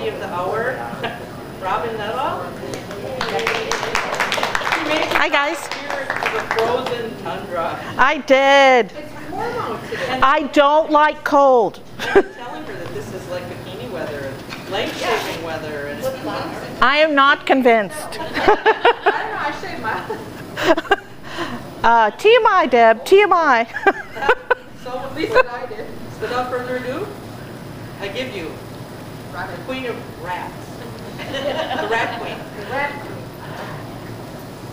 of the hour, Robin Nuttall. Hi guys. The frozen tundra. I did. It's warm out today. I don't like cold. I'm telling her that this is like bikini weather and leg shaving weather. And I am not convinced. I don't know, I shaved my TMI, Deb, TMI. So at least what I did. Without further ado, I give you the queen of rats. The rat queen. The rat queen.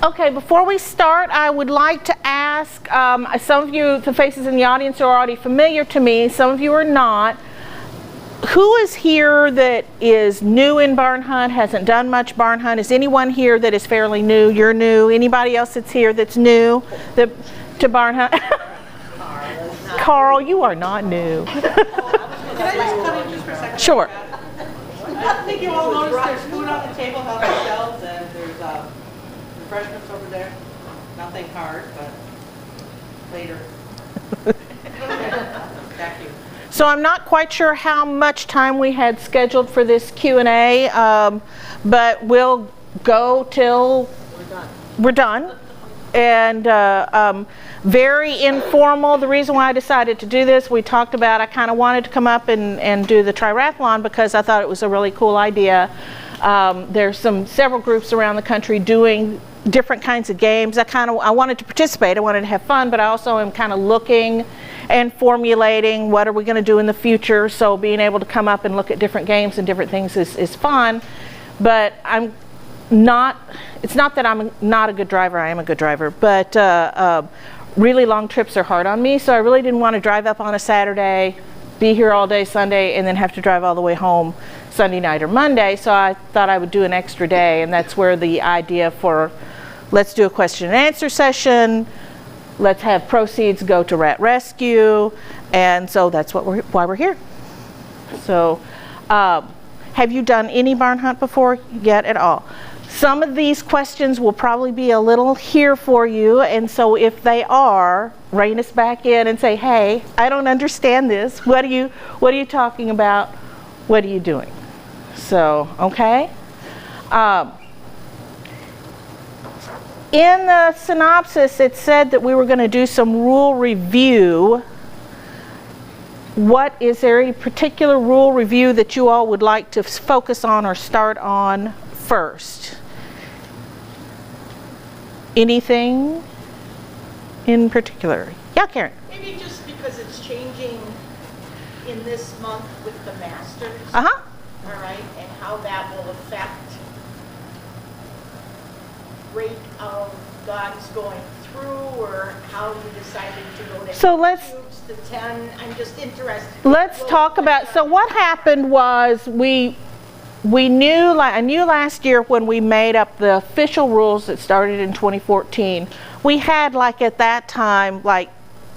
Okay, before we start, I would like to ask, some of you, the faces in the audience are already familiar to me, some of you are not. Who is here that is new in barn hunt, hasn't done much barn hunt? Is anyone here that is fairly new? You're new. Anybody else that's here that's new to barn hunt? Carl, you are not new. Can I just cut in just for a second? Sure. I think you all noticed there's food on the table, help yourselves, and there's refreshments over there. Nothing hard, but later. Back to you. So I'm not quite sure how much time we had scheduled for this Q&A, but we'll go till we're done. And very informal. The reason why I decided to do this, we talked about, I kind of wanted to come up and do the triathlon because I thought it was a really cool idea. There's several groups around the country doing different kinds of games. I wanted to participate. I wanted to have fun, but I also am kind of looking and formulating what are we going to do in the future. So being able to come up and look at different games and different things is fun. But it's not that I'm not a good driver. I am a good driver, but really long trips are hard on me. So I really didn't want to drive up on a Saturday, be here all day Sunday, and then have to drive all the way home Sunday night or Monday. So I thought I would do an extra day, and that's where the idea for let's do a question and answer session. Let's have proceeds go to rat rescue, and so that's why we're here. So, have you done any barn hunt before yet at all? Some of these questions will probably be a little here for you, and so if they are, rein us back in and say, "Hey, I don't understand this. What are you talking about? What are you doing?" So, okay. In the synopsis, it said that we were going to do some rule review. Is there a particular rule review that you all would like to focus on or start on first? Anything in particular? Yeah, Karen. Maybe just because it's changing in this month with the Masters. Uh-huh. All right, and how that will affect rate of guns going through, or how you decided to go to So 8 let's- tubes to 10. I'm just interested. Let's talk about, so what happened was I knew last year when we made up the official rules that started in 2014, we had at that time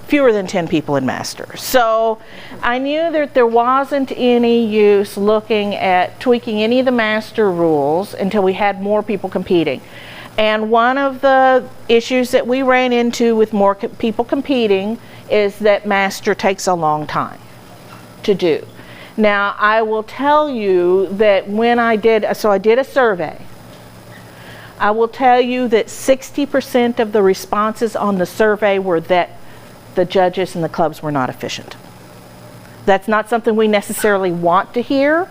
fewer than 10 people in Masters. So I knew that there wasn't any use looking at tweaking any of the Master rules until we had more people competing. And one of the issues that we ran into with more people competing is that Master takes a long time to do. Now, I will tell you that when I did a survey. I will tell you that 60% of the responses on the survey were that the judges and the clubs were not efficient. That's not something we necessarily want to hear,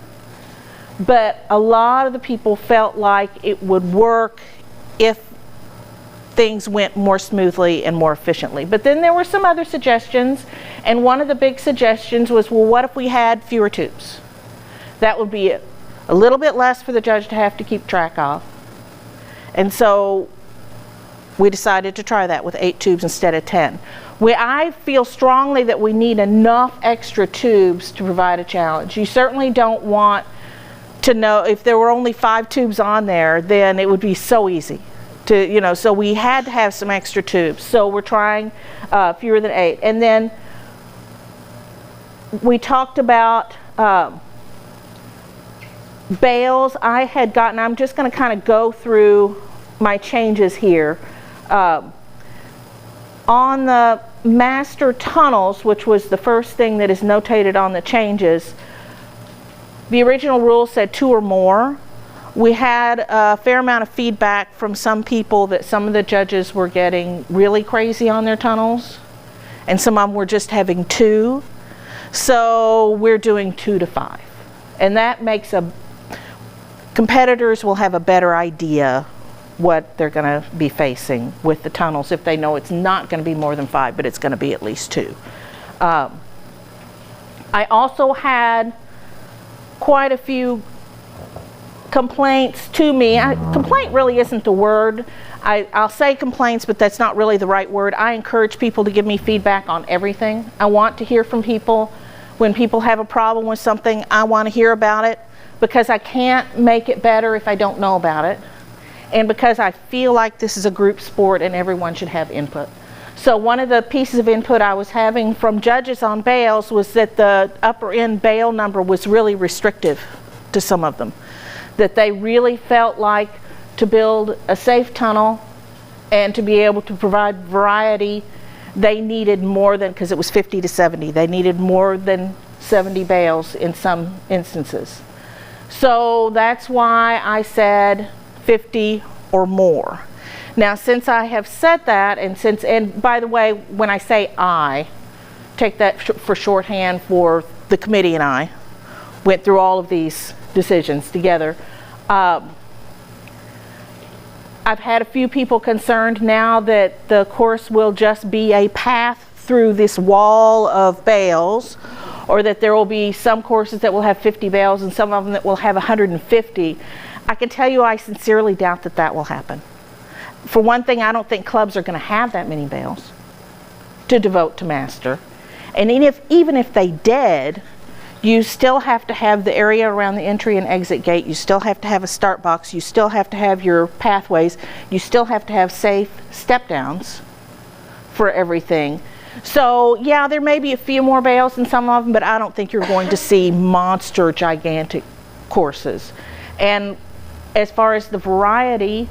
but a lot of the people felt like it would work if things went more smoothly and more efficiently. But then there were some other suggestions, and one of the big suggestions was, well, what if we had fewer tubes? That would be a little bit less for the judge to have to keep track of. And so we decided to try that with 8 tubes instead of 10. I feel strongly that we need enough extra tubes to provide a challenge. You certainly don't want to know, if there were only 5 tubes on there, then it would be so easy to, so we had to have some extra tubes. So we're trying fewer than 8. And then we talked about bales. I'm just going to kind of go through my changes here. On the Master tunnels, which was the first thing that is notated on the changes, The original rule said 2 or more. We had a fair amount of feedback from some people that some of the judges were getting really crazy on their tunnels, and some of them were just having 2. So we're doing 2 to 5. And that makes competitors will have a better idea what they're going to be facing with the tunnels if they know it's not going to be more than 5, but it's going to be at least 2. I also had quite a few complaints to me. Complaint really isn't the word. I'll say complaints, but that's not really the right word. I encourage people to give me feedback on everything. I want to hear from people. When people have a problem with something, I want to hear about it, because I can't make it better if I don't know about it, and because I feel like this is a group sport and everyone should have input. So one of the pieces of input I was having from judges on bails was that the upper end bail number was really restrictive to some of them. That they really felt like to build a safe tunnel and to be able to provide variety, they needed more than, because it was 50 to 70, they needed more than 70 bails in some instances. So that's why I said 50 or more. Now, since I have said that, and by the way, when I say I, take that for shorthand for the committee and I, went through all of these decisions together. I've had a few people concerned now that the course will just be a path through this wall of bales, or that there will be some courses that will have 50 bales and some of them that will have 150. I can tell you I sincerely doubt that that will happen. For one thing, I don't think clubs are going to have that many bales to devote to master. And even if they did, you still have to have the area around the entry and exit gate. You still have to have a start box. You still have to have your pathways. You still have to have safe step downs for everything. So yeah, there may be a few more bales in some of them, but I don't think you're going to see monster, gigantic courses. And as far as the variety,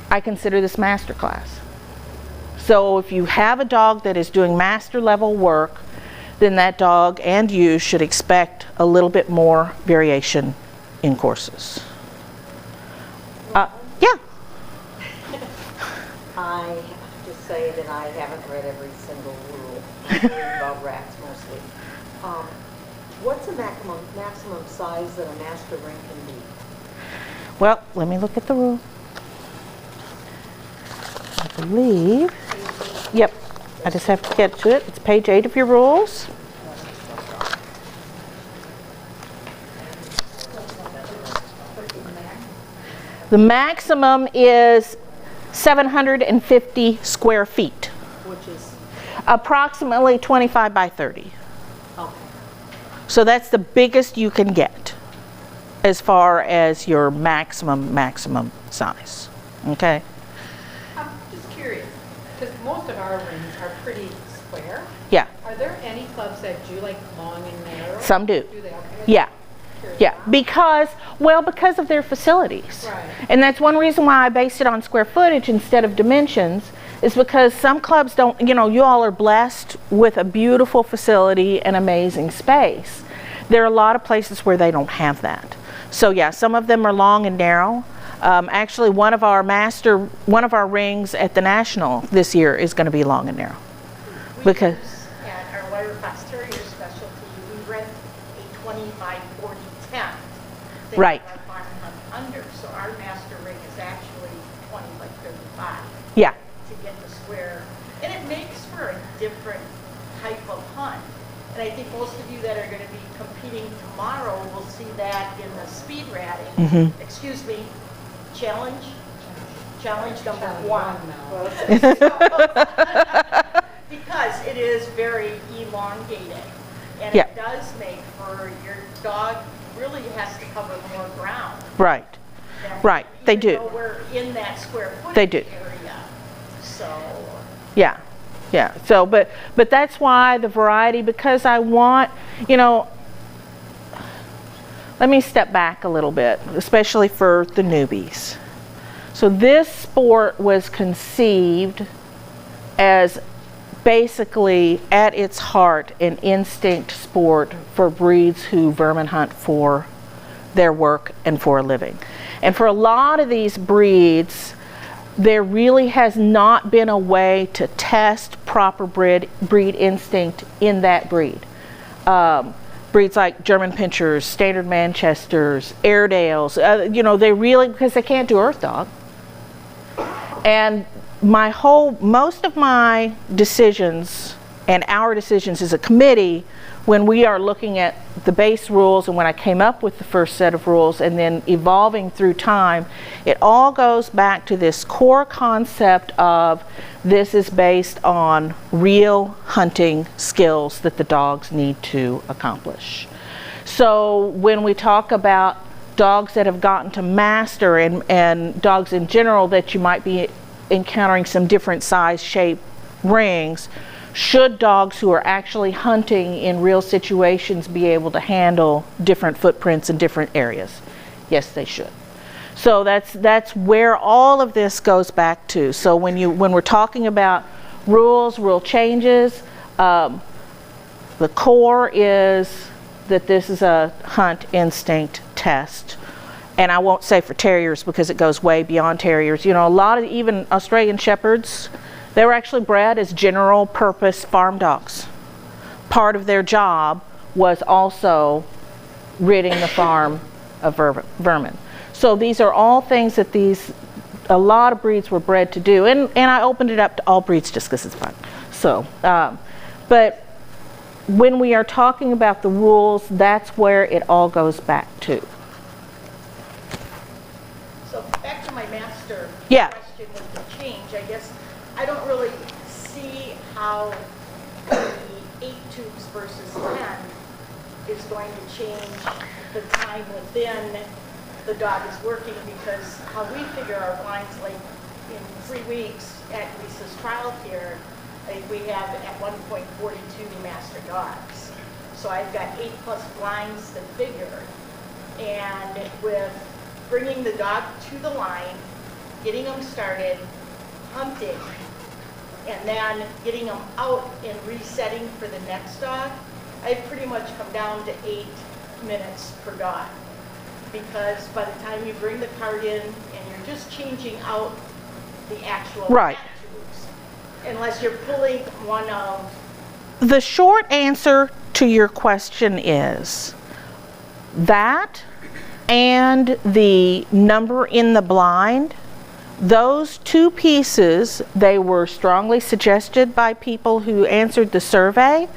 I consider this master class. So if you have a dog that is doing master level work, then that dog and you should expect a little bit more variation in courses. Yeah. I have to say that I haven't read every single rule. I'm worried about rats mostly. What's the maximum size that a master ring can be? Well, let me look at the rule. I believe, yep, I just have to get to it. It's page 8 of your rules. The maximum is 750 square feet. Which is? Approximately 25 by 30. Okay. So that's the biggest you can get as far as your maximum size. Okay? I'm just curious, because most of our rings are pretty square. Yeah. Are there any clubs that do like long and narrow? Some do. Do they? Okay. Yeah. Curious. Yeah, because of their facilities. Right. And that's one reason why I based it on square footage instead of dimensions, is because some clubs don't, you all are blessed with a beautiful facility and amazing space. There are a lot of places where they don't have that. So yeah, some of them are long and narrow. Actually, one of our rings at the National this year is going to be long and narrow. Because At our wire posterior specialty, we rent a 20 by 40 tent. They Right. are 500 under, so our master ring is actually 20 by 35 yeah, to get the square. And it makes for a different type of hunt. And I think most of you that are going to be competing tomorrow will see that in the speed ratting. Excuse me, challenge number 1. Because it is very elongated. And Yeah. it does make for your dog really has to cover more ground. right. than- Right, they even do. though we're in that square footage They do. area. So, Yeah, yeah. So, but that's why the variety, because I want, let me step back a little bit, especially for the newbies. So this sport was conceived as basically at its heart an instinct sport for breeds who vermin hunt for their work and for a living. And for a lot of these breeds, there really has not been a way to test proper breed instinct in that breed. Breeds like German Pinschers, Standard Manchesters, Airedales, they really, because they can't do earth dog. And most of my decisions and our decisions as a committee, when we are looking at the base rules and when I came up with the first set of rules and then evolving through time, it all goes back to this core concept of this is based on real hunting skills that the dogs need to accomplish. So when we talk about dogs that have gotten to master and dogs in general that you might be encountering some different size, shape, rings, should dogs who are actually hunting in real situations be able to handle different footprints in different areas? Yes, they should. So that's where all of this goes back to. So when we're talking about rules, rule changes, the core is that this is a hunt instinct test. And I won't say for terriers because it goes way beyond terriers. A lot of even Australian Shepherds, they were actually bred as general purpose farm dogs. Part of their job was also ridding the farm of vermin. So these are all things that a lot of breeds were bred to do. And I opened it up to all breeds just because it's fun. So, but when we are talking about the rules, that's where it all goes back to. So back to my master Yeah. question with the change, I guess I don't really see how the 8 tubes versus 10 is going to change the time within the dog is working, because how we figure our blinds, like in 3 weeks at Lisa's trial here, we have at one point 42 master dogs. So I've got 8 plus blinds to figure, and with bringing the dog to the line, getting them started, hunting, and then getting them out and resetting for the next dog, I've pretty much come down to 8 minutes per dog. Because by the time you bring the cart in and you're just changing out the actual Right. tubes, unless you're pulling one of... The short answer to your question is that and the number in the blind, those 2 pieces, they were strongly suggested by people who answered the survey.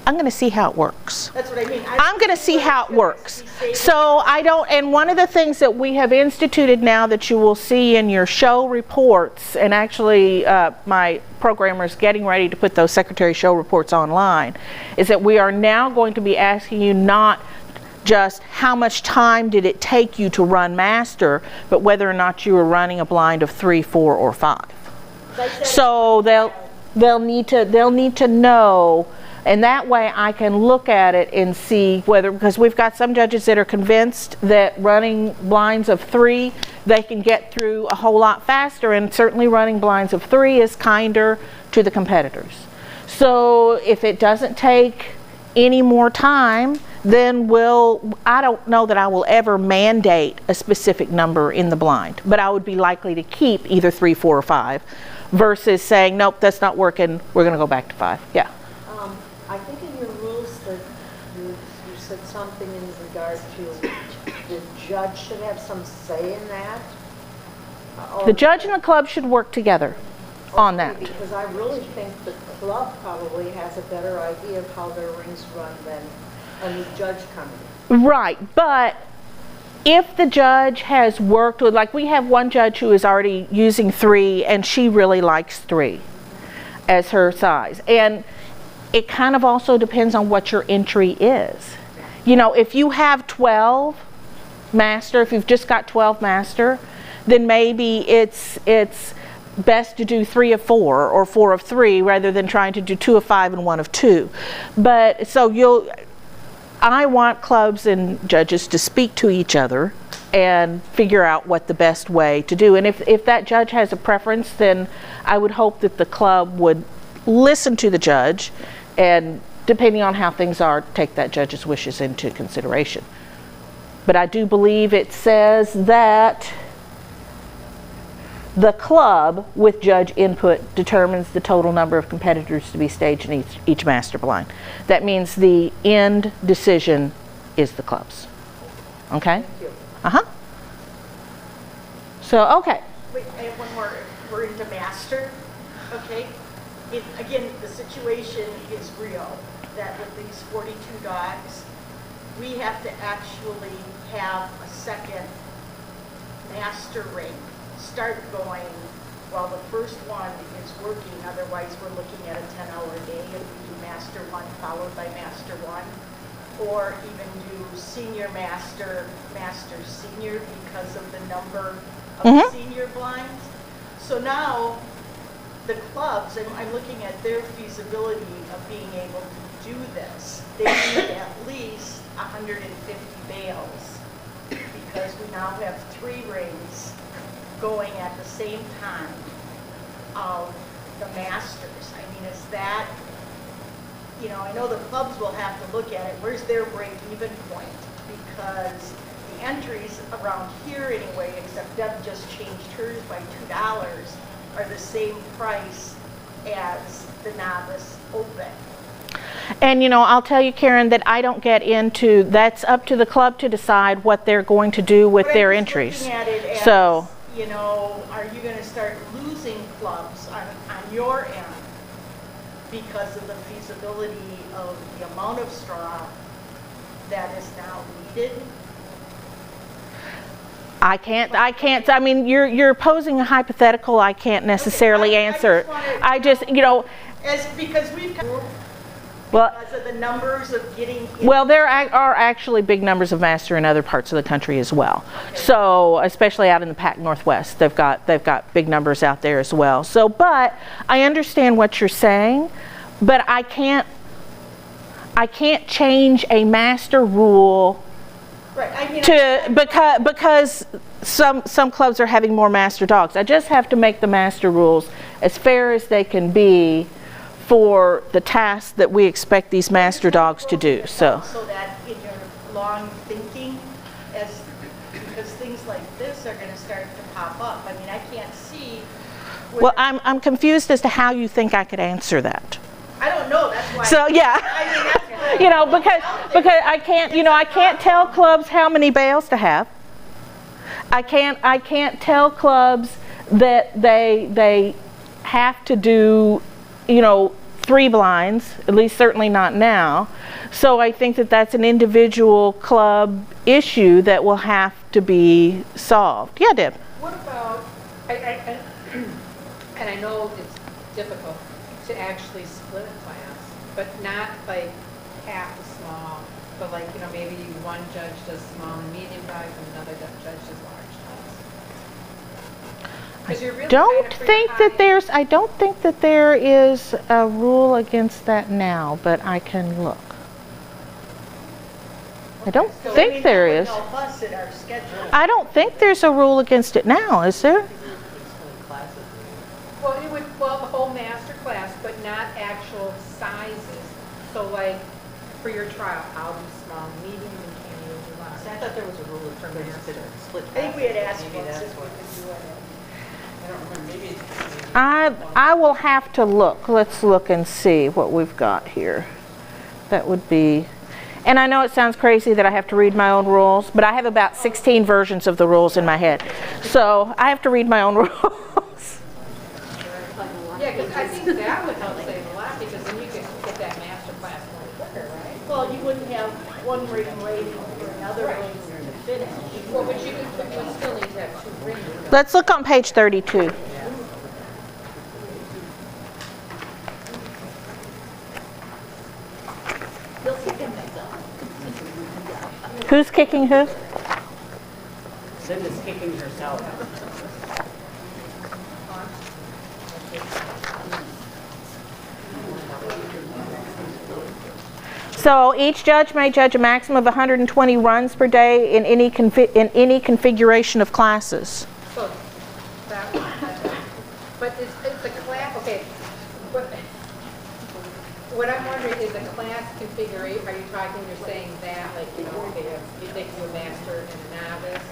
I'm going to see how it works. That's what I mean. I'm going to see how it works. So and one of the things that we have instituted now that you will see in your show reports, and actually my programmer is getting ready to put those secretary show reports online, is that we are now going to be asking you not just how much time did it take you to run master, but whether or not you were running a blind of 3, 4, or 5. So they'll need to know. And that way I can look at it and see whether, because we've got some judges that are convinced that running blinds of 3, they can get through a whole lot faster, and certainly running blinds of 3 is kinder to the competitors. So if it doesn't take any more time, then I don't know that I will ever mandate a specific number in the blind, but I would be likely to keep either 3, 4, or 5 versus saying, nope, that's not working, we're going to go back to 5. Yeah. I think in your rules that you said something in regard to the judge should have some say in that. The judge and the club should work together on that. Because I really think the club probably has a better idea of how their rings run than a new judge coming. Right, but if the judge has worked with, like we have one judge who is already using 3 and she really likes 3 as her size. And it kind of also depends on what your entry is. If you have 12 master, if you've just got 12 master, then maybe it's best to do 3 of 4 or 4 of 3 rather than trying to do 2 of 5 and 1 of 2. But so I want clubs and judges to speak to each other and figure out what the best way to do. And if that judge has a preference, then I would hope that the club would listen to the judge, and depending on how things are, take that judge's wishes into consideration. But I do believe it says that the club, with judge input, determines the total number of competitors to be staged in each master blind. That means the end decision is the club's. Okay? Uh-huh. So, okay. Wait, I have one more. We're into master, okay? Again, the situation is real, that with these 42 dogs, we have to actually have a second master ring start going while the first one is working. Otherwise, we're looking at a 10-hour day if we do master one followed by master one, or even do senior master, master senior because of the number of senior blinds. So now the clubs, and I'm looking at their feasibility of being able to do this. They need at least 150 bales because we now have 3 rings going at the same time of the masters. I mean, is that, you know, I know the clubs will have to look at it. Where's their break-even point? Because the entries around here anyway, except Deb just changed hers by $2, are the same price as the novice open. And you know, I'll tell you, Karen, that I don't get into, that's up to the club to decide what they're going to do with their entries. Looking at it as, so, you know, are you going to start losing clubs on your end because of the feasibility of the amount of straw that is now needed? I mean, you're posing a hypothetical I can't necessarily answer. I just, you know. Because we've well, because of the numbers of getting in. Well, there are actually big numbers of master in other parts of the country as well. Okay. So, especially out in the Pac Northwest, they've got big numbers out there as well. So, but I understand what you're saying, but I can't change a master rule. Right. I mean, because some clubs are having more master dogs. I just have to make the master rules as fair as they can be for the tasks that we expect these master dogs to do. So that in your long thinking, because things like this are going to start to pop up. I mean, I can't see. Well, I'm confused as to how you think I could answer that. I don't know. That's why. So yeah. I mean, that's you know, because I can't tell clubs how many bales to have. I can't tell clubs that they have to do, you know, 3 blinds, at least certainly not now. So I think that that's an individual club issue that will have to be solved. Yeah, Deb. What about, and I know it's difficult to actually split a class, but not like half as small, but like, you know, maybe one judge does small and medium dogs and another judge does large dogs. Because you're really I don't think that there is a rule against that now, but I can look. I don't think there is. Help us in our schedule. I don't think there's a rule against it now, is there? Well, it would, the whole master class, but not actual sizes. So like, for your trial, I'll do small, medium, and can you do large? I thought there was a rule for master split. I think we had asked maybe once that's if we what. could do it. I don't remember. Maybe it's. I will have to look. Let's look and see what we've got here. That would be, and I know it sounds crazy that I have to read my own rules, but I have about 16 versions of the rules in my head. So I have to read my own rules. Yeah, because I think that would help save a lot, because then you could get that master class more quicker, right? Well, you wouldn't have one ring waiting for another ring to finish. Well, but you would still need to have 2 rings. Let's look on page 32. Who's kicking who? Linda's kicking herself. So each judge may judge a maximum of 120 runs per day in any configuration of classes. So that one, but it's the class, okay, but What I'm wondering is a class configuration, are you talking, you're saying that, like, you know, they can do a master and a novice?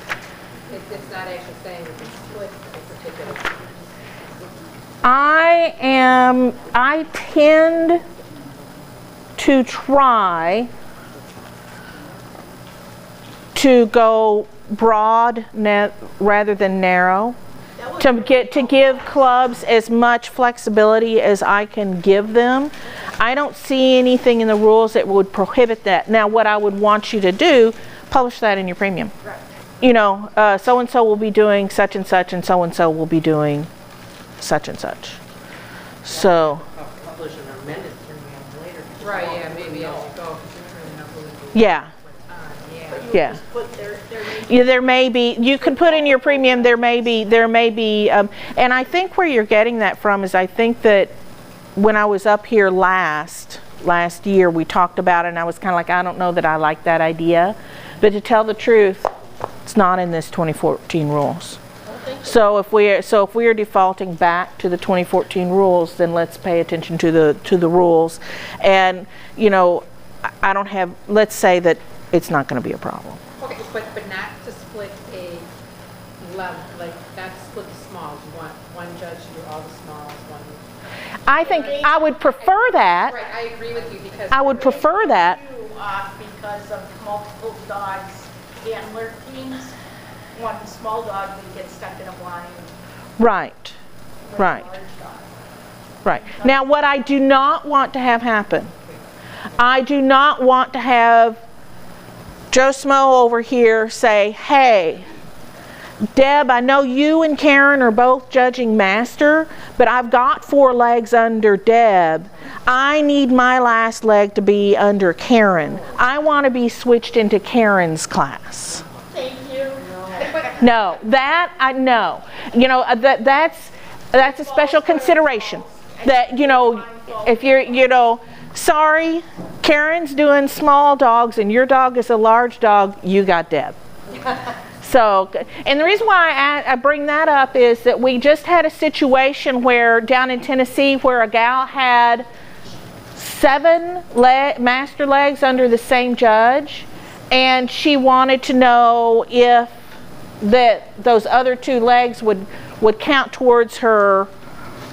It's not actually saying we can split a particular class. I tend to try to go broad rather than narrow, to give clubs as much flexibility as I can give them. I don't see anything in the rules that would prohibit that. Now, what I would want you to do, publish that in your premium. Right. You know, so-and-so will be doing such and such, and so-and-so will be doing such and such. So, Publish an amended premium later. Right, yeah, maybe as you go, because you're really not believing. yeah. But you Yeah. just put there may Yeah, there may be, you can put in your premium, there may be, and I think where you're getting that from is I think that when I was up here last year, we talked about it and I was kind of like, I don't know that I like that idea. But to tell the truth, it's not in this 2014 rules. So if we are defaulting back to the 2014 rules, then let's pay attention to the rules. And, you know, I don't have, let's say that it's not going to be a problem. Okay, but not to split a level, like not to split the smalls. You want one judge to do all the smalls, one. I think I would prefer that. Right, I agree with you because. I would prefer that. because of multiple dogs antler teams. One small dog would get stuck in a blind Right. with Right. a large dog. Right. Now, what I do not want to have happen, I do not want to have Joe Smo over here say, hey, Deb, I know you and Karen are both judging master, but I've got 4 legs under Deb. I need my last leg to be under Karen. I want to be switched into Karen's class. Thank you. No, that I know. You know, that's a special consideration. That, you know, if you're, you know, sorry, Karen's doing small dogs and your dog is a large dog, you got Deb. So, and the reason why I bring that up is that we just had a situation where down in Tennessee where a gal had 7 master legs under the same judge, and she wanted to know if those other 2 legs would count towards her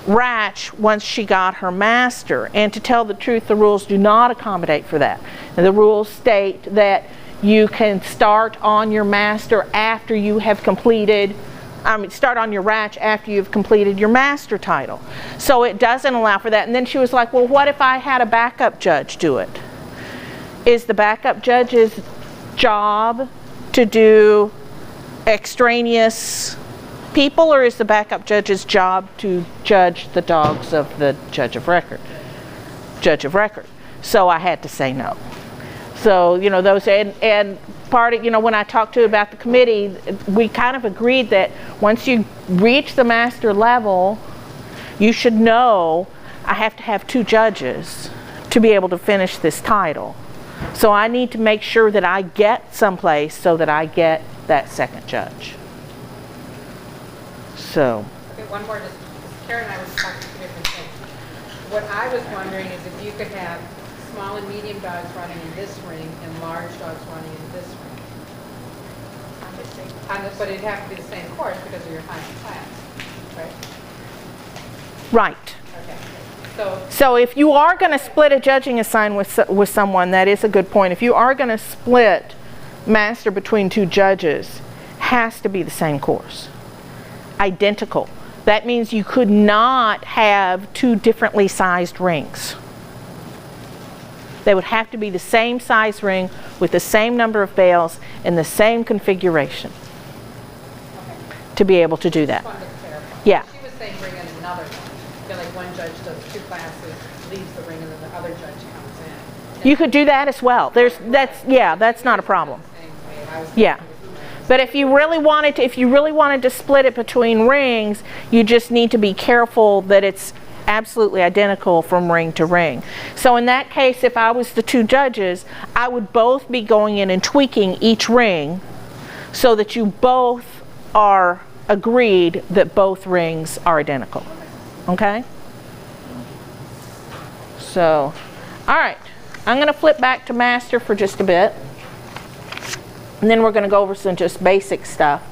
ratch once she got her master. And to tell the truth, the rules do not accommodate for that. And the rules state that you can start on your master after you have completed, start on your ratch after you've completed your master title. So it doesn't allow for that. And then she was like, well, what if I had a backup judge do it? Is the backup judge's job to do extraneous people, or is the backup judge's job to judge the dogs of the judge of record? So I had to say no. So, you know, those, and part of, you know, when I talked to about the committee, we kind of agreed that once you reach the master level, you should know I have to have 2 judges to be able to finish this title. So I need to make sure that I get someplace so that I get that second judge. So. Okay, one more, just Karen and I were talking 2 different things. What I was wondering is if you could have small and medium dogs running in this ring and large dogs running in this ring. But it'd have to be the same course because of your high class, right? Right. Okay. So if you are going to split a judging assignment with someone, that is a good point. If you are going to split master between 2 judges, has to be the same course. Identical. That means you could not have 2 differently sized rings. They would have to be the same size ring with the same number of bales and the same configuration to be able to do that. Just wanted to clarify. Yeah. She was saying bring in another one. I feel like one judge does 2 classes, leaves the ring, and then the other judge comes in. You could do that as well. That's not a problem. Yeah. But if you really wanted to split it between rings, you just need to be careful that it's absolutely identical from ring to ring. So in that case, if I was the 2 judges, I would both be going in and tweaking each ring so that you both are agreed that both rings are identical. Okay? So, All right, I'm going to flip back to master for just a bit. And then we're going to go over some just basic stuff.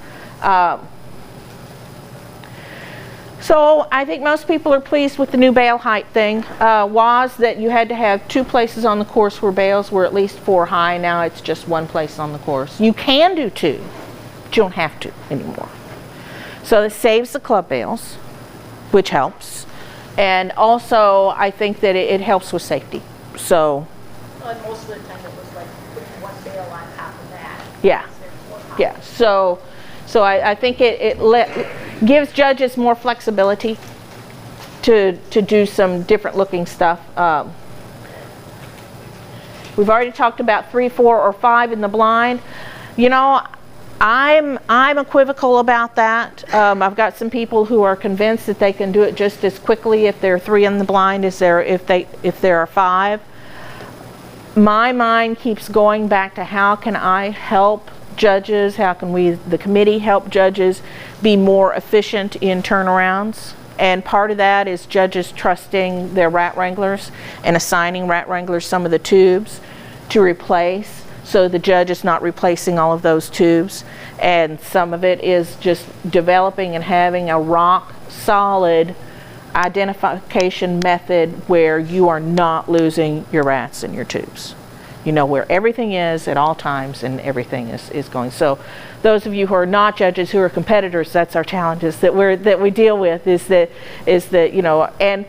So I think most people are pleased with the new bail height thing. Was that you had to have 2 places on the course where bails were at least 4 high. Now it's just 1 place on the course. You can do 2, but you don't have to anymore. So this saves the club bails, which helps. And also I think that it helps with safety. So. And most of the time it was like putting 1 bail on top of that. Yeah. Yeah. So I think it gives judges more flexibility to do some different looking stuff. We've already talked about 3, 4, or 5 in the blind. You know, I'm equivocal about that. I've got some people who are convinced that they can do it just as quickly if there are 3 in the blind as if there are 5. My mind keeps going back to how can I help judges, how can we, the committee, help judges be more efficient in turnarounds. And part of that is judges trusting their rat wranglers and assigning rat wranglers some of the tubes to replace, so the judge is not replacing all of those tubes. And some of it is just developing and having a rock solid identification method where you are not losing your rats and your tubes. You know where everything is at all times and everything is going. So those of you who are not judges, who are competitors, that's our challenges that we deal with, is that you know, and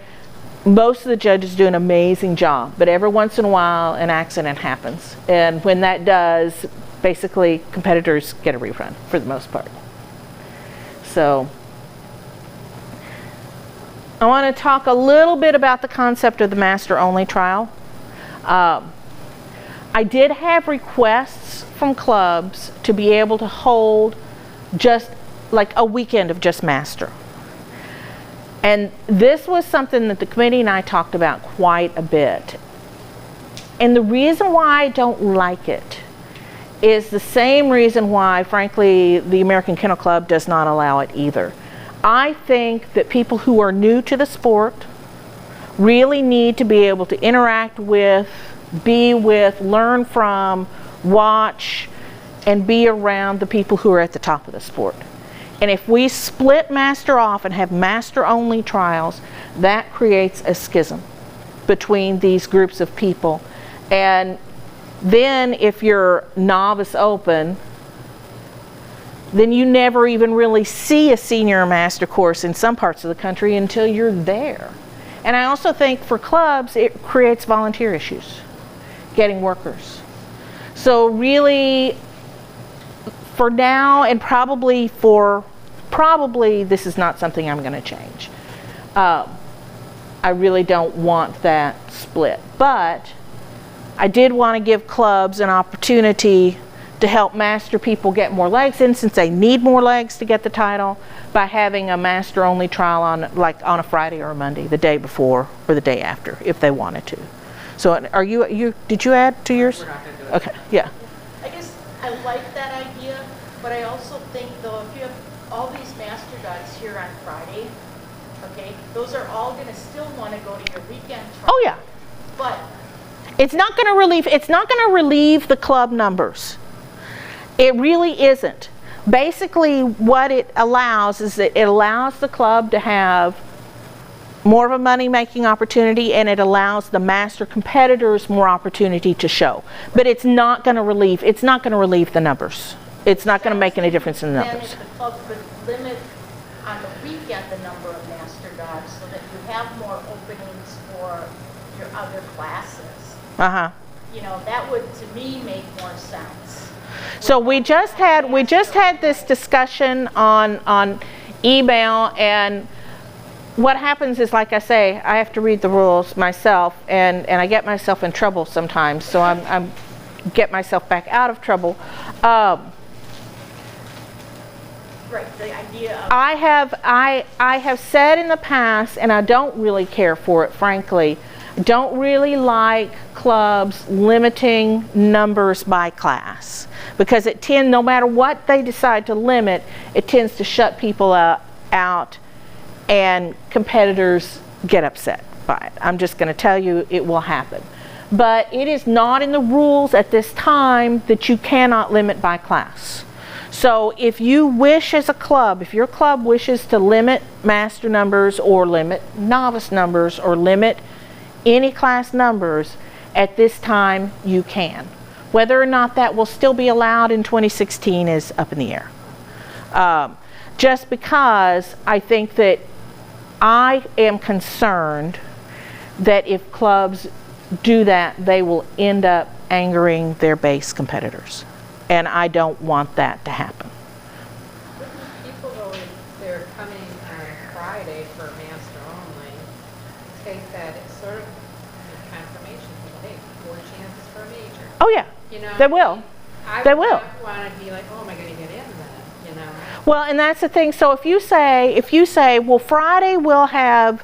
most of the judges do an amazing job, but every once in a while an accident happens. And when that does, basically competitors get a refund for the most part. So I want to talk a little bit about the concept of the master-only trial. I did have requests from clubs to be able to hold just like a weekend of just master. And this was something that the committee and I talked about quite a bit. And the reason why I don't like it is the same reason why, frankly, the American Kennel Club does not allow it either. I think that people who are new to the sport really need to be able to interact with, be with, learn from, watch, and be around the people who are at the top of the sport. And if we split master off and have master-only trials, that creates a schism between these groups of people. And then if you're novice open, then you never even really see a senior master course in some parts of the country until you're there. And I also think for clubs, it creates volunteer issues, getting workers. So really, for now, and probably this is not something I'm going to change. I really don't want that split. But I did want to give clubs an opportunity to help master people get more legs in, since they need more legs to get the title, by having a master-only trial on a Friday or a Monday, the day before or the day after, if they wanted to. So did you add to yours? We're not going to do it. Okay, yeah. I guess I like that idea, but I also think though, if you have all these master dogs here on Friday, okay, those are all going to still want to go to your weekend trial. Oh yeah. But It's not going to relieve the club numbers. It really isn't. Basically, what it allows is that it allows the club to have more of a money-making opportunity, and it allows the master competitors more opportunity to show. But it's not going to relieve the numbers. It's not going to make any difference in the then numbers. if the club could limit on the weekend the number of master dogs so that you have more openings for your other classes. Uh-huh. You know, that would to me make more sense. So we just had this discussion on email, and what happens is, like I say, I have to read the rules myself, and I get myself in trouble sometimes. So I'm get myself back out of trouble. Right, the idea of I have said in the past, and I don't really care for it, frankly. Don't really like clubs limiting numbers by class, because no matter what they decide to limit, it tends to shut people out, and competitors get upset by it. I'm just going to tell you, it will happen. But it is not in the rules at this time that you cannot limit by class. So if you wish as a club, if your club wishes to limit master numbers or limit novice numbers or limit any class numbers, at this time you can. Whether or not that will still be allowed in 2016 is up in the air. Just because I think that I am concerned that if clubs do that, they will end up angering their base competitors. And I don't want that to happen. People, though, if they're coming on Friday for master only, take that as sort of a confirmation. Hey, more chances for a major. Oh yeah, You know, they will. They will. I would want to be like, oh, am I going to get in then? You know. Well, and that's the thing. So if you say, well, Friday we'll have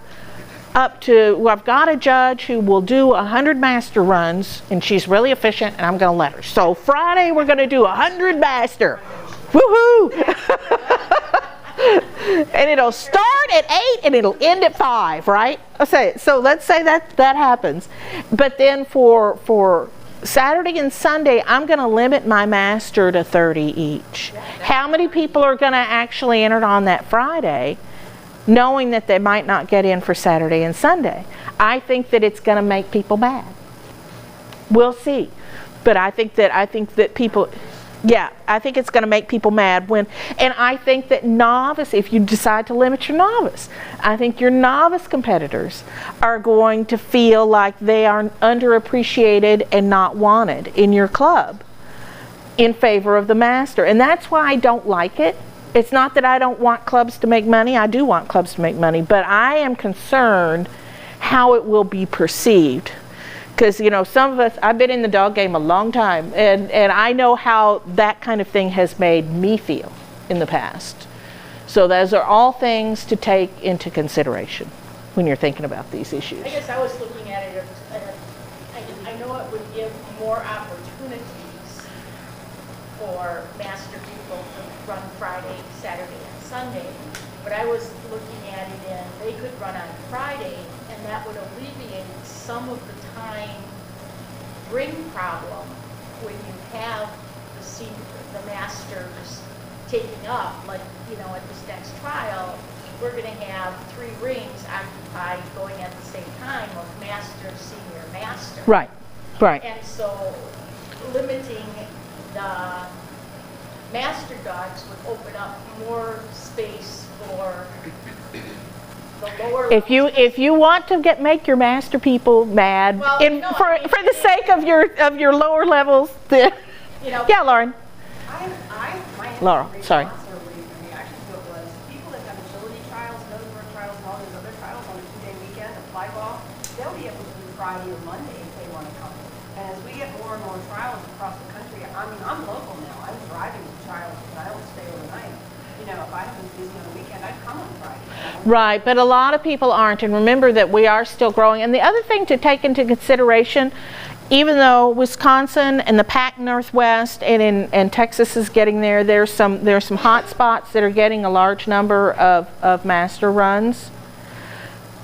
up to, well, I've got a judge who will do 100 master runs, and she's really efficient, and I'm going to let her. So Friday we're going to do 100 master. Woohoo! And it'll start at 8 and it'll end at 5, right? Okay, so let's say that happens. But then for Saturday and Sunday, I'm going to limit my master to 30 each. How many people are going to actually enter on that Friday, knowing that they might not get in for Saturday and Sunday? I think that it's going to make people mad. We'll see. But I think that people, yeah, I think it's going to make people mad and I think that novice, if you decide to limit your novice, I think your novice competitors are going to feel like they are underappreciated and not wanted in your club in favor of the master. And that's why I don't like it. It's not that I don't want clubs to make money. I do want clubs to make money, but I am concerned how it will be perceived. Because, you know, some of us, I've been in the dog game a long time, and I know how that kind of thing has made me feel in the past. So those are all things to take into consideration when you're thinking about these issues. I guess I was looking at it, I know it would give more opportunities for master people to run Friday, Saturday, and Sunday, but I was looking at it and they could run on Friday, and that would alleviate some of the time ring problem when you have the masters taking up, like, you know, at this next trial, we're going to have 3 rings occupied going at the same time of master, senior, master. Right, right. And so limiting the master dogs would open up more space for the lower. If you want to make your master people mad, Well, no, for I mean, the sake of your lower levels, then, you know, yeah, Lauren. Laura, My sorry. answer reaction to it was people that have agility trials, Noseborough trials, and all these other trials on a 2-day weekend of fly ball, they'll be able to do Friday or Monday if they want to come. And as we get more and more trials across the country, I mean, I'm local now. I'm driving to trials because I don't stay overnight. You know, if I have been busy on the weekend, I'd come on Friday. Right, but a lot of people aren't, and remember that we are still growing. And the other thing to take into consideration, even though Wisconsin and the Pac Northwest and Texas is getting there, there's some hot spots that are getting a large number of master runs.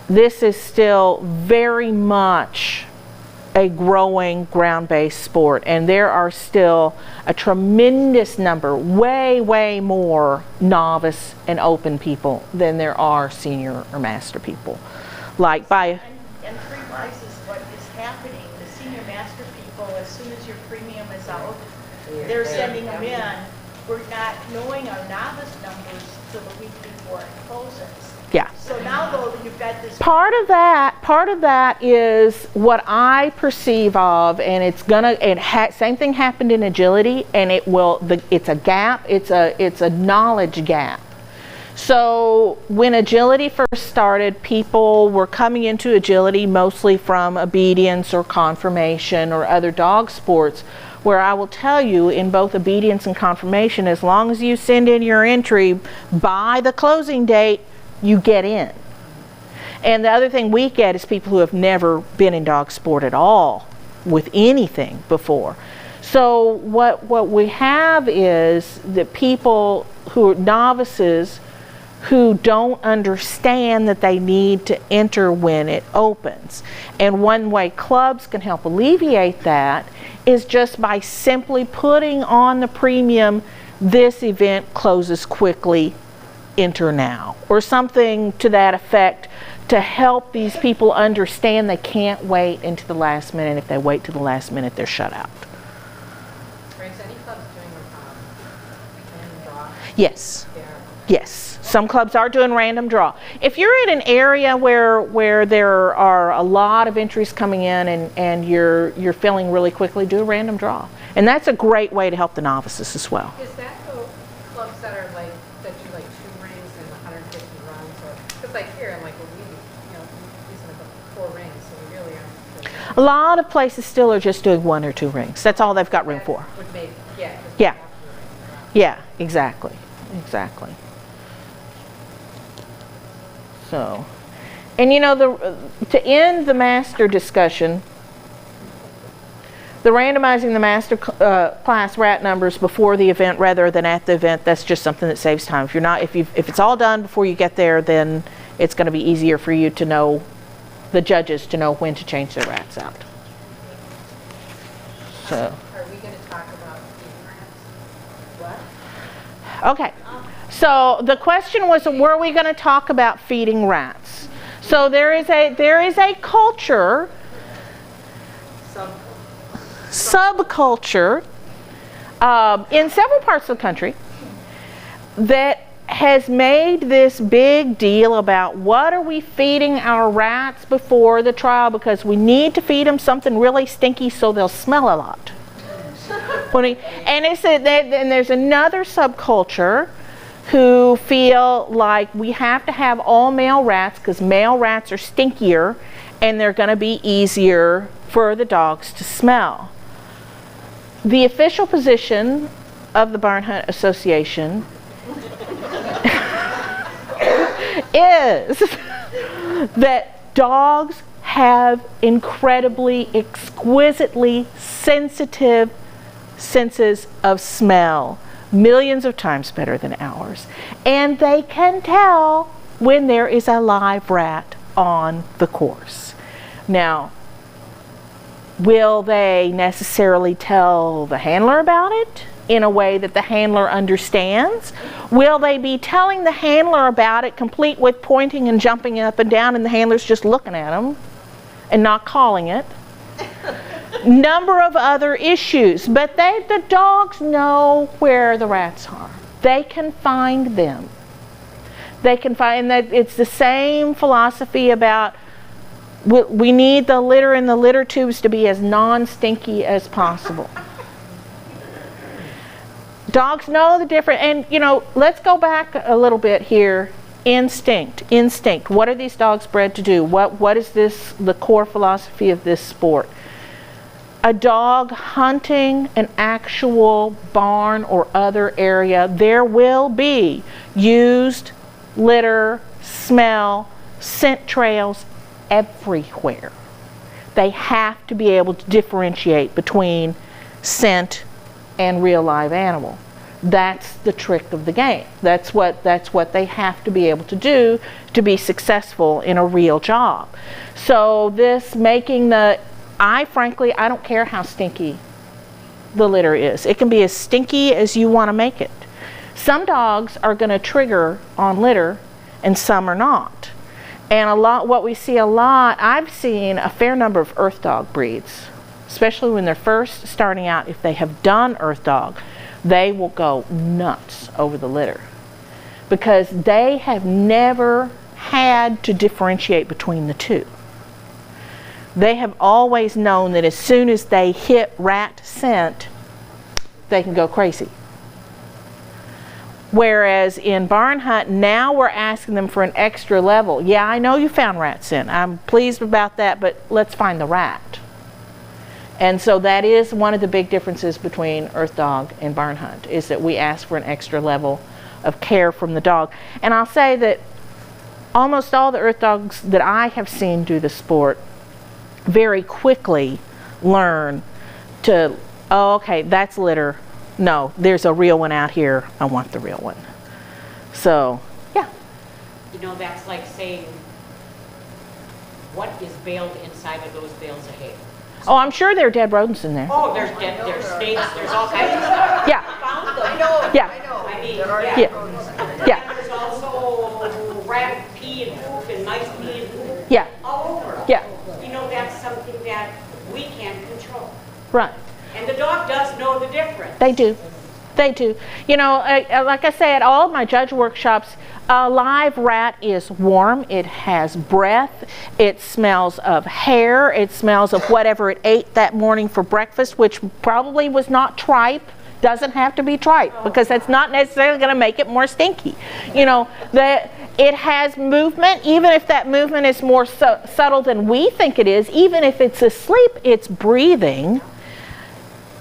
This is still very much a growing ground-based sport, and there are still a tremendous number, way more novice and open people than there are senior or master people. Like by and 3 wise is what is happening. The senior master people, as soon as your premium is out, they're sending them in. We're not knowing our novice numbers till the week before it closes. yeah. So now though that you've got this. Part of that is what I perceive of, and it's gonna. Same thing happened in agility, and it's a gap. It's a knowledge gap. So when agility first started, people were coming into agility mostly from obedience or conformation or other dog sports, where I will tell you in both obedience and conformation, as long as you send in your entry by the closing date, you get in. And the other thing we get is people who have never been in dog sport at all with anything before. So what we have is that people who are novices who don't understand that they need to enter when it opens. And one way clubs can help alleviate that is just by simply putting on the premium, this event closes quickly, enter now, or something to that effect, to help these people understand they can't wait into the last minute. If they wait to the last minute, they're shut out. Right, so any clubs doing random draw? Yes. Yeah. Yes, some clubs are doing random draw. If you're in an area where there are a lot of entries coming in and you're filling really quickly, do a random draw. And that's a great way to help the novices as well. Is that the clubs that are like, that do like 2 rings and 150 runs? Or, because like here, I'm like, well, we using like 4 rings, so we really aren't. A lot of places still are just doing 1 or 2 rings. That's all they've got room for. Would make, yeah. Yeah. Yeah, exactly. Exactly. So, and you know, to end the master discussion, the randomizing the master class rat numbers before the event rather than at the event, that's just something that saves time. If it's all done before you get there, then it's going to be easier for you to know, the judges to know when to change their rats out. So. Are we going to talk about feeding rats? What? Okay. So the question was, were we going to talk about feeding rats? So there is a culture, subculture, in several parts of the country that has made this big deal about what are we feeding our rats before the trial, because we need to feed them something really stinky so they'll smell a lot. And there's another subculture who feel like we have to have all male rats because male rats are stinkier and they're going to be easier for the dogs to smell. The official position of the Barn Hunt Association is that dogs have incredibly, exquisitely sensitive senses of smell. Millions of times better than ours. And they can tell when there is a live rat on the course. Now, will they necessarily tell the handler about it in a way that the handler understands? Will they be telling the handler about it complete with pointing and jumping up and down and the handler's just looking at them and not calling it? Number of other issues, but the dogs know where the rats are. They can find them. They can find that. It's the same philosophy about we need the litter and the litter tubes to be as non-stinky as possible. Dogs know the difference, and you know, let's go back a little bit here. Instinct. What are these dogs bred to do? What is the core philosophy of this sport? A dog hunting an actual barn or other area, there will be used litter, smell, scent trails everywhere. They have to be able to differentiate between scent and real live animal. That's the trick of the game. That's what they have to be able to do to be successful in a real job. So this making frankly, I don't care how stinky the litter is. It can be as stinky as you want to make it. Some dogs are going to trigger on litter and some are not. And what we see a lot, I've seen a fair number of earth dog breeds, especially when they're first starting out. If they have done earth dog, they will go nuts over the litter because they have never had to differentiate between the two. They have always known that as soon as they hit rat scent, they can go crazy. Whereas in barn hunt, now we're asking them for an extra level. Yeah, I know you found rat scent. I'm pleased about that, but let's find the rat. And so that is one of the big differences between earth dog and barn hunt, is that we ask for an extra level of care from the dog. And I'll say that almost all the earth dogs that I have seen do the sport very quickly learn to, oh, okay, that's litter. No, there's a real one out here. I want the real one. So, yeah. you know, that's like saying, what is baled inside of those bales of hay? Oh, I'm sure there are dead rodents in there. Oh, there's snakes, there's all kinds of stuff. Yeah, Found them. I know, Yeah. I know. I mean, There are yeah. yeah, yeah, And there's also rat pee and poop and mice pee and poop yeah, all over. yeah, You know, that's something that we can't control. right. And the dog does know the difference. They do. They do. You know, like I say, at all of my judge workshops, a live rat is warm, it has breath, it smells of hair, it smells of whatever it ate that morning for breakfast, which probably was not tripe. Doesn't have to be tripe, because that's not necessarily going to make it more stinky. You know, it has movement, even if that movement is more subtle than we think it is, even if it's asleep, it's breathing.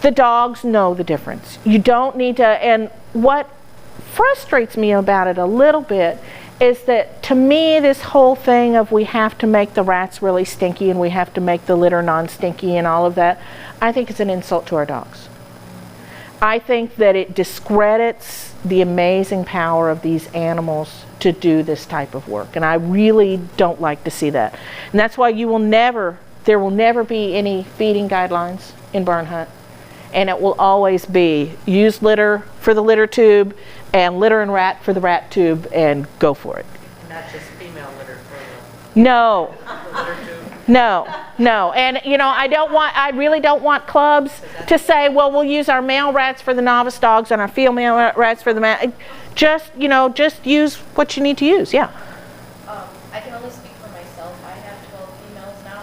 The dogs know the difference. You don't need to, and what frustrates me about it a little bit is that, to me, this whole thing of we have to make the rats really stinky and we have to make the litter non-stinky and all of that, I think it's an insult to our dogs. I think that it discredits the amazing power of these animals to do this type of work, and I really don't like to see that. And that's why there will never be any feeding guidelines in barn hunt. And it will always be use litter for the litter tube and litter and rat for the rat tube, and go for it. Not just female litter for No, the litter tube. no. And you know, I really don't want clubs to say, well, we'll use our male rats for the novice dogs and our female rats for the man. Just, you know, just use what you need to use, yeah. I can only speak for myself. I have 12 females now,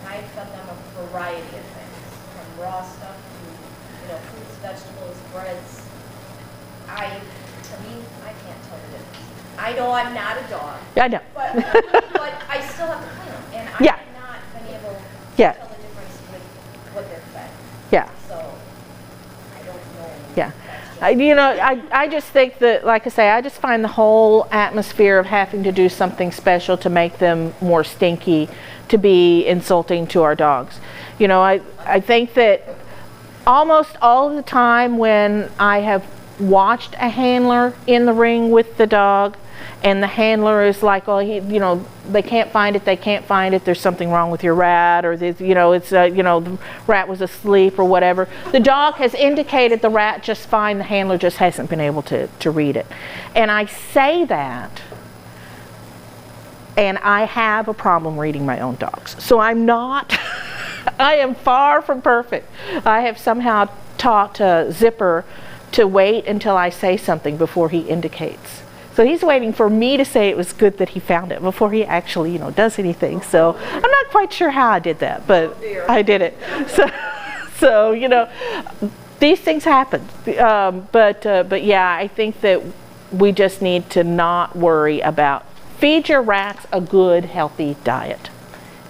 and I fed them a variety of things, from raw stuff to, you know, fruits, vegetables, breads. I can't tell the difference. I know I'm not a dog, I know. but I still have to clean them, and I Yeah. have not been able to Yeah. tell the difference with what they're fed. Yeah. So, I don't know. Yeah. That's just- You know, I just think that, like I say, I just find the whole atmosphere of having to do something special to make them more stinky to be insulting to our dogs. You know, I think that almost all of the time when I have watched a handler in the ring with the dog, and the handler is like, oh, you know, they can't find it, there's something wrong with your rat, or you know, it's you know, the rat was asleep or whatever. The dog has indicated the rat just fine, the handler just hasn't been able to read it. And I say that, and I have a problem reading my own dogs. So I'm not, I am far from perfect. I have somehow taught Zipper to wait until I say something before he indicates. So he's waiting for me to say it was good that he found it before he actually, you know, does anything. So I'm not quite sure how I did that, but I did it. So you know, these things happen. But yeah, I think that we just need to not worry about, feed your rats a good, healthy diet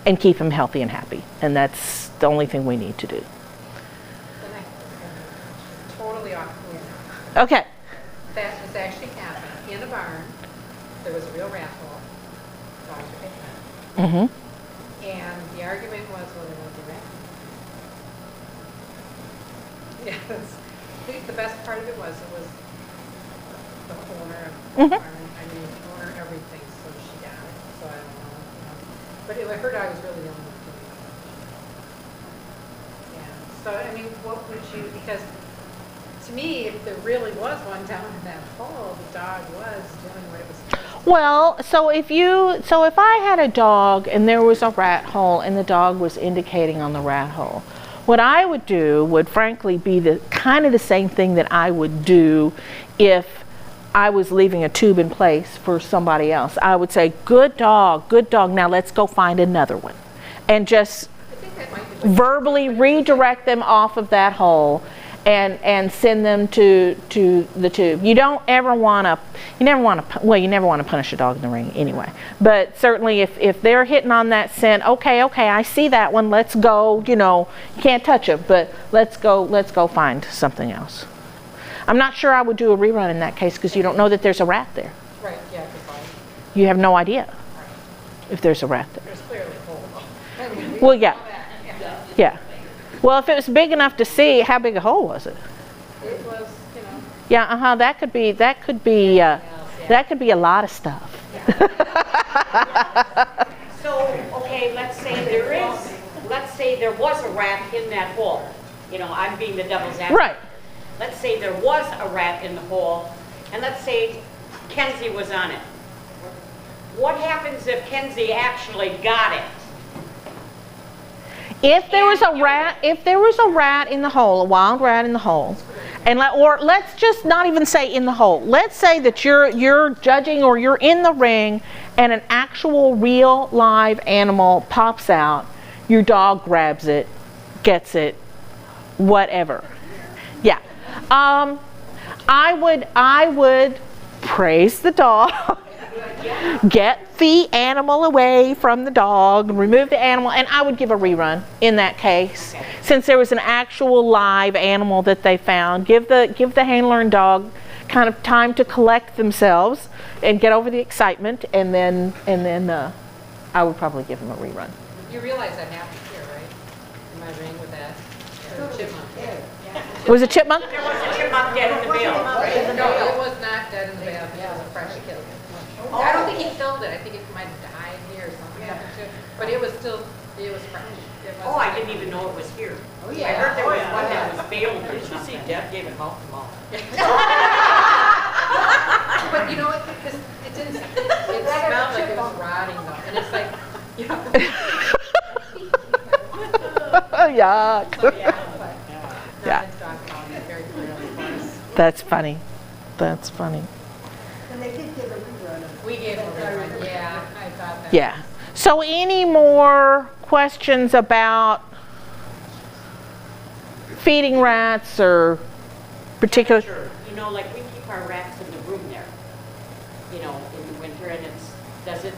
and keep them healthy and happy. And that's the only thing we need to do. The next is totally off the wheel. Okay. That was actually happening in a barn. There was a real rat hole. Dogs were picking it. Mm-hmm. And the argument was whether it was a rat. Yeah, the best part of it was the owner of the Mhm. barn. I mean, the owner everything, so she got it. So I don't know. You know. But her dog was really the only one doing it. Yeah. So I mean, what would you? Because to me, if there really was one down in that hole, the dog was doing what it was supposed to do. Well, so if I had a dog and there was a rat hole and the dog was indicating on the rat hole, what I would do would frankly be the kind of the same thing that I would do if I was leaving a tube in place for somebody else. I would say, good dog, now let's go find another one. And just I think that might be what verbally redirect them off of that hole and send them to the tube. You don't ever want to, you never want to punish a dog in the ring anyway. But certainly if they're hitting on that scent, okay, I see that one, let's go, you know, you can't touch it, but let's go find something else. I'm not sure I would do a rerun in that case because you don't know that there's a rat there. Right, yeah, because You have no idea if there's a rat there. there's clearly a hole. I mean, we Well, know yeah. that, Yeah. Well, if it was big enough to see, how big a hole was it? It was, you know. Yeah, that could be a lot of stuff. So, okay, let's say there was a rat in that hole. You know, I'm being the devil's advocate. Right. Let's say there was a rat in the hole, and let's say Kenzie was on it. What happens if Kenzie actually got it? If there was a rat in the hole, a wild rat in the hole, or let's just not even say in the hole. Let's say that you're judging or you're in the ring and an actual real live animal pops out. Your dog grabs it, gets it, whatever. Yeah. I would praise the dog. Get the animal away from the dog, remove the animal, and I would give a rerun in that case. Okay. Since there was an actual live animal that they found, give the handler and dog kind of time to collect themselves and get over the excitement, and then I would probably give them a rerun. You realize that happened here, right? In my ring with that chipmunk. Was it chipmunk? There was a chipmunk dead in the bale. No, it was not dead in the bale. It was a fresh kill. I don't think he killed it. I think it might have died here or something. But it was fresh. Oh, I didn't even know it was here. Oh, I yeah. heard there was one that was baled or something. Deb gave it mouth to mouth. But you know what? It didn't. It smelled like it was rotting though, and it's like, you know. Yuck. Yeah. Very clearly for us. That's funny. That's funny. And they did give a rerun of We gave it a rerun. Yeah, I thought that. Yeah. So any more questions about feeding rats or particular? Sure. You know, like we keep our rats in the room there, you know, in the winter, and does it?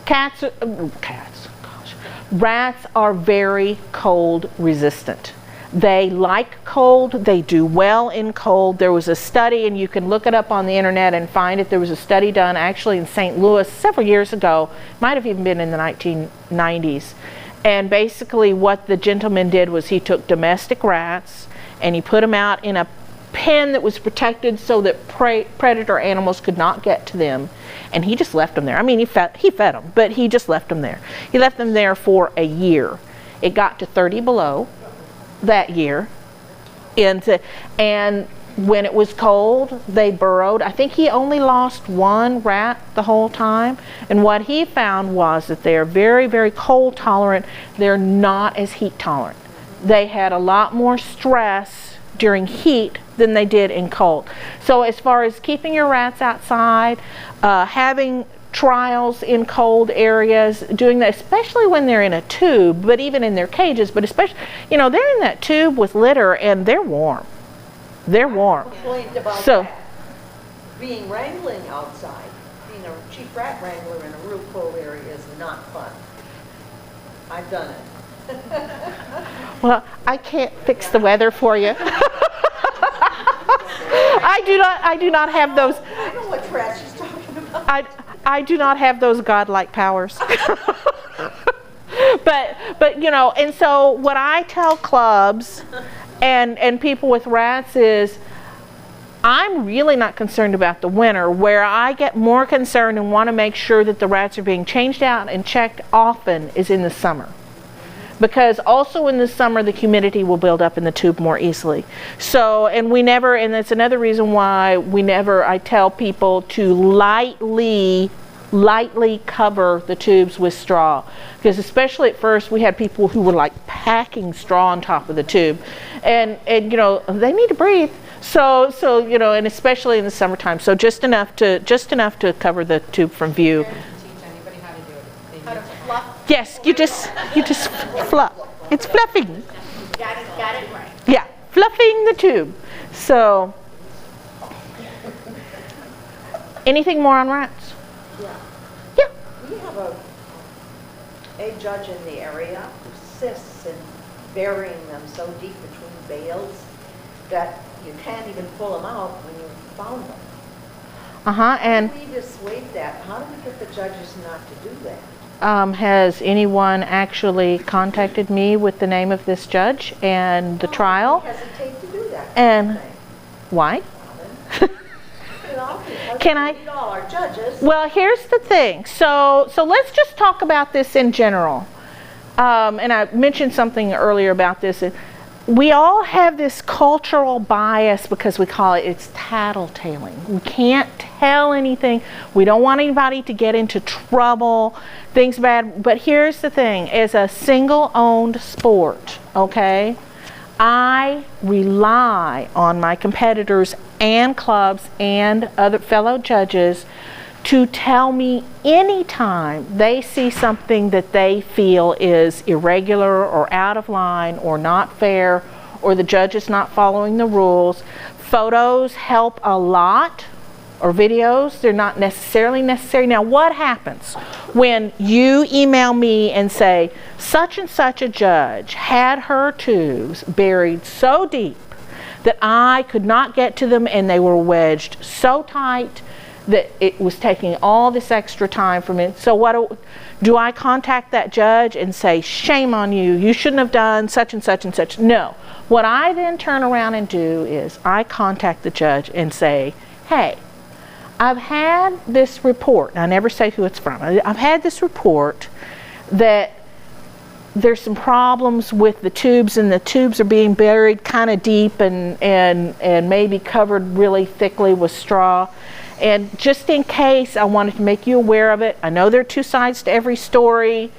Cats, gosh. Rats are very cold resistant. They like cold. They do well in cold. There was a study, and you can look it up on the internet and find it. There was a study done actually in St. Louis several years ago. Might have even been in the 1990s. And basically what the gentleman did was he took domestic rats and he put them out in a pen that was protected so that predator animals could not get to them. And he just left them there. I mean, he fed them, but he just left them there. He left them there for a year. It got to 30 below that year, and when it was cold, they burrowed. I think he only lost one rat the whole time, and what he found was that they're very, very cold tolerant. They're not as heat tolerant. They had a lot more stress during heat than they did in cold. So as far as keeping your rats outside, having trials in cold areas, doing that, especially when they're in a tube, but even in their cages, but especially, you know, they're in that tube with litter and they're warm. They're warm. Complained about So, that. Being wrangling outside, being a chief rat wrangler in a real cold area is not fun. I've done it. well, I can't fix the weather for you. I do not have those. I know what rat she's talking about. I do not have those godlike powers. but you know, and so what I tell clubs and people with rats is, I'm really not concerned about the winter. Where I get more concerned and want to make sure that the rats are being changed out and checked often is in the summer. Because also in the summer the humidity will build up in the tube more easily. So, and that's another reason why I tell people to lightly cover the tubes with straw. Because especially at first we had people who were like packing straw on top of the tube. And you know, they need to breathe. So you know, and especially in the summertime. So just enough to cover the tube from view. Teach anybody how to do it. How to fluff. Yes, you just fluff. It's fluffing. Got it right. Yeah, fluffing the tube. So, anything more on rats? Yeah. Yeah. We have a judge in the area who insists in burying them so deep between bales that you can't even pull them out when you found them. And How do we dissuade that? How do we get the judges not to do that? has anyone actually contacted me with the name of this judge and the trial? I hesitate to do that. And why? It's obvious. Can I? We need all our judges. Well, here's the thing. So let's just talk about this in general. And I mentioned something earlier about this. We all have this cultural bias because we call it's tattletaling. We can't tell anything. We don't want anybody to get into trouble, things bad. But here's the thing. As a single-owned sport, okay, I rely on my competitors and clubs and other fellow judges to tell me anytime they see something that they feel is irregular or out of line or not fair or the judge is not following the rules. Photos help a lot, or videos. They're not necessarily necessary. Now, what happens when you email me and say, such and such a judge had her tubes buried so deep that I could not get to them and they were wedged so tight that it was taking all this extra time from it. So what do I contact that judge and say, shame on you, you shouldn't have done such and such and such? No. What I then turn around and do is I contact the judge and say, hey, I've had this report, and I never say who it's from, I've had this report that there's some problems with the tubes, and the tubes are being buried kind of deep and maybe covered really thickly with straw. And just in case, I wanted to make you aware of it. I know there are two sides to every story.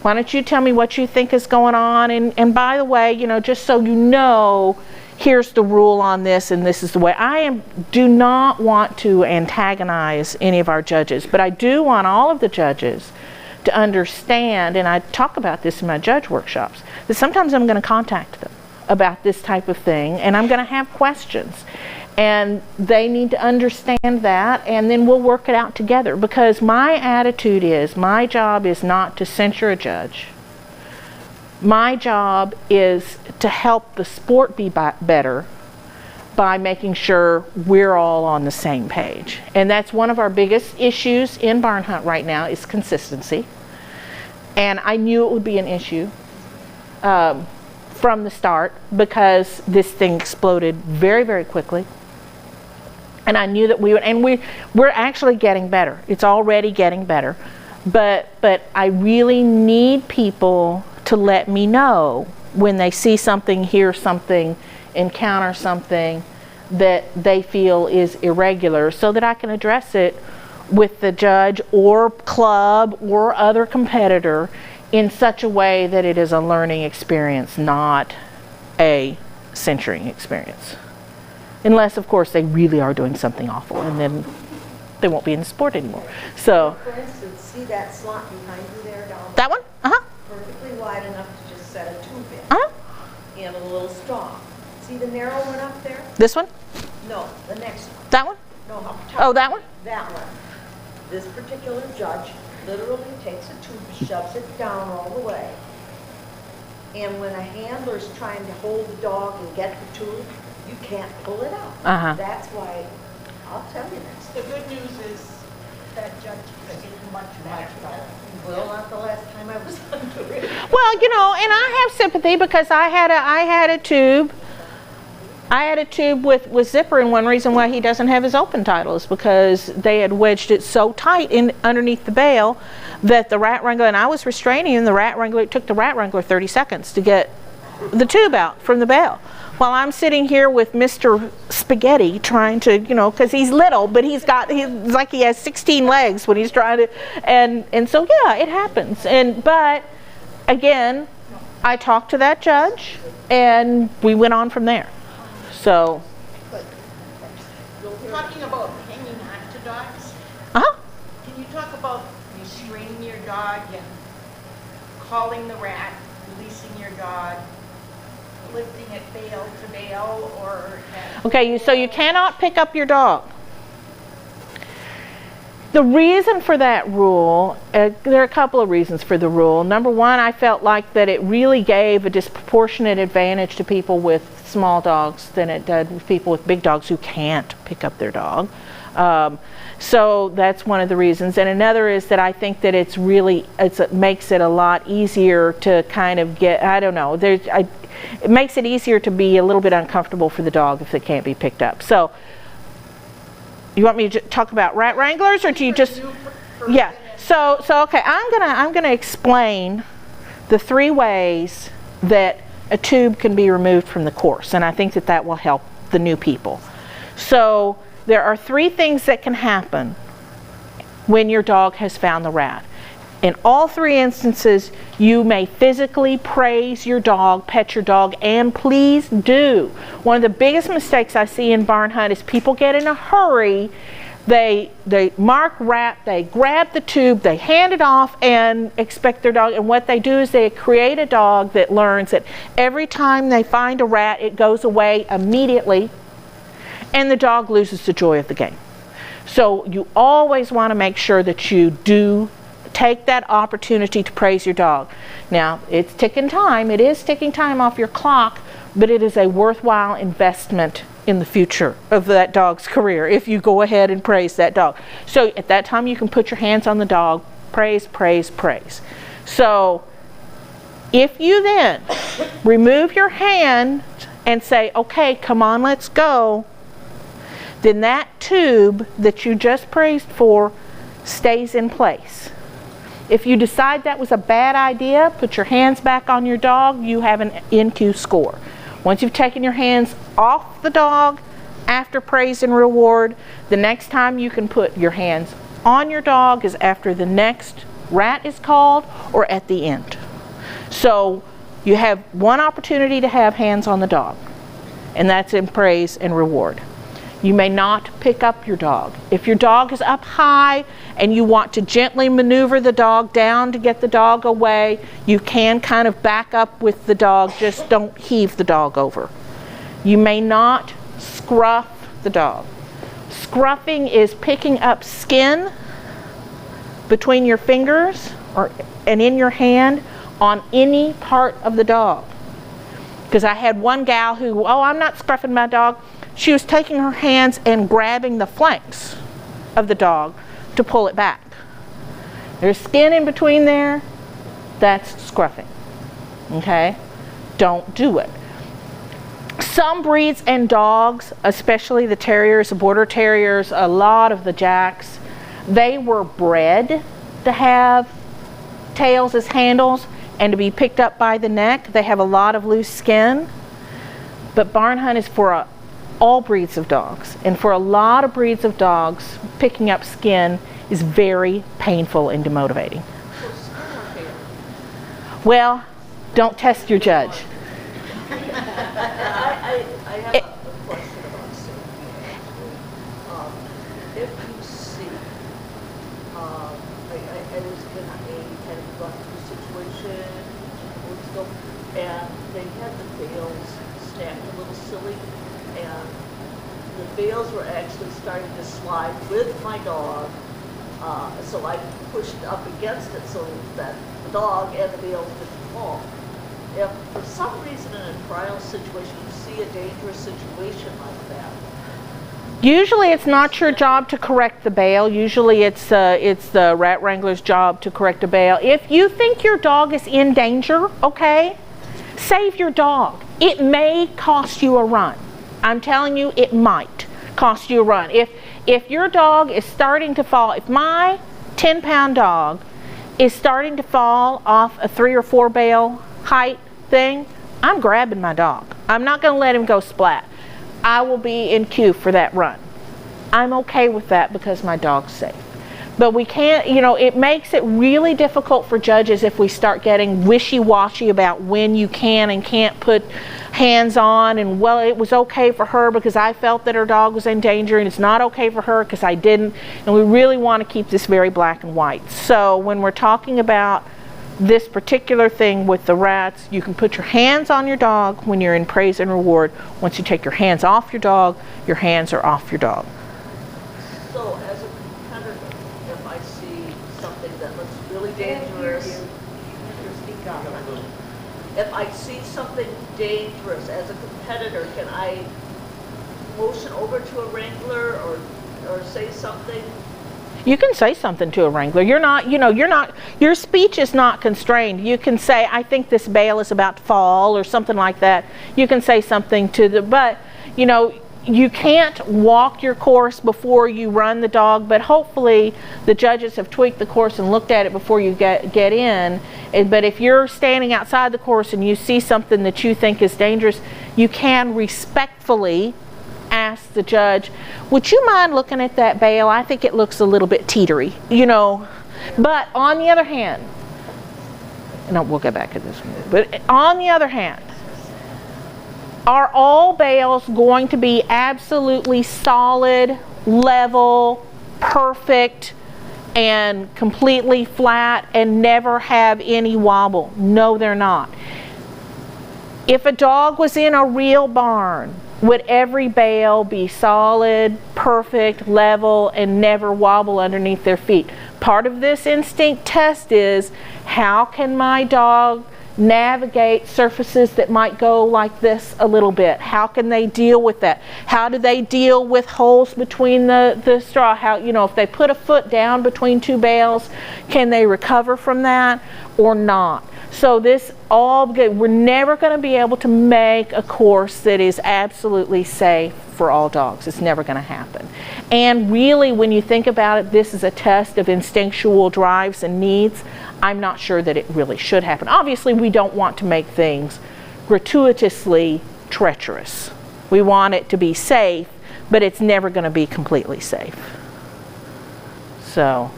Why don't you tell me what you think is going on? And by the way, you know, just so you know, here's the rule on this, and this is the way. Do not want to antagonize any of our judges, but I do want all of the judges to understand, and I talk about this in my judge workshops, that sometimes I'm going to contact them about this type of thing, and I'm going to have questions. And they need to understand that, and then we'll work it out together. Because my attitude is, my job is not to censure a judge. My job is to help the sport be better by making sure we're all on the same page. And that's one of our biggest issues in barn hunt right now is consistency. And I knew it would be an issue from the start because this thing exploded very, very quickly. And I knew that we would, and we're actually getting better. It's already getting better. But I really need people to let me know when they see something, hear something, encounter something that they feel is irregular so that I can address it with the judge or club or other competitor in such a way that it is a learning experience, not a censoring experience. Unless, of course, they really are doing something awful, and then they won't be in the sport anymore. So, For instance, see that slot behind you there, down that one? Uh-huh. perfectly wide enough to just set a tube in Uh-huh. and a little straw. See the narrow one up there? This one? No, the next one. That one? No, up top. Oh, that one? That one. This particular judge literally takes a tube, shoves it down all the way. And when a handler's trying to hold the dog and get the tube, you can't pull it out. Uh-huh. That's why, I'll tell you this. The good news is that judge is much better. Well, not the last time I was under it. Well, you know, and I have sympathy because I had a tube. I had a tube with zipper, and one reason why he doesn't have his open title is because they had wedged it so tight in underneath the bale that the rat wrangler, and I was restraining him, it took the rat wrangler 30 seconds to get the tube out from the bale. While I'm sitting here with Mr. Spaghetti trying to, you know, because he's little, but he's like he has 16 legs when he's trying to, and so yeah, it happens. But again, I talked to that judge, and we went on from there. So. Talking about hanging on to dogs, Uh-huh. can you talk about restraining your dog and calling the rat, releasing your dog, lifting it bail to bail, or? Okay, so you cannot pick up your dog. The reason for that rule, there are a couple of reasons for the rule. Number one, I felt like that it really gave a disproportionate advantage to people with small dogs than it did with people with big dogs who can't pick up their dog. So that's one of the reasons. And another is that I think that it makes it a lot easier to kind of get, I don't know, it makes it easier to be a little bit uncomfortable for the dog if it can't be picked up. So You want me to talk about rat wranglers, or do you just? Yeah. So okay. I'm gonna explain the 3 ways that a tube can be removed from the course, and I think that will help the new people. So there are 3 things that can happen when your dog has found the rat. In all 3 instances, you may physically praise your dog, pet your dog, and please do. One of the biggest mistakes I see in barn hunt is people get in a hurry. They mark rat, they grab the tube, they hand it off and expect their dog. And what they do is they create a dog that learns that every time they find a rat, it goes away immediately, and the dog loses the joy of the game. So you always want to make sure that you do take that opportunity to praise your dog. Now, it's ticking time. It is ticking time off your clock, but it is a worthwhile investment in the future of that dog's career if you go ahead and praise that dog. So at that time, you can put your hands on the dog, praise, praise, praise. So if you then remove your hand and say, okay, come on, let's go, then that tube that you just praised for stays in place. If you decide that was a bad idea, put your hands back on your dog, you have an NQ score. Once you've taken your hands off the dog after praise and reward, the next time you can put your hands on your dog is after the next rat is called or at the end. So you have one opportunity to have hands on the dog, and that's in praise and reward. You may not pick up your dog. If your dog is up high and you want to gently maneuver the dog down to get the dog away, you can kind of back up with the dog, just don't heave the dog over. You may not scruff the dog. Scruffing is picking up skin between your fingers and in your hand on any part of the dog. Because I had one gal who, oh, I'm not scruffing my dog. She was taking her hands and grabbing the flanks of the dog to pull it back. There's skin in between there. That's scruffing. Okay? Don't do it. Some breeds and dogs, especially the terriers, the border terriers, a lot of the jacks, they were bred to have tails as handles and to be picked up by the neck. They have a lot of loose skin. But barn hunt is for all breeds of dogs, and for a lot of breeds of dogs, picking up skin is very painful and demotivating. Well, don't test your judge. I have a question about safety. If you see, I was in a kind of rough situation, and they had the bales stacked a little silly, and the bales were actually starting to slide with my dog, so I pushed up against it so that the dog and the bales didn't fall. If for some reason in a trial situation you see a dangerous situation like that, usually it's not your job to correct the bale. Usually it's the rat wrangler's job to correct a bale. If you think your dog is in danger, okay, save your dog. It may cost you a run. I'm telling you, it might cost you a run. If your dog is starting to fall, if my 10-pound dog is starting to fall off a 3 or 4 bale height thing, I'm grabbing my dog. I'm not going to let him go splat. I will be in queue for that run. I'm okay with that because my dog's safe. But we can't, it makes it really difficult for judges if we start getting wishy-washy about when you can and can't put hands on, and well, it was okay for her because I felt that her dog was in danger, and it's not okay for her because I didn't. And we really want to keep this very black and white. So when we're talking about this particular thing with the rats, you can put your hands on your dog when you're in praise and reward. Once you take your hands off your dog, your hands are off your dog. so as a competitor, if I see something that looks really dangerous, if I see something dangerous as a competitor, can I motion over to a wrangler or say something? You can say something to a wrangler. Your speech is not constrained. You can say, I think this bale is about to fall or something like that. You can say something to but you can't walk your course before you run the dog, but hopefully the judges have tweaked the course and looked at it before you get in. But if you're standing outside the course and you see something that you think is dangerous, you can respectfully ask the judge, would you mind looking at that bail? I think it looks a little bit teetery, you know. But on the other hand, and we'll get back to this one, but on the other hand, are all bales going to be absolutely solid, level, perfect, and completely flat and never have any wobble? No, they're not. If a dog was in a real barn, would every bale be solid, perfect, level, and never wobble underneath their feet? Part of this instinct test is, how can my dog navigate surfaces that might go like this a little bit? How can they deal with that? How do they deal with holes between the straw? How, you know, if they put a foot down between two bales, can they recover from that or not? So this all good. We're never going to be able to make a course that is absolutely safe for all dogs. It's never going to happen. And really, when you think about it, this is a test of instinctual drives and needs. I'm not sure that it really should happen. Obviously, we don't want to make things gratuitously treacherous. We want it to be safe, but it's never going to be completely safe. So,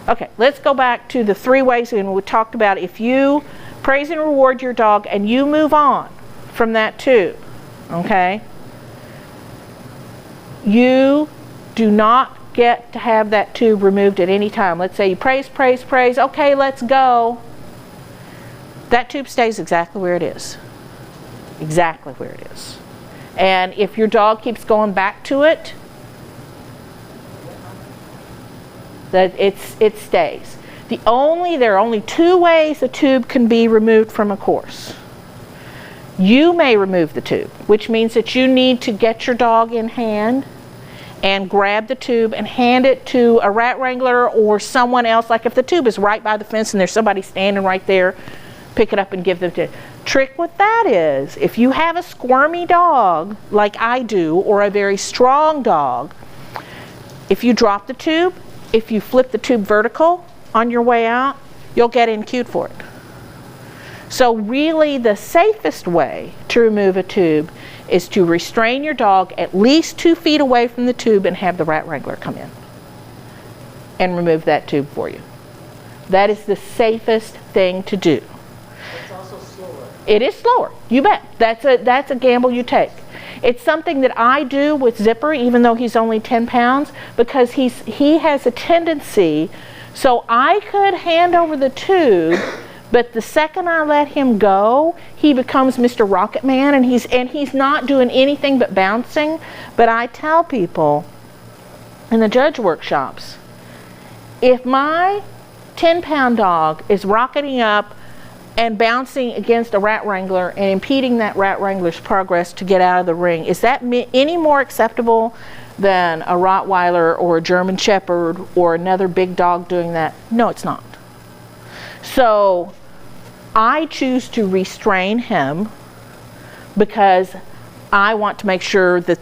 okay, let's go back to the 3 ways, and we talked about if you praise and reward your dog and you move on from that tube, okay? You do not get to have that tube removed at any time. Let's say you praise, praise, praise, okay, let's go. That tube stays exactly where it is. Exactly where it is. And if your dog keeps going back to it, that it stays. There are only 2 ways a tube can be removed from a course. You may remove the tube, which means that you need to get your dog in hand and grab the tube and hand it to a rat wrangler or someone else. Like if the tube is right by the fence and there's somebody standing right there, pick it up and give them to. Trick with that is, if you have a squirmy dog like I do, or a very strong dog, if you drop the tube, if you flip the tube vertical on your way out, you'll get in cued for it. So really the safest way to remove a tube is to restrain your dog at least 2 feet away from the tube and have the rat wrangler come in and remove that tube for you. That is the safest thing to do. It's also slower. It is slower, you bet. That's a gamble you take. It's something that I do with Zipper, even though he's only 10 pounds, because he has a tendency, so I could hand over the tube, but the second I let him go, he becomes Mr. Rocket Man, and he's not doing anything but bouncing. But I tell people in the judge workshops, if my 10-pound dog is rocketing up and bouncing against a rat wrangler and impeding that rat wrangler's progress to get out of the ring, is that any more acceptable than a Rottweiler or a German Shepherd or another big dog doing that? No, it's not. So I choose to restrain him because I want to make sure that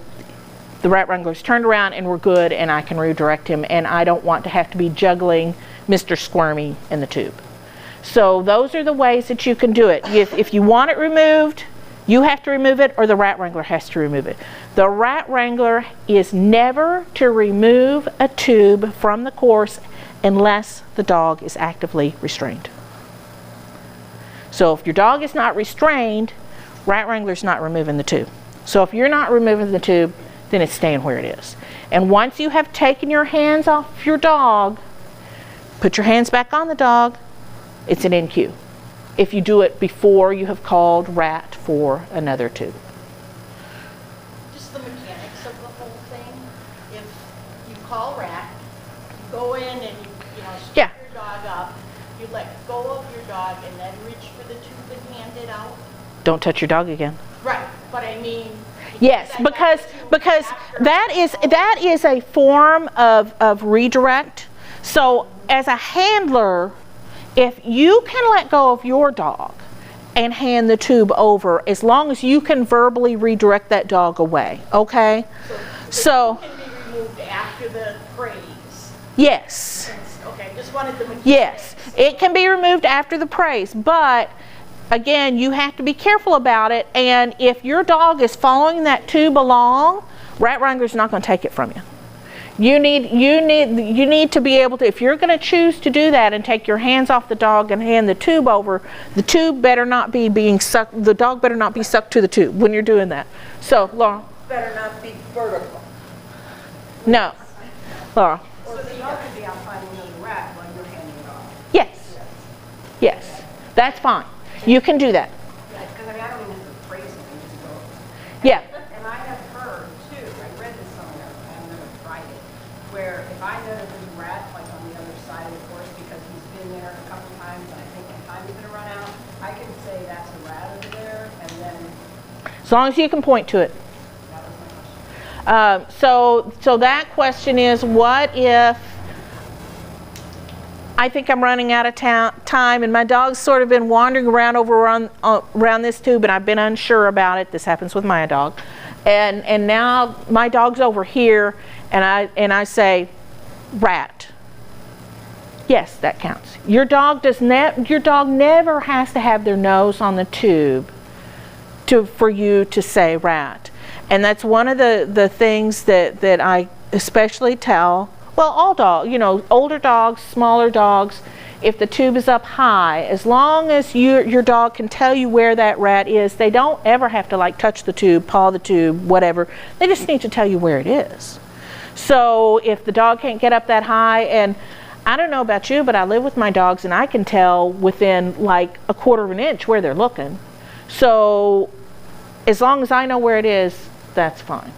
the rat wrangler's turned around and we're good and I can redirect him, and I don't want to have to be juggling Mr. Squirmy in the tube. So those are the ways that you can do it. If you want it removed, you have to remove it, or the rat wrangler has to remove it. The rat wrangler is never to remove a tube from the course unless the dog is actively restrained. So if your dog is not restrained, rat wrangler's not removing the tube. So if you're not removing the tube, then it's staying where it is. And once you have taken your hands off your dog, put your hands back on the dog, it's an NQ. If you do it before you have called rat for another tube. Just the mechanics of the whole thing. If you call rat, you go in and you strap Yeah. your dog up, you let go of your dog and then reach for the tube and hand it out. Don't touch your dog again. Right, but I mean. Yes, because that is a form of redirect. So as a handler, if you can let go of your dog and hand the tube over, as long as you can verbally redirect that dog away, okay? So Can be removed after the praise. yes. Okay, just wanted to. Yes, it can be removed after the praise, but again, you have to be careful about it, and if your dog is following that tube along, Rat Wrangler's not going to take it from you. You need to be able to, if you're going to choose to do that and take your hands off the dog and hand the tube over, the tube better not be being sucked, the dog better not be sucked to the tube when you're doing that. So, Laura. Better not be vertical. No. Laura. So the dog could be out fighting another rat while you're handing it off. Yes. Yes. That's fine. You can do that. Because I don't even have to praise them, they just go. Yeah. And I have heard too, I read this somewhere, I've never tried it, where if I know that there's a rat like on the other side of the course because he's been there a couple times and I think my time is gonna run out, I can say that's a rat over there and then As long as you can point to it. that was my question. So that question is, what if I think I'm running out of time and my dog's sort of been wandering around around this tube and I've been unsure about it. This happens with my dog. And now my dog's over here and I say, rat. Yes, that counts. Your dog never has to have their nose on the tube for you to say rat. And that's one of the things that I especially tell, well, all dogs, older dogs, smaller dogs, if the tube is up high, as long as your dog can tell you where that rat is, they don't ever have to like touch the tube, paw the tube, whatever. They just need to tell you where it is. So if the dog can't get up that high, and I don't know about you, but I live with my dogs and I can tell within like a quarter of an inch where they're looking. So as long as I know where it is, that's fine.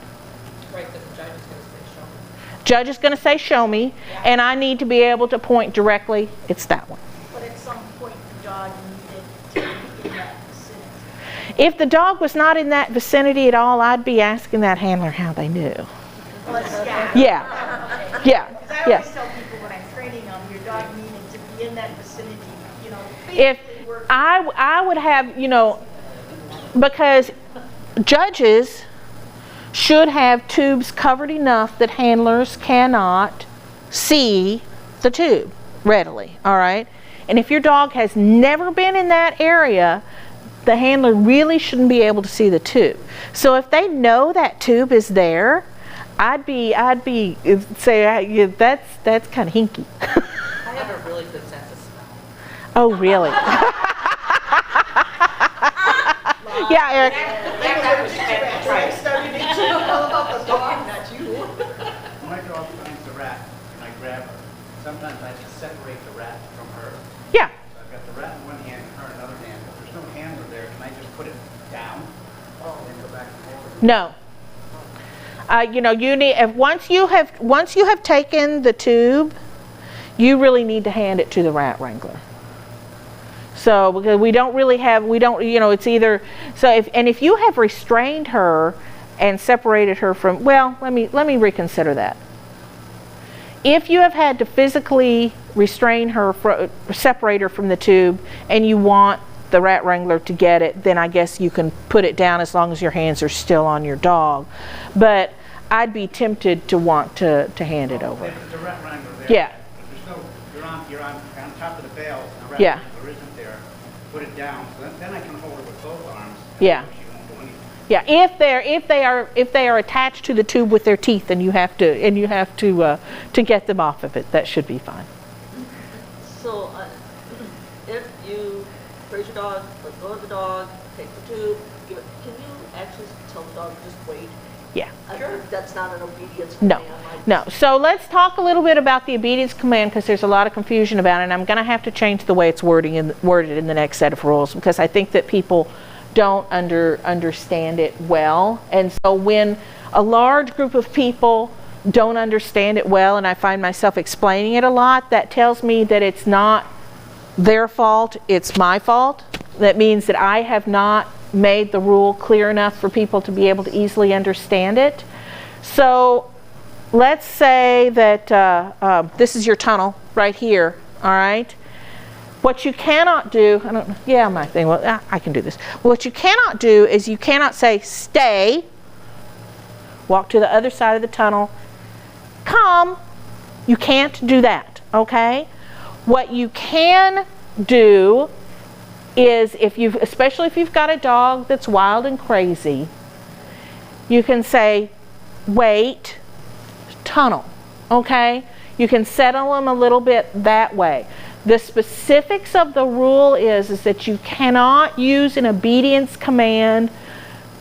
Right, because the judge is going to say show me. Judge is going to say show me, and I need to be able to point directly. It's that one. But at some point, the dog needed to be in that vicinity. If the dog was not in that vicinity at all, I'd be asking that handler how they knew. Yeah. Yeah. Because I always Yes. tell people when I'm training them, your dog needed to be in that vicinity, If physically working. I would have, because judges should have tubes covered enough that handlers cannot see the tube readily, all right? And if your dog has never been in that area, the handler really shouldn't be able to see the tube. So if they know that tube is there, I'd be say that's kind of hinky. I have a really good sense of smell. Oh, really? Yeah, Eric. My dog finds the rat, and I grab her. Sometimes I have to separate the rat from her. Yeah. So I've got the rat in one hand and her in another hand. If there's no handler there, can I just put it down? And then go back and hold it? No. You need once you have taken the tube, you really need to hand it to the rat wrangler. So because it's either if you have restrained her and separated her from, well, let me reconsider that. If you have had to physically restrain her, separate her from the tube, and you want the rat wrangler to get it, then I guess you can put it down as long as your hands are still on your dog. But I'd be tempted to want to hand it over. If it's a rat wrangler there. Yeah. If there's no, you're on top of the bales, and the rat Yeah. wrangler isn't there, put it down, so then I can hold her with both arms. Yeah. She won't do anything. Yeah, if they are attached to the tube with their teeth, and you have to get them off of it, that should be fine. So, if you praise your dog, let go of the dog, take the tube, give it, can you actually tell the dog just wait? Yeah. That's not an obedience No, command. no. So let's talk a little bit about the obedience command, because there's a lot of confusion about it, and I'm going to have to change the way it's worded in the next set of rules, because I think that people don't understand it well. And so when a large group of people don't understand it well, and I find myself explaining it a lot, that tells me that it's not their fault, it's my fault. That means that I have not made the rule clear enough for people to be able to easily understand it. So let's say that this is your tunnel right here, all right? What you cannot do, I don't know, yeah, my thing, well, I can do this. What you cannot do is you cannot say, stay, walk to the other side of the tunnel, come. You can't do that, okay? What you can do is, especially if you've got a dog that's wild and crazy, you can say, wait, tunnel, okay? You can settle them a little bit that way. The specifics of the rule is that you cannot use an obedience command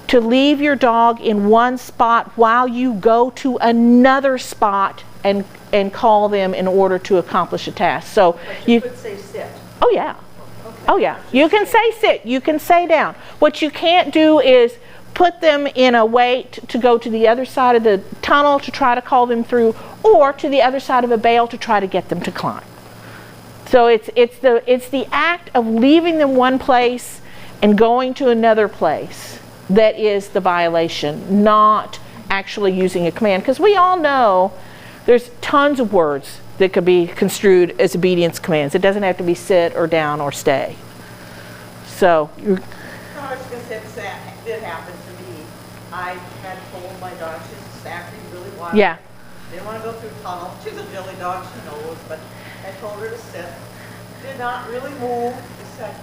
to leave your dog in one spot while you go to another spot and call them in order to accomplish a task. So But you could say sit. oh yeah. Okay. Oh yeah. You can say sit, you can say down. What you can't do is put them in a wait to go to the other side of the tunnel to try to call them through, or to the other side of a bale to try to get them to climb. So it's the act of leaving them one place and going to another place that is the violation, not actually using a command. Because we all know there's tons of words that could be construed as obedience commands. It doesn't have to be sit or down or stay. So you're, I was going to say that did happen to me. I had told my dog, she's acting really wild. yeah. Didn't want to go through a tunnel. She's a jelly dog, she knows, but I told her to sit. Did not really move. Just said,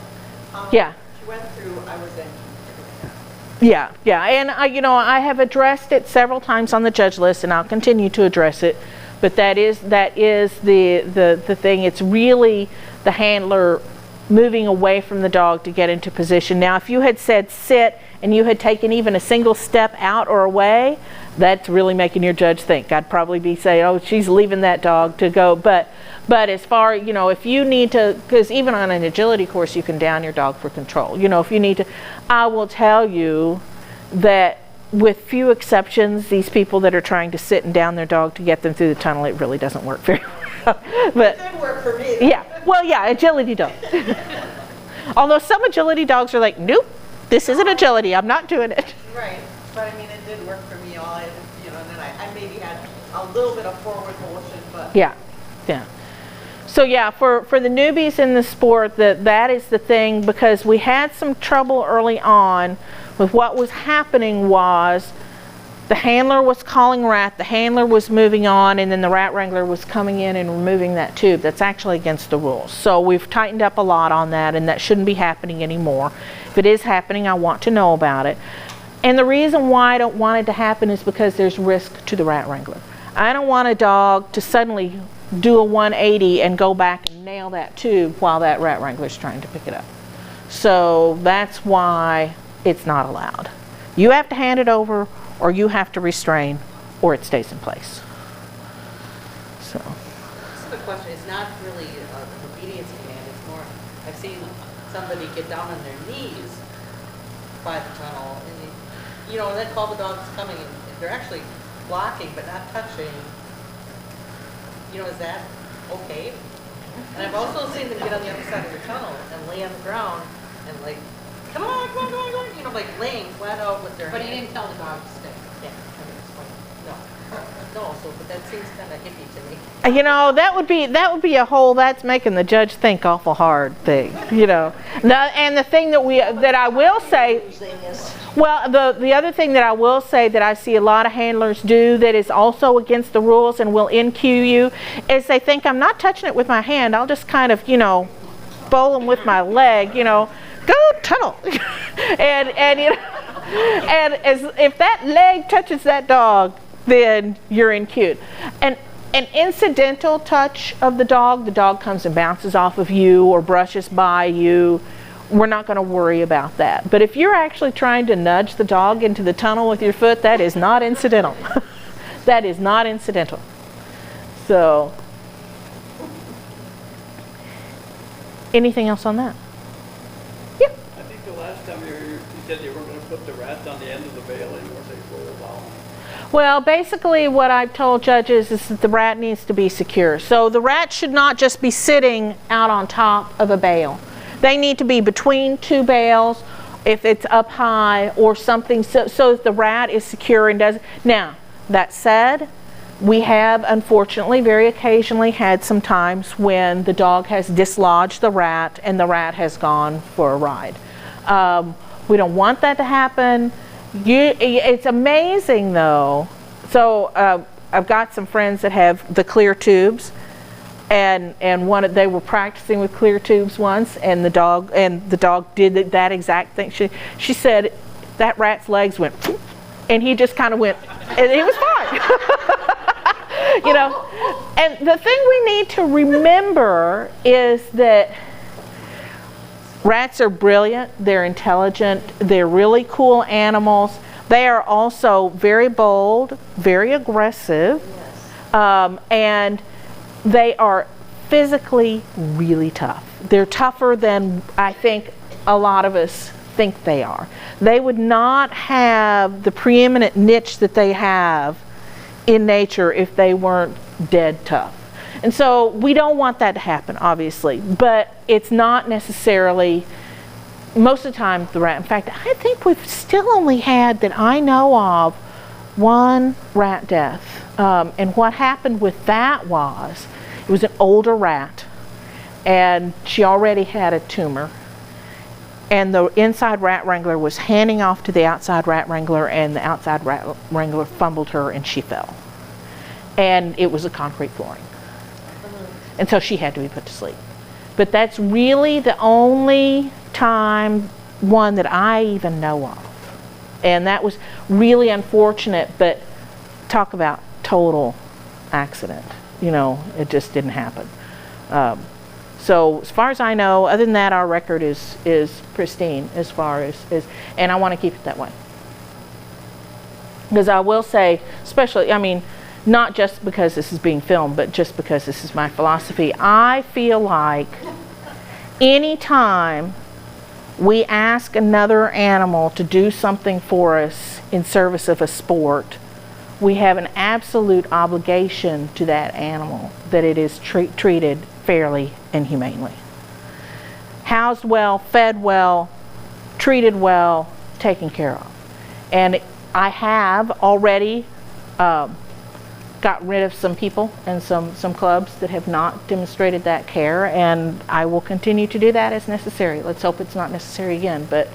Yeah. She went through, I was in. Yeah, and I have addressed it several times on the judge list, and I'll continue to address it. But that is the thing. It's really the handler moving away from the dog to get into position. Now, if you had said sit and you had taken even a single step out or away, that's really making your judge think. I'd probably be saying, oh, she's leaving that dog to go. But as far, if you need to, because even on an agility course, you can down your dog for control. If you need to, I will tell you that with few exceptions, these people that are trying to sit and down their dog to get them through the tunnel, it really doesn't work very well. But It did work for me. yeah, agility dogs. Although some agility dogs are like, nope, this isn't agility, I'm not doing it. Right, but I mean, it did work for me. And then I maybe had a little bit of forward motion, but. Yeah. So yeah, for the newbies in the sport, that is the thing, because we had some trouble early on with what was happening was the handler was calling rat, the handler was moving on, and then the rat wrangler was coming in and removing that tube. That's actually against the rules. So we've tightened up a lot on that, and that shouldn't be happening anymore. If it is happening, I want to know about it. And the reason why I don't want it to happen is because there's risk to the rat wrangler. I don't want a dog to suddenly do a 180 and go back and nail that tube while that rat wrangler's trying to pick it up. So that's why it's not allowed. You have to hand it over, or you have to restrain, or it stays in place. So. This is a question. It's not really an obedience command. It's more, I've seen somebody get down on their knees by the tunnel, and then call the dog's coming, and they're actually blocking but not touching. Is that okay? And I've also seen them get on the other side of the tunnel and lay on the ground and like, come on, like laying flat out with their But you hands. didn't tell the dog to stay. Yeah, I mean, it's fine. No, but that seems kind of hippie to me. That would be a whole, that's making the judge think awful hard thing, And the thing that I will say, well, the other thing that I will say that I see a lot of handlers do that is also against the rules and will NQ you is they think, I'm not touching it with my hand, I'll just kind of, bowl them with my leg, go tunnel. and if that leg touches that dog, then you're NQ'd. And an incidental touch of the dog comes and bounces off of you or brushes by you. We're not going to worry about that. But if you're actually trying to nudge the dog into the tunnel with your foot, that is not incidental. That is not incidental. So, anything else on that? Yeah. I think the last time you said you were going to put the rats on the end of the baling or they roll down. Well, basically what I've told judges is that the rat needs to be secure. So the rat should not just be sitting out on top of a bale. They need to be between two bales, if it's up high or something, so that the rat is secure and doesn't. Now, that said, We have, unfortunately, very occasionally had some times when the dog has dislodged the rat and the rat has gone for a ride. We don't want that to happen. It's amazing though. So I've got some friends that have the clear tubes, and they were practicing with clear tubes once, and the dog did that exact thing. She said that rat's legs went, and he just kind of went, and he was fine. You know, and the thing we need to remember is that rats are brilliant, they're intelligent, they're really cool animals. They are also very bold, very aggressive, and they are physically really tough. They're tougher than I think a lot of us think they are. They would not have the preeminent niche that they have in nature if they weren't dead tough. And so we don't want that to happen, obviously, but it's not necessarily most of the time the rat. In fact, I think we've still only had, that I know of, one rat death. And what happened with that was, it was an older rat, and she already had a tumor. And the inside rat wrangler was handing off to the outside rat wrangler, and the outside rat wrangler fumbled her and she fell. And it was a concrete flooring. And so she had to be put to sleep. But that's really the only one that I even know of. And that was really unfortunate, but talk about total accident. You know, it just didn't happen. So as far as I know, other than that, our record is pristine as far as, and I want to keep it that way. Because I will say, especially, I mean, not just because this is being filmed, but just because this is my philosophy, I feel like anytime we ask another animal to do something for us in service of a sport, we have an absolute obligation to that animal that it is treated fairly and humanely. Housed well, fed well, treated well, taken care of. And I have already got rid of some people and some clubs that have not demonstrated that care, and I will continue to do that as necessary. Let's hope it's not necessary again, but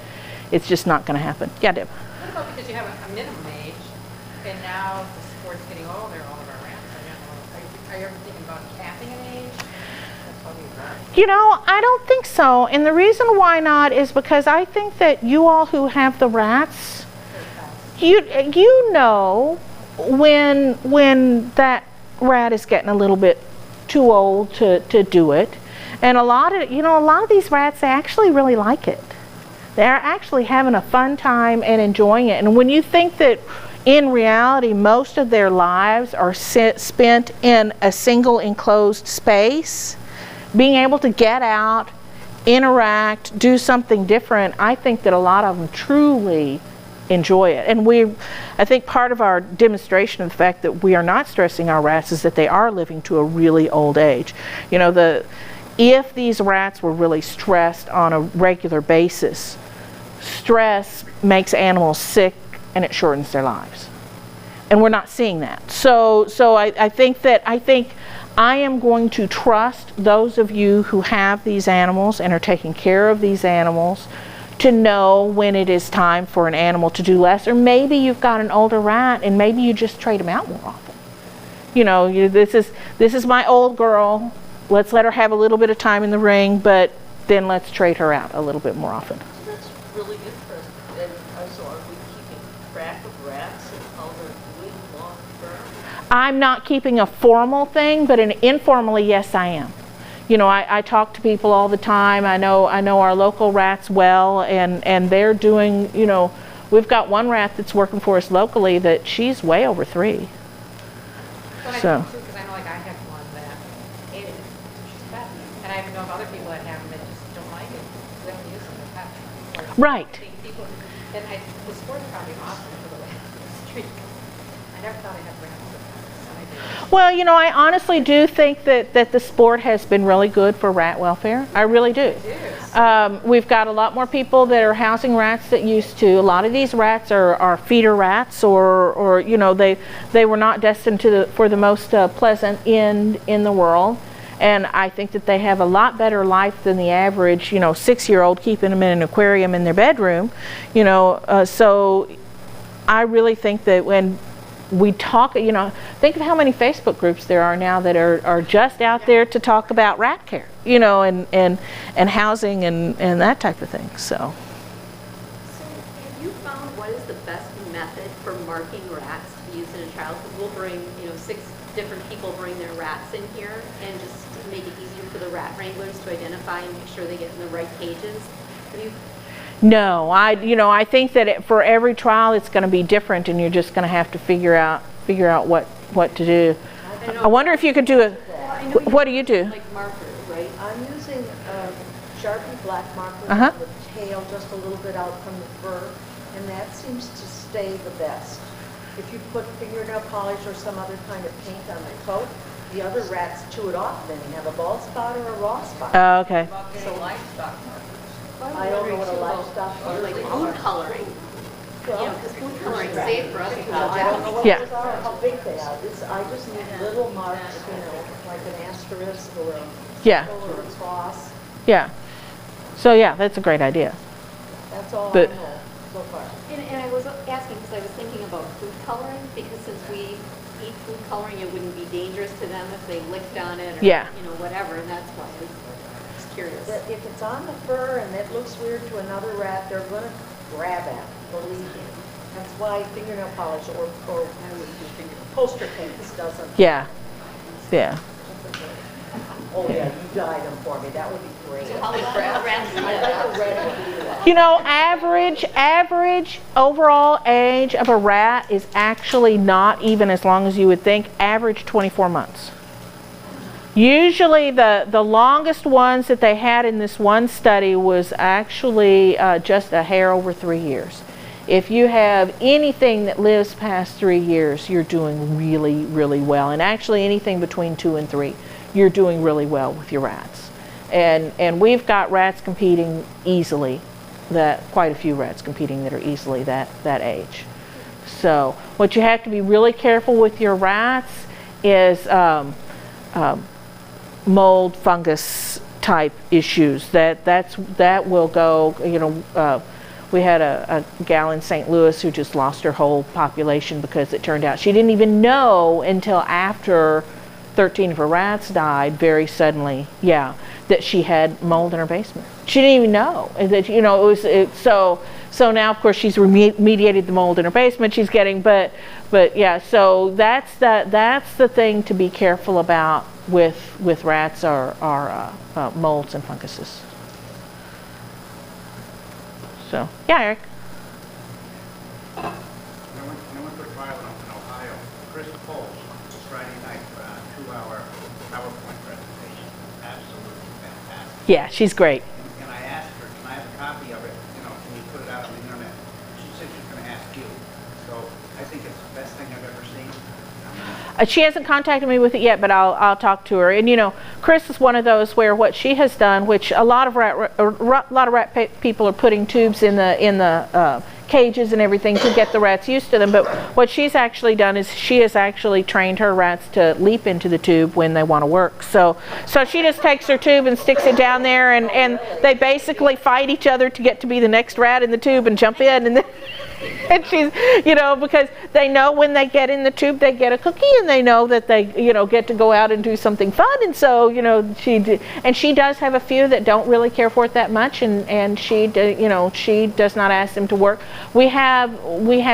it's just not going to happen. Yeah, Deb? What about because you have a minimum age, and now the sport's getting older, all of our rats are getting older. Are you ever thinking about capping an age? That's probably right. You know, I don't think so, and the reason why not is because I think that you all who have the rats, you know when that rat is getting a little bit too old to do it. And a lot of these rats, they actually really like it. They're actually having a fun time and enjoying it. And when you think that in reality most of their lives are spent in a single enclosed space, being able to get out, interact, do something different, I think that a lot of them truly enjoy it. And I think part of our demonstration of the fact that we are not stressing our rats is that they are living to a really old age. You know, if these rats were really stressed on a regular basis, stress makes animals sick and it shortens their lives. And we're not seeing that. So I think I am going to trust those of you who have these animals and are taking care of these animals to know when it is time for an animal to do less. Or maybe you've got an older rat and maybe you just trade them out more often. You know, this is my old girl. Let's let her have a little bit of time in the ring, but then let's trade her out a little bit more often. That's really interesting. And also, are we keeping track of rats and how they're doing long term? I'm not keeping a formal thing, but informally, yes, I am. You know, I talk to people all the time. I know our local rats well, and they're doing, you know, we've got one rat that's working for us locally that she's way over 3. So. Because I know, like, I have one that hated it. She's pet. And I even know of other people that have them that just don't like it. They don't use them as pets. Right. People, and the sport's probably awesome for the way it's treated. I never thought I'd have rats as pets. Well, you know, I honestly do think that the sport has been really good for rat welfare. I really do. We've got a lot more people that are housing rats that used to. A lot of these rats are feeder rats, or you know, they were not destined for the most pleasant end in the world. And I think that they have a lot better life than the average, you know, 6-year-old keeping them in an aquarium in their bedroom. You know, so I really think that when we talk, you know, think of how many Facebook groups there are now that are just out there to talk about rat care, you know, and housing and that type of thing. So have you found what is the best method for marking rats to be used in a trial? Because we'll bring, you know, 6 different people bring their rats in here, and just to make it easier for the rat wranglers to identify and make sure they get in the right cages. Have you? no, I think that for every trial it's going to be different, and you're just going to have to figure out what to do. I wonder if you could do what do you do? Like markers, right? I'm using Sharpie black markers Uh-huh. on the tail just a little bit out from the fur, and that seems to stay the best. If you put fingernail polish or some other kind of paint on the coat, the other rats chew it off, then you have a bald spot or a raw spot. Oh, okay. So livestock markers. I don't know what a livestock Or like food coloring. You know, because food coloring is safe for us to I don't know what Yeah. those are, how big they are. I just need little marks, you know, like an asterisk or a Yeah. circle or a cross. Yeah. So yeah, that's a great idea. That's all I But- know so far. And I was asking because I was thinking about food coloring, because since we eat food coloring, it wouldn't be dangerous to them if they licked on it or, Yeah. you know, whatever, and that's why I was curious. That if it's on the fur and it looks weird to another rat, they're gonna grab at it, believe me. That's why fingernail polish or poster paint doesn't. Yeah. Yeah. Oh yeah, you dyed them for me, that would be great. How about rats? I'd like a red to do that. You know, average overall age of a rat is actually not even as long as you would think. Average 24 months. Usually the longest ones that they had in this one study was actually just a hair over 3 years. If you have anything that lives past 3 years, you're doing really, really well. And actually anything between 2 and 3, you're doing really well with your rats. And we've got rats competing easily, quite a few rats competing that are easily that age. So what you have to be really careful with your rats is mold, fungus type issues. That will go, you know, we had a gal in St. Louis who just lost her whole population because it turned out she didn't even know until after 13 of her rats died very suddenly, that she had mold in her basement. She didn't even know. And that, you know, so now of course she's remediated the mold in her basement. She's getting, but yeah, so that's the thing to be careful about with rats are molds and funguses. So, yeah, Eric. I went to a trial in Ohio. Chris Coles, Friday night, 2-hour PowerPoint presentation. Absolutely fantastic. Yeah, she's great. And I asked her, can I have a copy of it? You know, can you put it out on the internet? She said she's going to ask you. So I think it's the best thing I've ever seen. She hasn't contacted me with it yet, but I'll talk to her. And you know, Chris is one of those where what she has done, which a lot of rat people are putting tubes in the cages and everything to get the rats used to them. But what she's actually done is she has actually trained her rats to leap into the tube when they want to work. So she just takes her tube and sticks it down there, and they basically fight each other to get to be the next rat in the tube and jump in, and then. And she's, you know, because they know when they get in the tube, they get a cookie, and they know that they, you know, get to go out and do something fun. And so, you know, she does have a few that don't really care for it that much, and she, you know, she does not ask them to work. We have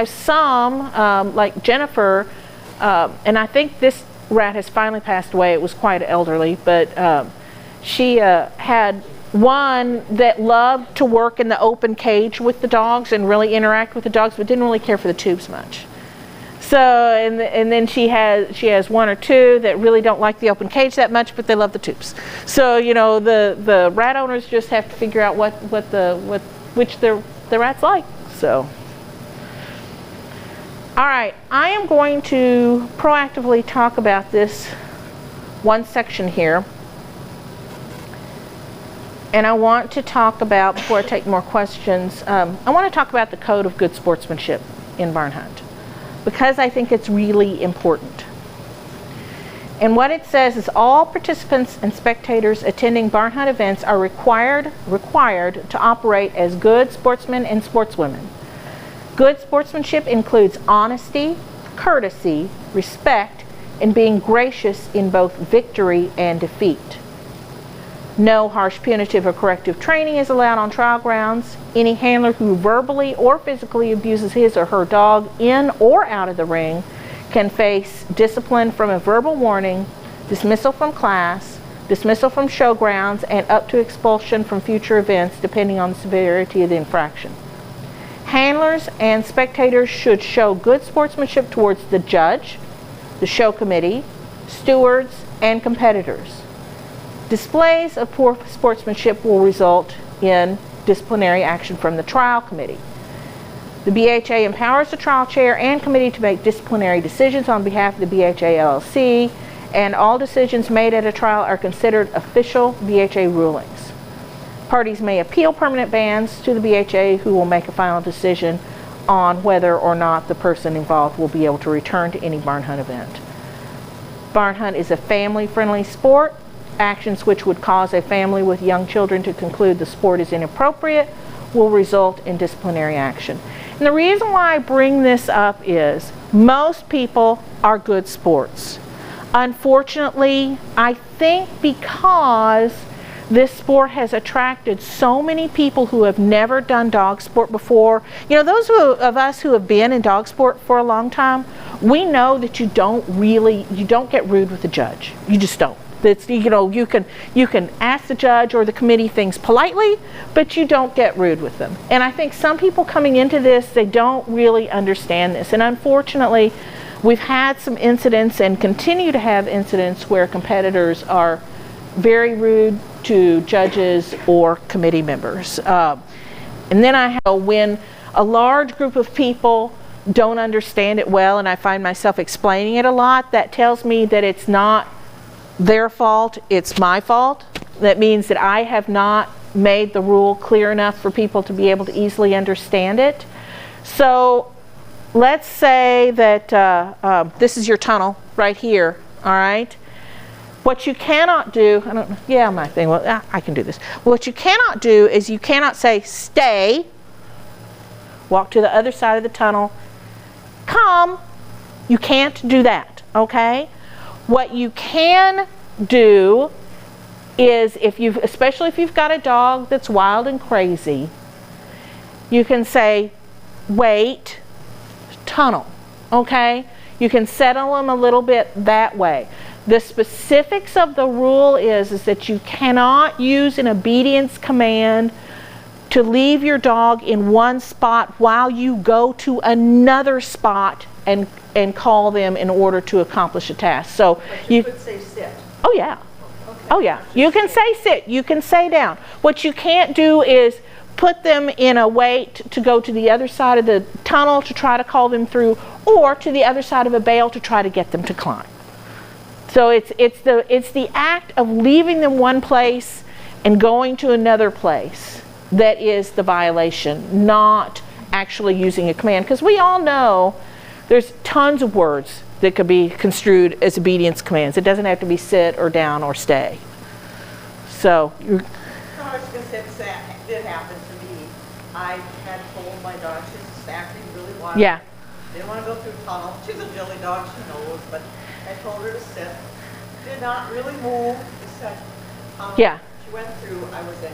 some, like Jennifer, and I think this rat has finally passed away. It was quite elderly, but she had one that loved to work in the open cage with the dogs and really interact with the dogs, but didn't really care for the tubes much. So, and then she has one or two that really don't like the open cage that much, but they love the tubes. So, you know, the rat owners just have to figure out which the rats like. So, All right, I am going to proactively talk about this one section here. And I want to talk about, before I take more questions, I want to talk about the code of good sportsmanship in barn hunt, because I think it's really important. And what it says is all participants and spectators attending barn hunt events are required to operate as good sportsmen and sportswomen. Good sportsmanship includes honesty, courtesy, respect, and being gracious in both victory and defeat. No harsh punitive or corrective training is allowed on trial grounds. Any handler who verbally or physically abuses his or her dog in or out of the ring can face discipline from a verbal warning, dismissal from class, dismissal from showgrounds, and up to expulsion from future events depending on the severity of the infraction. Handlers and spectators should show good sportsmanship towards the judge, the show committee, stewards, and competitors. Displays of poor sportsmanship will result in disciplinary action from the trial committee. The BHA empowers the trial chair and committee to make disciplinary decisions on behalf of the BHA LLC, and all decisions made at a trial are considered official BHA rulings. Parties may appeal permanent bans to the BHA, who will make a final decision on whether or not the person involved will be able to return to any barn hunt event. Barn hunt is a family-friendly sport. Actions which would cause a family with young children to conclude the sport is inappropriate will result in disciplinary action. And the reason why I bring this up is most people are good sports. Unfortunately, I think because this sport has attracted so many people who have never done dog sport before. You know, those of us who have been in dog sport for a long time, we know that you don't get rude with the judge. You just don't. It's, you know, you can ask the judge or the committee things politely, but you don't get rude with them. And I think some people coming into this, they don't really understand this. And unfortunately, we've had some incidents and continue to have incidents where competitors are very rude to judges or committee members. And then I have when a large group of people don't understand it well, and I find myself explaining it a lot, that tells me that it's not their fault, it's my fault. That means that I have not made the rule clear enough for people to be able to easily understand it. So let's say that this is your tunnel right here, all right? What you cannot do, I can do this. What you cannot do is you cannot say stay, walk to the other side of the tunnel, come. You can't do that, okay? What you can do is, especially if you've got a dog that's wild and crazy, you can say, wait, tunnel, okay? You can settle them a little bit that way. The specifics of the rule is that you cannot use an obedience command to leave your dog in one spot while you go to another spot and call them in order to accomplish a task. So but you could say sit. Oh yeah. Okay. Oh yeah. You can say sit. You can say down. What you can't do is put them in a wait to go to the other side of the tunnel to try to call them through, or to the other side of a bale to try to get them to climb. So it's the act of leaving them one place and going to another place that is the violation, not actually using a command. Because we all know there's tons of words that could be construed as obedience commands. It doesn't have to be sit or down or stay. So No, I was going to say that did happen to me. I had told my dog she's acting really wild. yeah. Didn't want to go through a tunnel. She's a jelly dog, she knows, but I told her to sit. Did not really move. Just said, Yeah. She went through, I was in.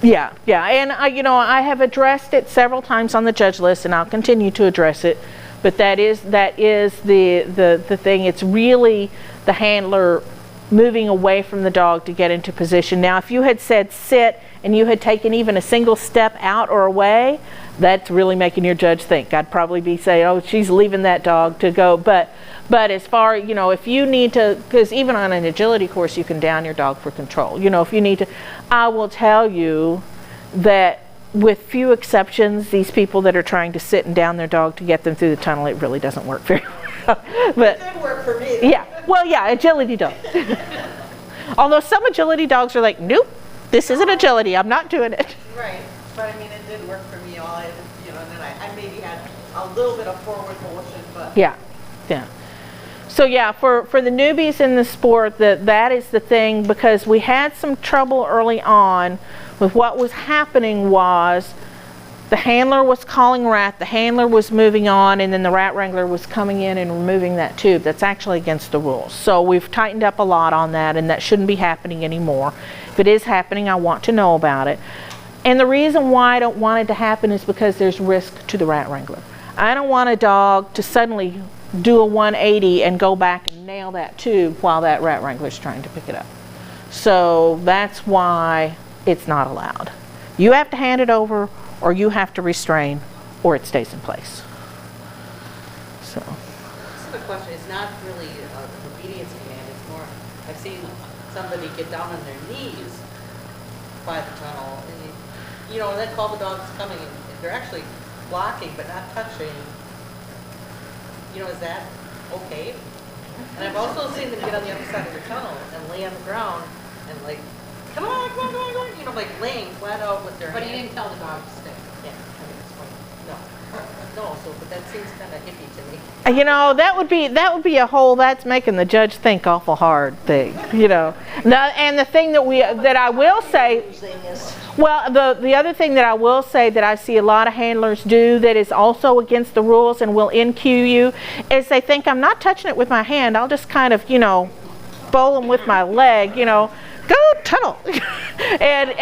Yeah, and I have addressed it several times on the judge list, and I'll continue to address it. But that is the thing. It's really the handler moving away from the dog to get into position. Now, if you had said sit and you had taken even a single step out or away, that's really making your judge think. I'd probably be saying, oh, she's leaving that dog to go. But as far, if you need to, because even on an agility course, you can down your dog for control. If you need to, I will tell you that with few exceptions, these people that are trying to sit and down their dog to get them through the tunnel, it really doesn't work very well. But, It did work for me. yeah, well, yeah, agility dogs. Although some agility dogs are like, nope, this isn't agility, I'm not doing it. Right, but I mean, it did work for me, and then I maybe had a little bit of forward motion, but. Yeah, yeah. So yeah, for the newbies in the sport, that is the thing, because we had some trouble early on with what was happening was the handler was calling rat, the handler was moving on, and then the rat wrangler was coming in and removing that tube. That's actually against the rules. So we've tightened up a lot on that, and that shouldn't be happening anymore. If it is happening, I want to know about it. And the reason why I don't want it to happen is because there's risk to the rat wrangler. I don't want a dog to suddenly do a 180 and go back and nail that tube while that rat wrangler's trying to pick it up. So that's why it's not allowed. You have to hand it over, or you have to restrain, or it stays in place. So. This is a question, it's not really an obedience command, it's more, I've seen somebody get down on their knees by the tunnel, and then call the dogs coming, and they're actually blocking but not touching. Is that okay? And I've also seen them get on the other side of the tunnel and lay on the ground and like, come on, come on, come on, come on, like laying flat out with their But you hands. didn't tell the dog to stay. Yeah, I mean, it's funny. No, but that seems kind of hippie to me. That would be a whole, that's making the judge think awful hard thing, Now, and the thing that I will say, well, the other thing that I will say that I see a lot of handlers do that is also against the rules and will NQ you is they think I'm not touching it with my hand. I'll just kind of, bowl them with my leg, go tunnel. and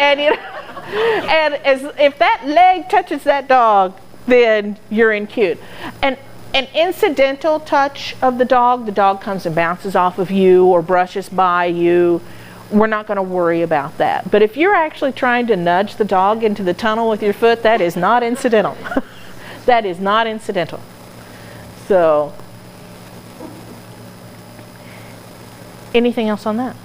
if that leg touches that dog, then you're NQ'd. And an incidental touch of the dog comes and bounces off of you or brushes by you. We're not going to worry about that. But if you're actually trying to nudge the dog into the tunnel with your foot, that is not incidental. That is not incidental. So, anything else on that?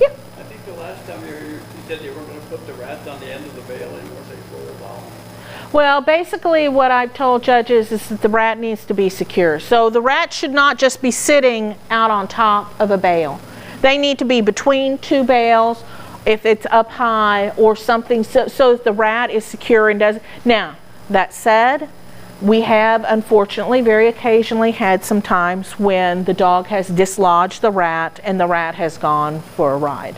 Yeah. I think the last time you said you were going to put the rat on the end of the baling or they roll it down. Well, basically what I've told judges is that the rat needs to be secure. So the rat should not just be sitting out on top of a bale. They need to be between two bales if it's up high or something so that the rat is secure and doesn't. Now, that said, we have unfortunately very occasionally had some times when the dog has dislodged the rat and the rat has gone for a ride.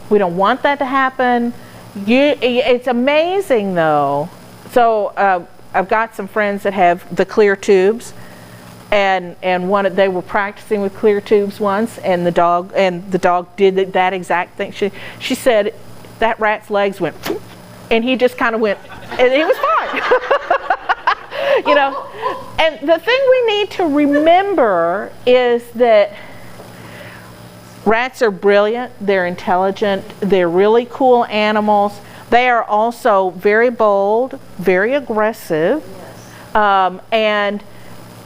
We don't want that to happen. It's amazing though. So I've got some friends that have the clear tubes, and they were practicing with clear tubes once, and the dog did that exact thing. She said that rat's legs went, and he just kind of went, and he was fine. And the thing we need to remember is that rats are brilliant, they're intelligent, they're really cool animals. They are also very bold, very aggressive, and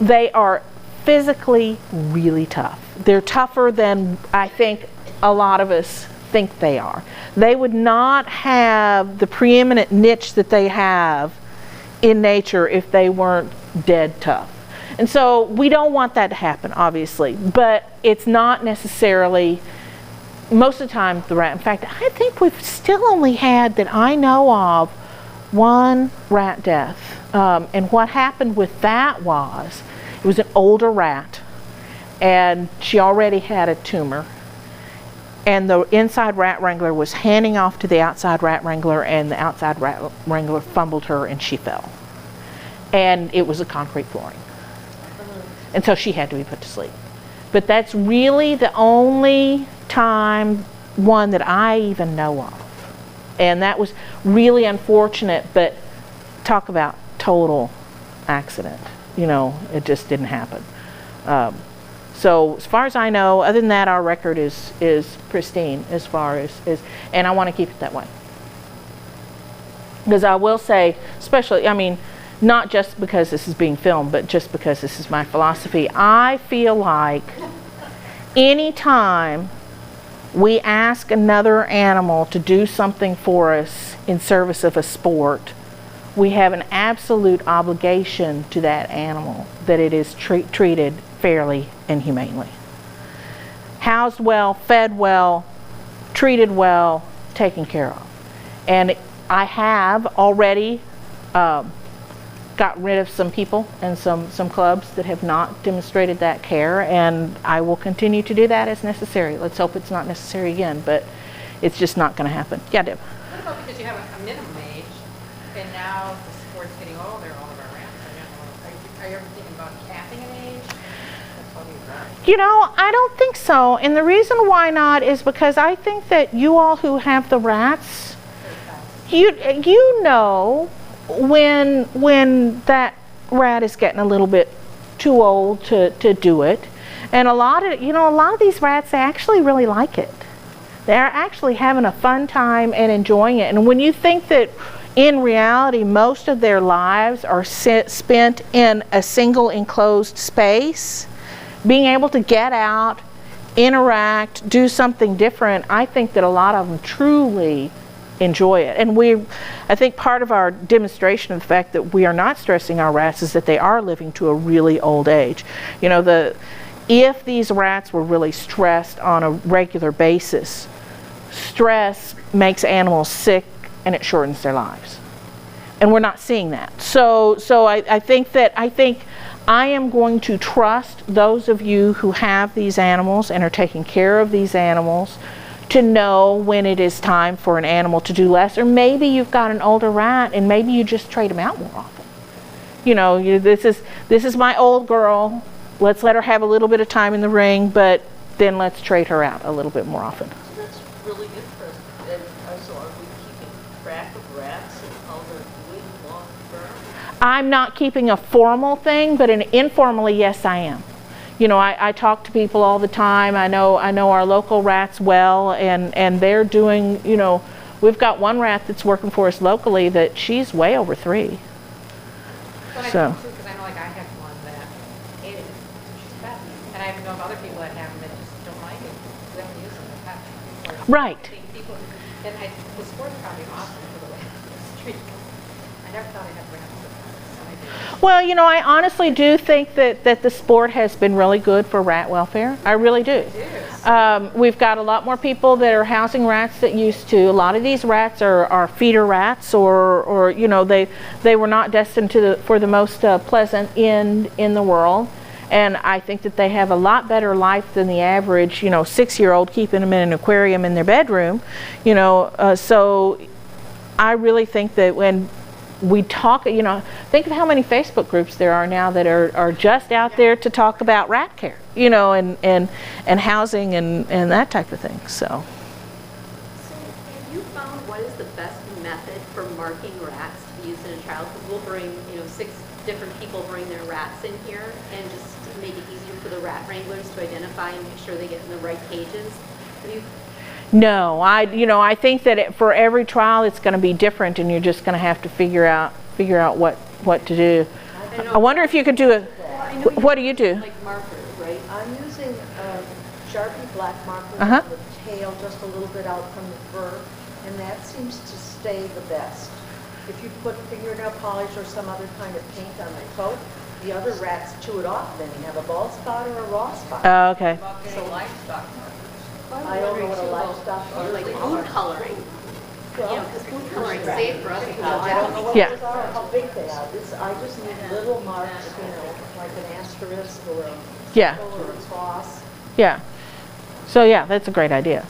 they are physically really tough. They're tougher than I think a lot of us think they are. They would not have the preeminent niche that they have in nature if they weren't dead tough. And so we don't want that to happen, obviously, but it's not necessarily, most of the time, the rat. In fact, I think we've still only had, that I know of, one rat death. And what happened with that was, it was an older rat, and she already had a tumor. And the inside rat wrangler was handing off to the outside rat wrangler, and the outside rat wrangler fumbled her and she fell. And it was a concrete flooring. And so she had to be put to sleep. But that's really the only one that I even know of. And that was really unfortunate, but talk about total accident. It just didn't happen. So as far as I know, other than that, our record is pristine as far as, and I want to keep it that way. Because I will say, especially, not just because this is being filmed, but just because this is my philosophy, I feel like any time we ask another animal to do something for us in service of a sport, we have an absolute obligation to that animal that it is treated fairly and humanely. Housed well, fed well, treated well, taken care of. And I have already got rid of some people and some clubs that have not demonstrated that care, and I will continue to do that as necessary. Let's hope it's not necessary again, but it's just not going to happen. Yeah, Deb? What about because you have a minimum age, and now the sport's getting older, all of our rats are you ever thinking about capping an age? That's what we've done. You know, I don't think so, and the reason why not is because I think that you all who have the rats, you know when that rat is getting a little bit too old to do it, and a lot of these rats, they actually really like it. They're actually having a fun time and enjoying it. And when you think that in reality most of their lives are spent in a single enclosed space, being able to get out, interact, do something different, I think that a lot of them truly enjoy it. And I think part of our demonstration of the fact that we are not stressing our rats is that they are living to a really old age. You know, if these rats were really stressed on a regular basis, stress makes animals sick and it shortens their lives. And we're not seeing that. So I think I am going to trust those of you who have these animals and are taking care of these animals to know when it is time for an animal to do less. Or maybe you've got an older rat and maybe you just trade them out more often. You know, this is my old girl. Let's let her have a little bit of time in the ring, but then let's trade her out a little bit more often. So that's really interesting. And also, are we keeping track of rats and how they're doing long term? I'm not keeping a formal thing, but informally, yes, I am. You know, I talk to people all the time. I know our local rats well, and they're doing, you know, we've got one rat that's working for us locally that she's way over 3. So. Because I know, like, I have one that hated it, so she's fat. And I know of other people that have them that just don't like it. They don't use them, they're fat. Right. People, and the sport's probably awesome for the way it's treated. I never thought I'd have rats. Well, you know, I honestly do think that the sport has been really good for rat welfare. I really do. We've got a lot more people that are housing rats that used to. A lot of these rats are feeder rats, or you know, they were not destined for the most pleasant end in the world. And I think that they have a lot better life than the average, you know, 6-year-old keeping them in an aquarium in their bedroom. You know, so I really think that when we talk, you know, think of how many Facebook groups there are now that are just out there to talk about rat care, you know, and housing and that type of thing. So have you found what is the best method for marking rats to be used in a trial? Because we'll bring, you know, 6 different people bring their rats in here, and just to make it easier for the rat wranglers to identify and make sure they get in the right cages. Have you? No, I think that for every trial it's going to be different, and you're just going to have to figure out what to do. I wonder if you could do what do you do? Like markers, right? I'm using Sharpie black markers Uh-huh. on the tail just a little bit out from the fur, and that seems to stay the best. If you put fingernail polish or some other kind of paint on the coat, the other rats chew it off, then you have a bald spot or a raw spot. Oh, okay. So livestock markers. I don't know what a livestock Or like food coloring. You know, because food coloring is safe for us to I don't know what Yeah. those are, how big they are. I just need little marks, you know, like an asterisk or a Yeah. circle or a cross. Yeah. So yeah, that's a great idea.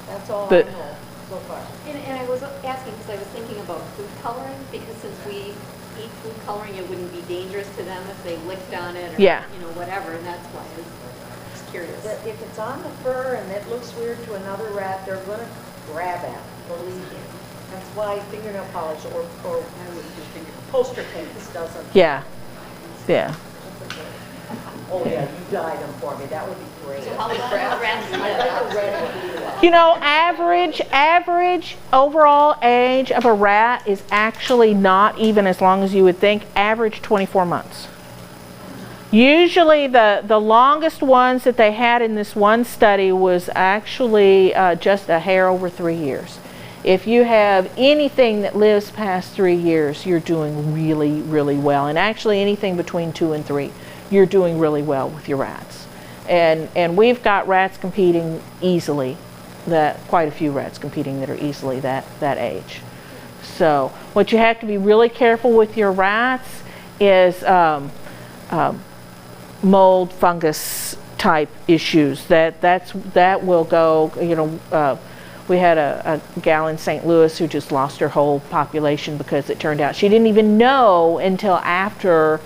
That's all I But- know so far. And I was asking because I was thinking about food coloring, because since we eat food coloring, it wouldn't be dangerous to them if they licked on it or, Yeah. you know, whatever, and that's why I was curious. That if it's on the fur and it looks weird to another rat, they're gonna grab at it, believe me. That's why fingernail polish or poster paints doesn't. Yeah. Yeah. Oh yeah, you dyed them for me, that would be great. How rats I like a red one. You know, average overall age of a rat is actually not even as long as you would think. Average 24 months. Usually the longest ones that they had in this one study was actually just a hair over 3 years. If you have anything that lives past 3 years, you're doing really, really well. And actually anything between 2 and 3, you're doing really well with your rats. And we've got rats competing easily, quite a few rats competing that are easily that age. So what you have to be really careful with your rats is mold, fungus type issues. That will go, you know, we had a gal in St. Louis who just lost her whole population because it turned out she didn't even know until after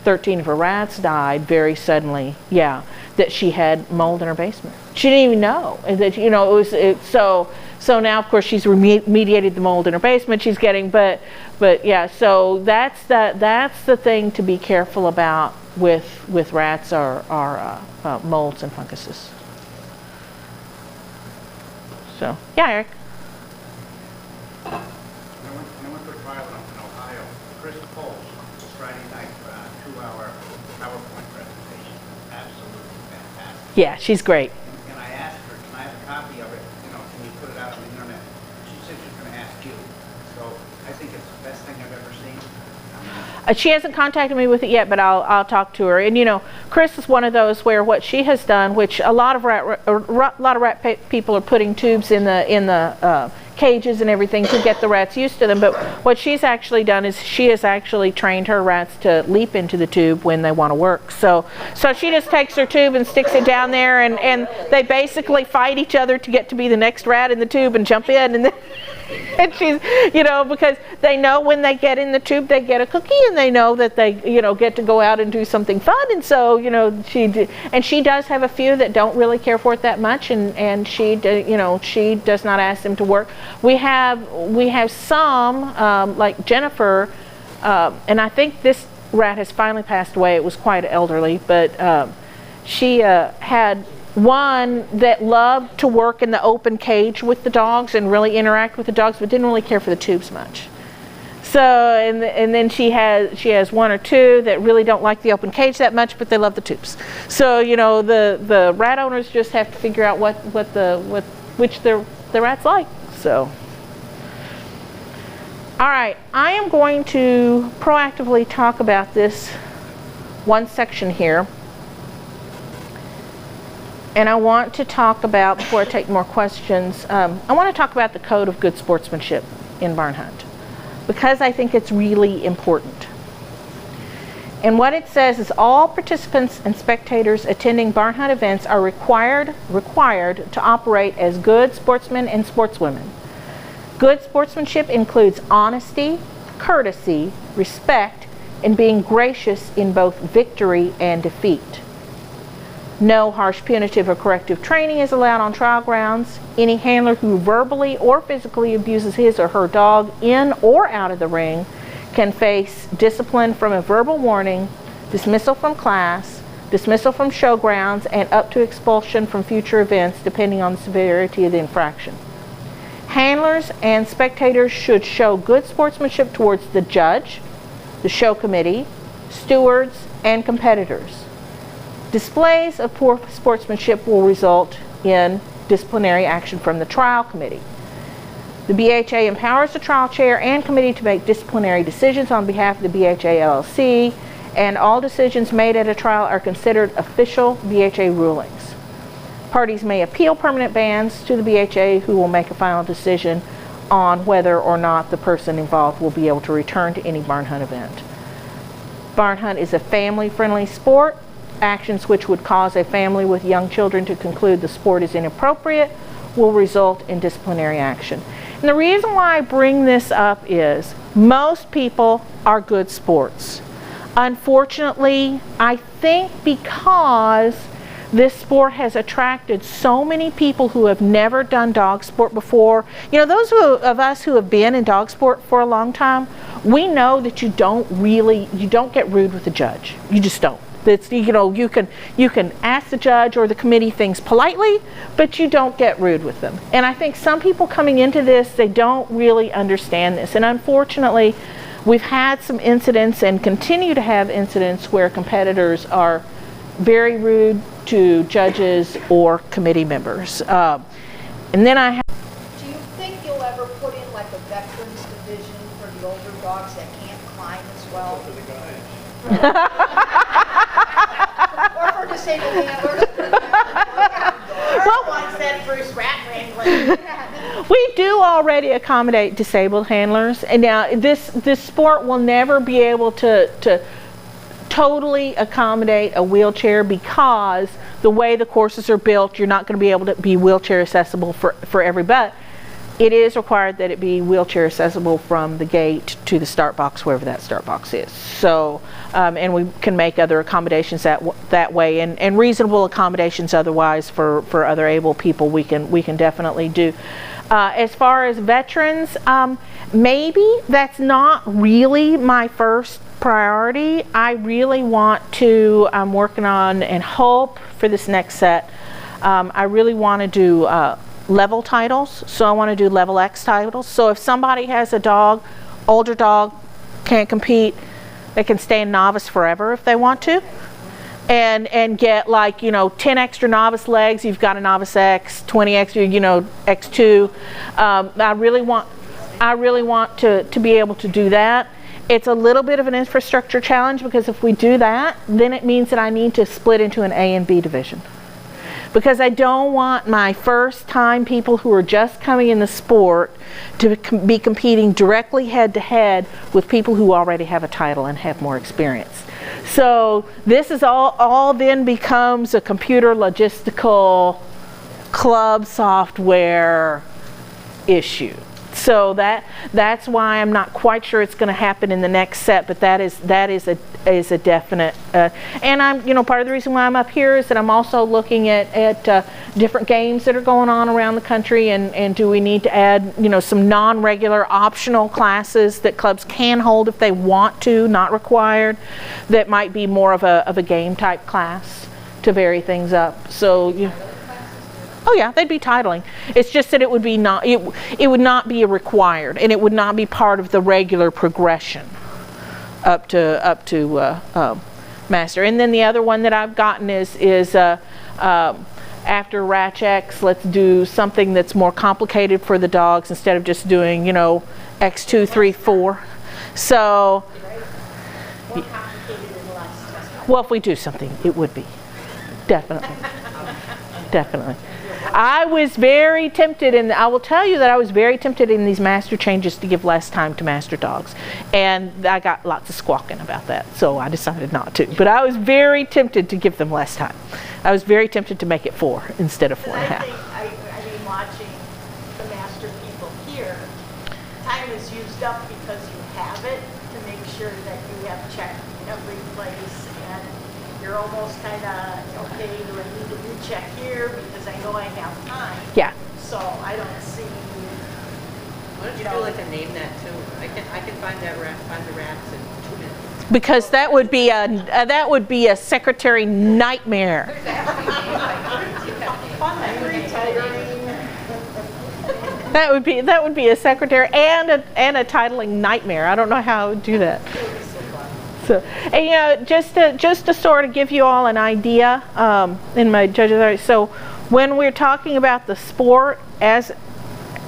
13 of her rats died very suddenly, that she had mold in her basement. She didn't even know. And that, you know, so now of course she's remediated the mold in her basement. She's getting, but yeah, so that's the thing to be careful about with rats are molds and funguses. So, yeah, Eric. I went to a trial in Ohio. Chris Poles, Friday night, 2-hour PowerPoint presentation. Absolutely fantastic. Yeah, she's great. And I asked her, can I have a copy of it? You know, can you put it out on the internet? She said she's going to ask you. So I think it's the best thing I've ever seen. She hasn't contacted me with it yet, but I'll talk to her. And you know, Chris is one of those where what she has done, which a lot of rat people are putting tubes in the cages and everything to get the rats used to them. But what she's actually done is she has actually trained her rats to leap into the tube when they want to work. So she just takes her tube and sticks it down there, and they basically fight each other to get to be the next rat in the tube and jump in, and then. And she's, you know, because they know when they get in the tube, they get a cookie, and they know that they, you know, get to go out and do something fun. And so, you know, she does have a few that don't really care for it that much, and she, you know, she does not ask them to work. We have some, like Jennifer, and I think this rat has finally passed away. It was quite elderly, but she had one that loved to work in the open cage with the dogs and really interact with the dogs, but didn't really care for the tubes much. So, and then she has one or two that really don't like the open cage that much, but they love the tubes. So, you know, the rat owners just have to figure out which the rats like. So, all right, I am going to proactively talk about this one section here. And I want to talk about, before I take more questions, I want to talk about the code of good sportsmanship in barn hunt, because I think it's really important. And what it says is all participants and spectators attending barn hunt events are required to operate as good sportsmen and sportswomen. Good sportsmanship includes honesty, courtesy, respect, and being gracious in both victory and defeat. No harsh punitive or corrective training is allowed on trial grounds. Any handler who verbally or physically abuses his or her dog in or out of the ring can face discipline from a verbal warning, dismissal from class, dismissal from showgrounds, and up to expulsion from future events depending on the severity of the infraction. Handlers and spectators should show good sportsmanship towards the judge, the show committee, stewards, and competitors. Displays of poor sportsmanship will result in disciplinary action from the trial committee. The BHA empowers the trial chair and committee to make disciplinary decisions on behalf of the BHA LLC, and all decisions made at a trial are considered official BHA rulings. Parties may appeal permanent bans to the BHA, who will make a final decision on whether or not the person involved will be able to return to any barn hunt event. Barn hunt is a family-friendly sport. Actions which would cause a family with young children to conclude the sport is inappropriate will result in disciplinary action. And the reason why I bring this up is most people are good sports. Unfortunately, I think because this sport has attracted so many people who have never done dog sport before. You know, those of us who have been in dog sport for a long time, we know that you don't get rude with the judge. You just don't. That's, you know, you can ask the judge or the committee things politely, but you don't get rude with them. And I think some people coming into this, they don't really understand this. And unfortunately, we've had some incidents and continue to have incidents where competitors are very rude to judges or committee members. And then I have. Do you think you'll ever put in like a veterans division for the older dogs that can't climb as well? Or for disabled handlers? Well, ones that Bruce Rat wrangling. We do already accommodate disabled handlers, and now this sport will never be able to totally accommodate a wheelchair, because the way the courses are built, you're not going to be able to be wheelchair accessible for everybody. It is required that it be wheelchair accessible from the gate to the start box, wherever that start box is. So, and we can make other accommodations that way, and reasonable accommodations otherwise for other able people we can definitely do. As far as veterans, maybe that's not really my first priority. I really want to, I'm working on and hope for this next set, I really want to do level titles. So I want to do level X titles. So if somebody has a dog, older dog, can't compete, they can stay in novice forever if they want to, and get, like, 10 extra novice legs. You've got a novice X, 20 extra, X2. I really want to be able to do that. It's a little bit of an infrastructure challenge, because if we do that, then it means that I need to split into an A and B division. Because I don't want my first time people who are just coming in the sport to be competing directly head to head with people who already have a title and have more experience. So this is all then becomes a computer logistical club software issue. So that's why I'm not quite sure it's going to happen in the next set, but that is a definite. And I'm, part of the reason why I'm up here is that I'm also looking at different games that are going on around the country, and do we need to add, some non-regular optional classes that clubs can hold if they want to, not required, that might be more of a game type class to vary things up. So. Oh yeah, they'd be titling. It's just that it would would not be a required, and it would not be part of the regular progression up to master. And then the other one that I've gotten is after Ratch X, let's do something that's more complicated for the dogs instead of just doing X2, 3, 4. So, More complicated and less. well, if we do something, it would be definitely. I was very tempted, and I will tell you that I was very tempted in these master changes to give less time to master dogs, and I got lots of squawking about that, so I decided not to. But I was very tempted to give them less time. I was very tempted to make it 4 instead of 4 and a half. I mean, watching the master people here, time is used up because you have it to make sure that you have checked every place, and you're almost kind of, okay, do I need to recheck here because I know I have time? Yeah. So I don't see. Why don't you do like a name that too? I can find the rats in 2 minutes. Because that would be a secretary nightmare. That would be a secretary and a titling nightmare. I don't know how I would do that. So, and just to sort of give you all an idea, in my judges, so when we're talking about the sport as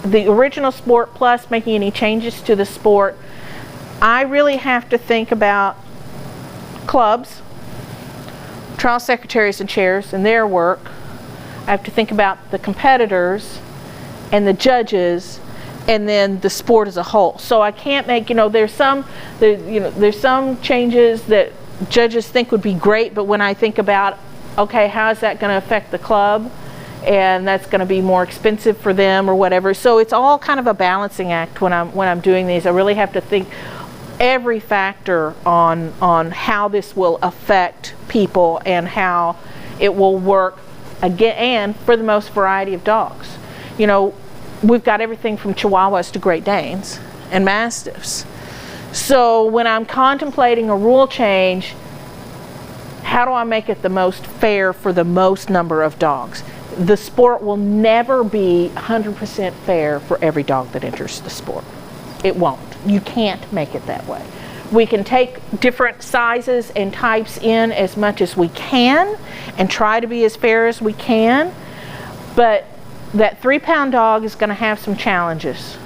the original sport plus making any changes to the sport, I really have to think about clubs, trial secretaries and chairs and their work. I have to think about the competitors and the judges, and then the sport as a whole. So I can't make, there's some changes that judges think would be great, but when I think about, okay, how is that going to affect the club? And that's going to be more expensive for them or whatever. So it's all kind of a balancing act when I'm doing these. I really have to think every factor on how this will affect people and how it will work again, and for the most variety of dogs. We've got everything from Chihuahuas to Great Danes and Mastiffs. So when I'm contemplating a rule change, how do I make it the most fair for the most number of dogs? The sport will never be 100% fair for every dog that enters the sport. It won't. You can't make it that way. We can take different sizes and types in as much as we can and try to be as fair as we can, but that 3-pound dog is going to have some challenges,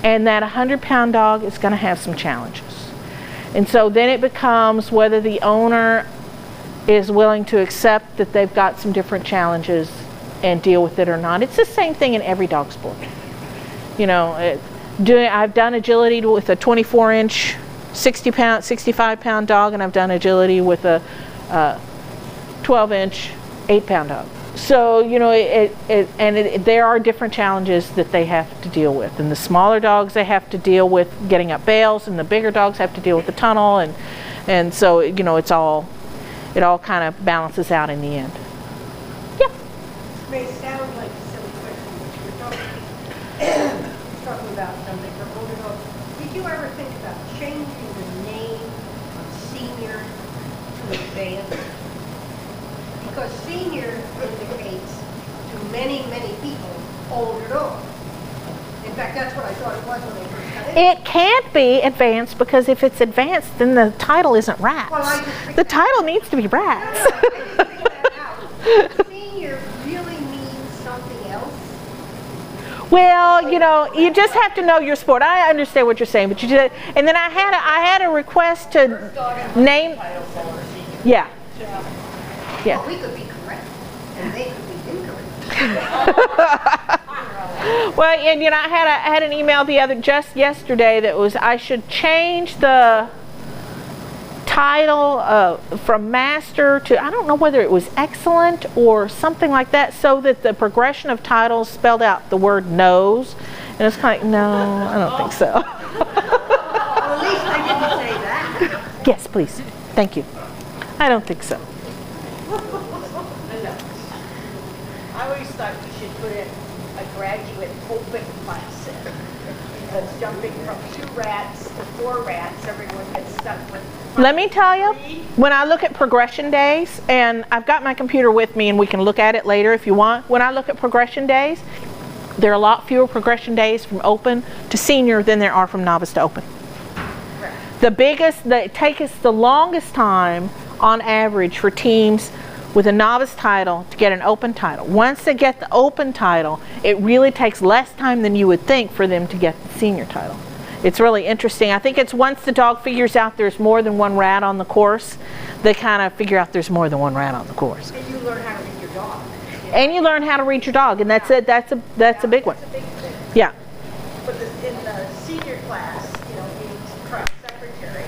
and that 100-pound dog is going to have some challenges. And so then it becomes whether the owner is willing to accept that they've got some different challenges and deal with it or not. It's the same thing in every dog sport. You know, I've done agility with a 24-inch 60-pound, 65-pound dog, and I've done agility with a 12-inch 8-pound dog. So, you know, there are different challenges that they have to deal with. And the smaller dogs, they have to deal with getting up bales, and the bigger dogs have to deal with the tunnel. And so, you know, it all kind of balances out in the end. Yeah. This may sound like a silly question, but you're talking about something for older dogs. Did you ever think about changing the name of senior to advanced? Because senior indicates to many, many people older dog. In fact, that's what I thought it was when they first got in. It can't be advanced, because if it's advanced, then the title isn't rats. Well, I just figured The title needs to be rats. I just figured that out. Senior really means something else. Well, you know, you just have to know your sport. I understand what you're saying, but you did. And then I had a request to name. Yeah. Yeah. Well, we could be correct, and they could be incorrect. Well, and you know, I had an email just yesterday that was I should change the title from master to, I don't know whether it was excellent or something like that, so that the progression of titles spelled out the word nose. And it's kind of like, no, I don't think so. Well, at least I didn't say that. Yes, please. Thank you. I don't think so. I always thought you should put in a graduate open class in. Because jumping from 2 rats to 4 rats, everyone gets stuck with. Let me tell you, when I look at progression days, and I've got my computer with me and we can look at it later if you want. When I look at progression days, there are a lot fewer progression days from open to senior than there are from novice to open. It takes us the longest time on average for teams with a novice title to get an open title. Once they get the open title, it really takes less time than you would think for them to get the senior title. It's really interesting. I think it's once the dog figures out there's more than 1 rat on the course, they kind of figure out there's more than 1 rat on the course. And you learn how to read your dog. And you learn how to read your dog, and that's a big one. That's a big thing. Yeah. But in the senior class, you know, being class secretary,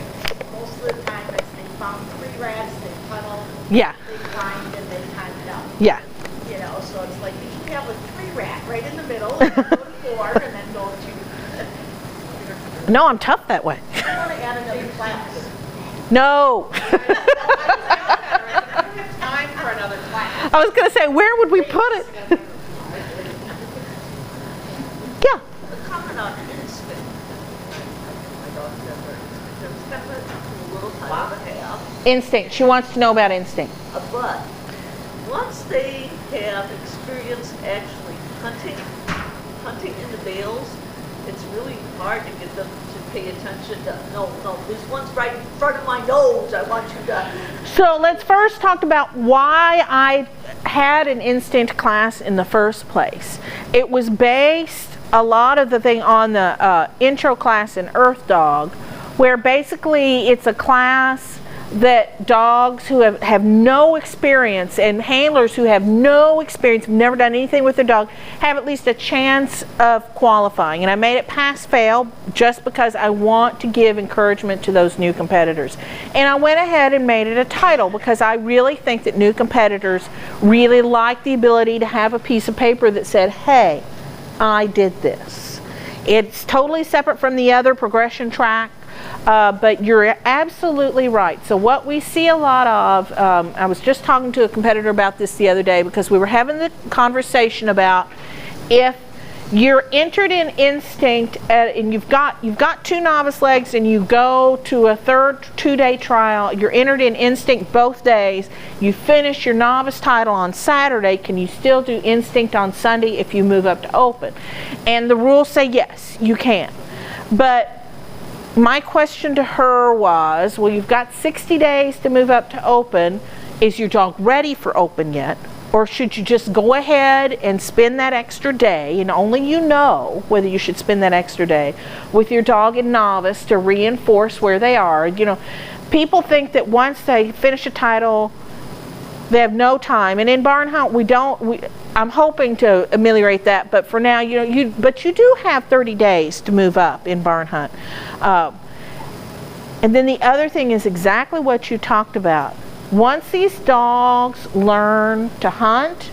most of the time it's they found 3 rats, they tunnel, Yeah. they climbed, and they timed up. Yeah. You know, so it's like you should have a 3 rat right in the middle, and then go to 4, and then go to. No, I'm tough that way. I want to add another class. No. Time for another class. I was going to say, where would we put it? Yeah. A comment on instinct. My dog's never, there's kind of a little time and a half. Instinct. She wants to know about instinct. But once they have experience actually hunting in the bales, it's really hard to get them to pay attention to, no, this one's right in front of my nose, I want you to. So let's first talk about why I had an instinct class in the first place. It was based a lot of the thing on the intro class in Earth Dog, where basically it's a class that dogs who have no experience and handlers who have no experience, have never done anything with their dog, have at least a chance of qualifying. And I made it pass-fail just because I want to give encouragement to those new competitors. And I went ahead and made it a title because I really think that new competitors really like the ability to have a piece of paper that said, hey, I did this. It's totally separate from the other progression track. But you're absolutely right. So what we see a lot of, I was just talking to a competitor about this the other day because we were having the conversation about if you're entered in instinct and you've got 2 novice legs and you go to a third 2-day trial, you're entered in instinct both days, you finish your novice title on Saturday, can you still do instinct on Sunday if you move up to open? And the rules say yes, you can. But my question to her was, well, you've got 60 days to move up to open. Is your dog ready for open yet? Or should you just go ahead and spend that extra day, and only you know whether you should spend that extra day with your dog in novice to reinforce where they are. You know, people think that once they finish a title, they have no time. And in barn hunt, I'm hoping to ameliorate that, but for now, you know, you do have 30 days to move up in barn hunt. And then the other thing is exactly what you talked about. Once these dogs learn to hunt,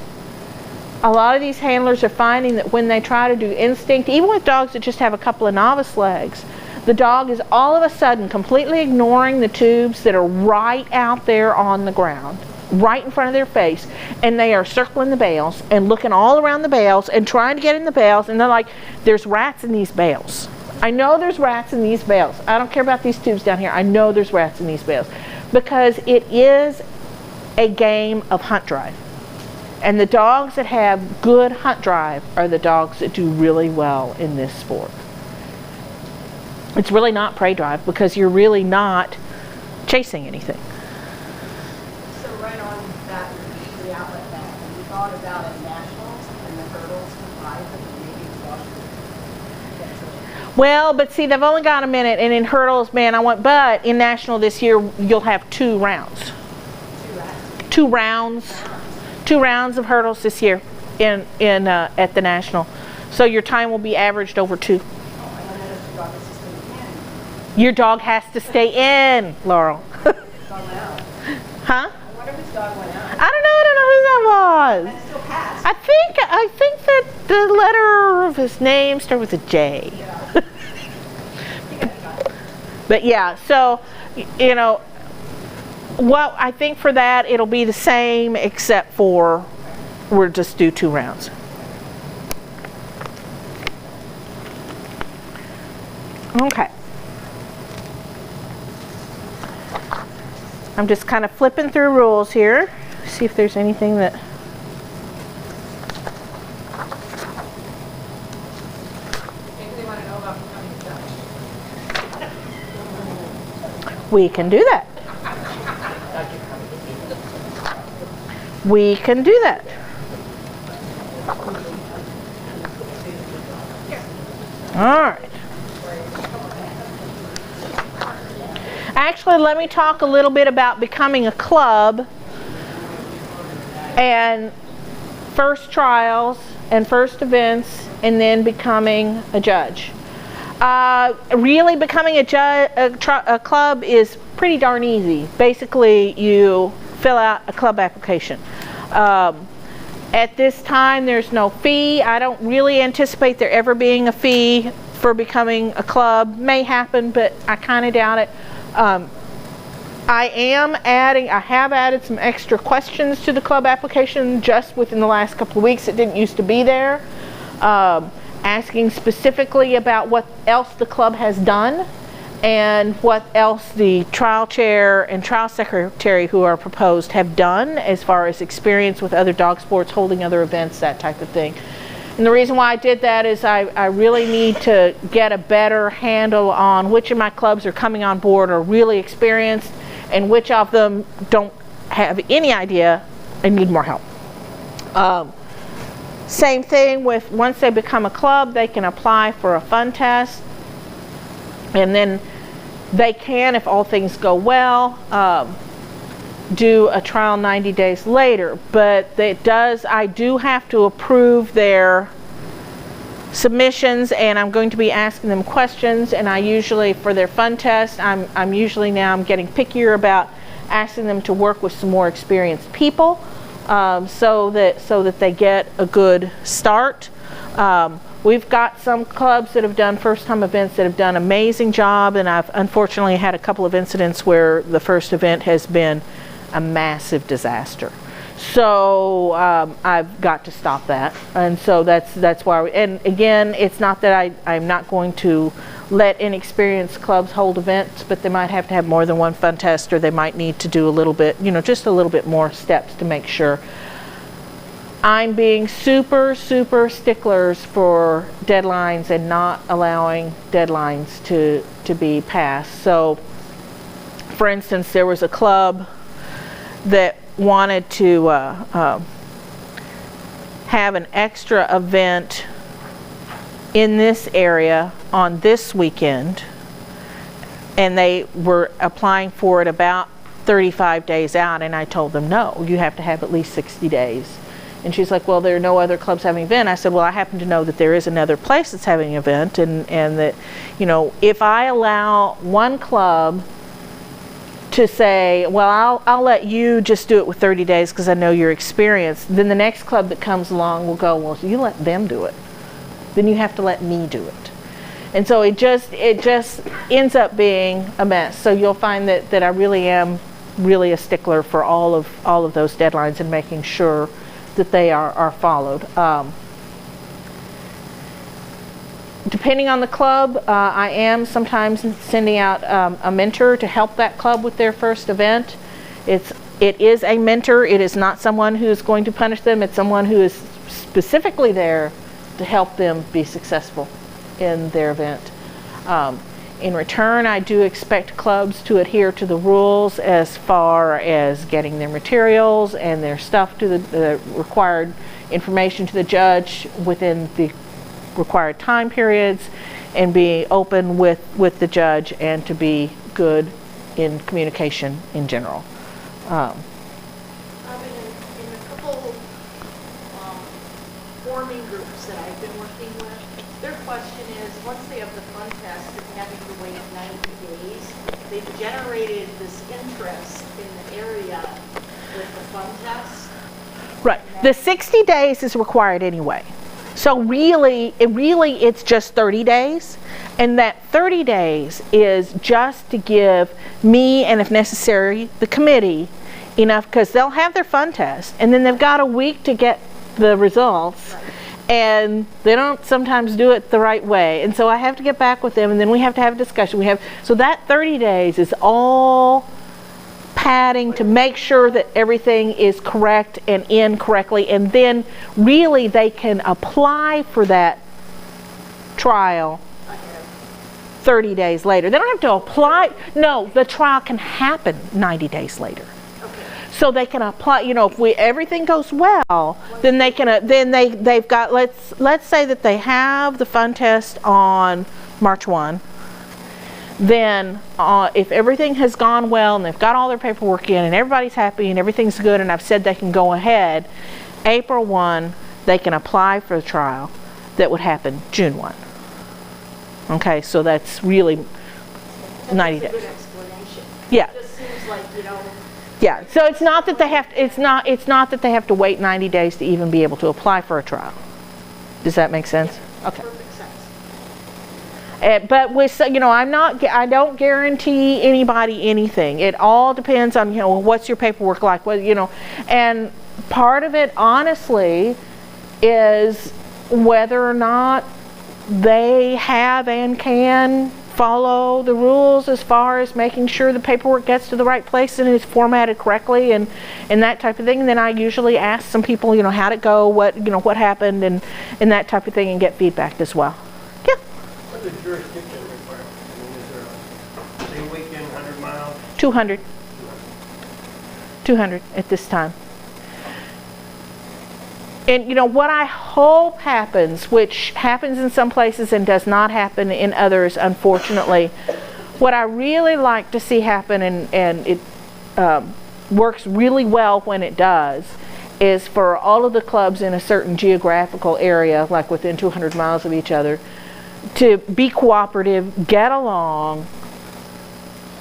a lot of these handlers are finding that when they try to do instinct, even with dogs that just have a couple of novice legs, the dog is all of a sudden completely ignoring the tubes that are right out there on the ground, right in front of their face, and they are circling the bales and looking all around the bales and trying to get in the bales, and they're like, there's rats in these bales. I know there's rats in these bales. I don't care about these tubes down here. I know there's rats in these bales. Because it is a game of hunt drive. And the dogs that have good hunt drive are the dogs that do really well in this sport. It's really not prey drive because you're really not chasing anything. So right on that, the outlet that, have you thought about at nationals and the hurdles to ride and maybe Well, but see, they've only got a minute, and in hurdles, man, but in national this year, you'll have 2 rounds. 2 rounds. 2 rounds of hurdles this year at the national. So your time will be averaged over 2. Your dog has to stay in, Laurel. Huh? I wonder whose dog went out. I don't know who that was. And it still passed. I think that the letter of his name started with a J. Yeah. But yeah, so, you know, well, I think for that it'll be the same except for we'll just do 2 rounds. Okay. I'm just kind of flipping through rules here, see if there's anything that... Maybe they want to know about becoming a judge. We can do that. We can do that. All right. Actually, let me talk a little bit about becoming a club and first trials and first events and then becoming a judge. Really becoming a club is pretty darn easy. Basically, you fill out a club application. At this time, there's no fee. I don't really anticipate there ever being a fee for becoming a club. May happen, but I kind of doubt it. I have added some extra questions to the club application just within the last couple of weeks. It didn't used to be there. Asking specifically about what else the club has done and what else the trial chair and trial secretary who are proposed have done as far as experience with other dog sports, holding other events, that type of thing. And the reason why I did that is I really need to get a better handle on which of my clubs are coming on board are really experienced and which of them don't have any idea and need more help. Same thing with once they become a club, they can apply for a fun test, and then they can, if all things go well, do a trial 90 days later. But I do have to approve their submissions, and I'm going to be asking them questions. And I usually, for their fun test, I'm getting pickier about asking them to work with some more experienced people. So that they get a good start. We've got some clubs that have done first-time events that have done an amazing job, and I've unfortunately had a couple of incidents where the first event has been a massive disaster. So I've got to stop that, and so that's why. And again, it's not that I'm not going to let inexperienced clubs hold events, but they might have to have more than one fun test, or they might need to do a little bit, just a little bit more steps to make sure I'm being super, super sticklers for deadlines and not allowing deadlines to be passed. So, for instance, there was a club that wanted to have an extra event in this area on this weekend, and they were applying for it about 35 days out, and I told them, no, you have to have at least 60 days. And she's like, well, there are no other clubs having an event. I said, well, I happen to know that there is another place that's having an event, and that, you know, if I allow one club to say, well, I'll let you just do it with 30 days because I know your experience, then the next club that comes along will go, well, you let them do it. Then you have to let me do it. And so it just ends up being a mess. So you'll find that I really am really a stickler for all of those deadlines and making sure that they are followed. Depending on the club, I am sometimes sending out a mentor to help that club with their first event. It is a mentor. It is not someone who is going to punish them. It's someone who is specifically there to help them be successful in their event. In return, I do expect clubs to adhere to the rules as far as getting their materials and their stuff to the required information to the judge within the required time periods, and be open with the judge, and to be good in communication in general. In a couple forming groups that I've been working with, their question is, once they have the fun test and having to wait 90 days, they've generated this interest in the area with the fun test. Right. The 60 days is required anyway. So really, it's just 30 days. And that 30 days is just to give me, and if necessary, the committee, enough, because they'll have their fun test, and then they've got a week to get the results. Right. And they don't sometimes do it the right way. And so I have to get back with them, and then we have to have a discussion. So that 30 days is all padding to make sure that everything is correct and in correctly, and then really they can apply for that trial 30 days later. They don't have to apply. No, the trial can happen 90 days later. So they can apply, you know, if everything goes well, then they can, they've got, let's say that they have the fun test on March 1. Then if everything has gone well and they've got all their paperwork in and everybody's happy and everything's good and I've said they can go ahead, April 1, they can apply for the trial that would happen June 1. Okay, so that's really 90 days. Good explanation. Yeah. It just seems like, you know. Yeah, so it's not that they have to, it's not that they have to wait 90 days to even be able to apply for a trial. Does that make sense? Okay. Perfect sense. But with, you know, I don't guarantee anybody anything. It all depends on, you know, what's your paperwork like, what, you know, and part of it honestly is whether or not they have and can follow the rules as far as making sure the paperwork gets to the right place and is formatted correctly and that type of thing. And then I usually ask some people, you know, how'd it go, what, you know, what happened, and that type of thing, and get feedback as well. Yeah. What's the jurisdiction requirement? I mean, is there a day weekend, 100 miles? 200. 200 at this time. And you know what I hope happens, which happens in some places and does not happen in others, unfortunately, what I really like to see happen, and it works really well when it does, is for all of the clubs in a certain geographical area, like within 200 miles of each other, to be cooperative, get along,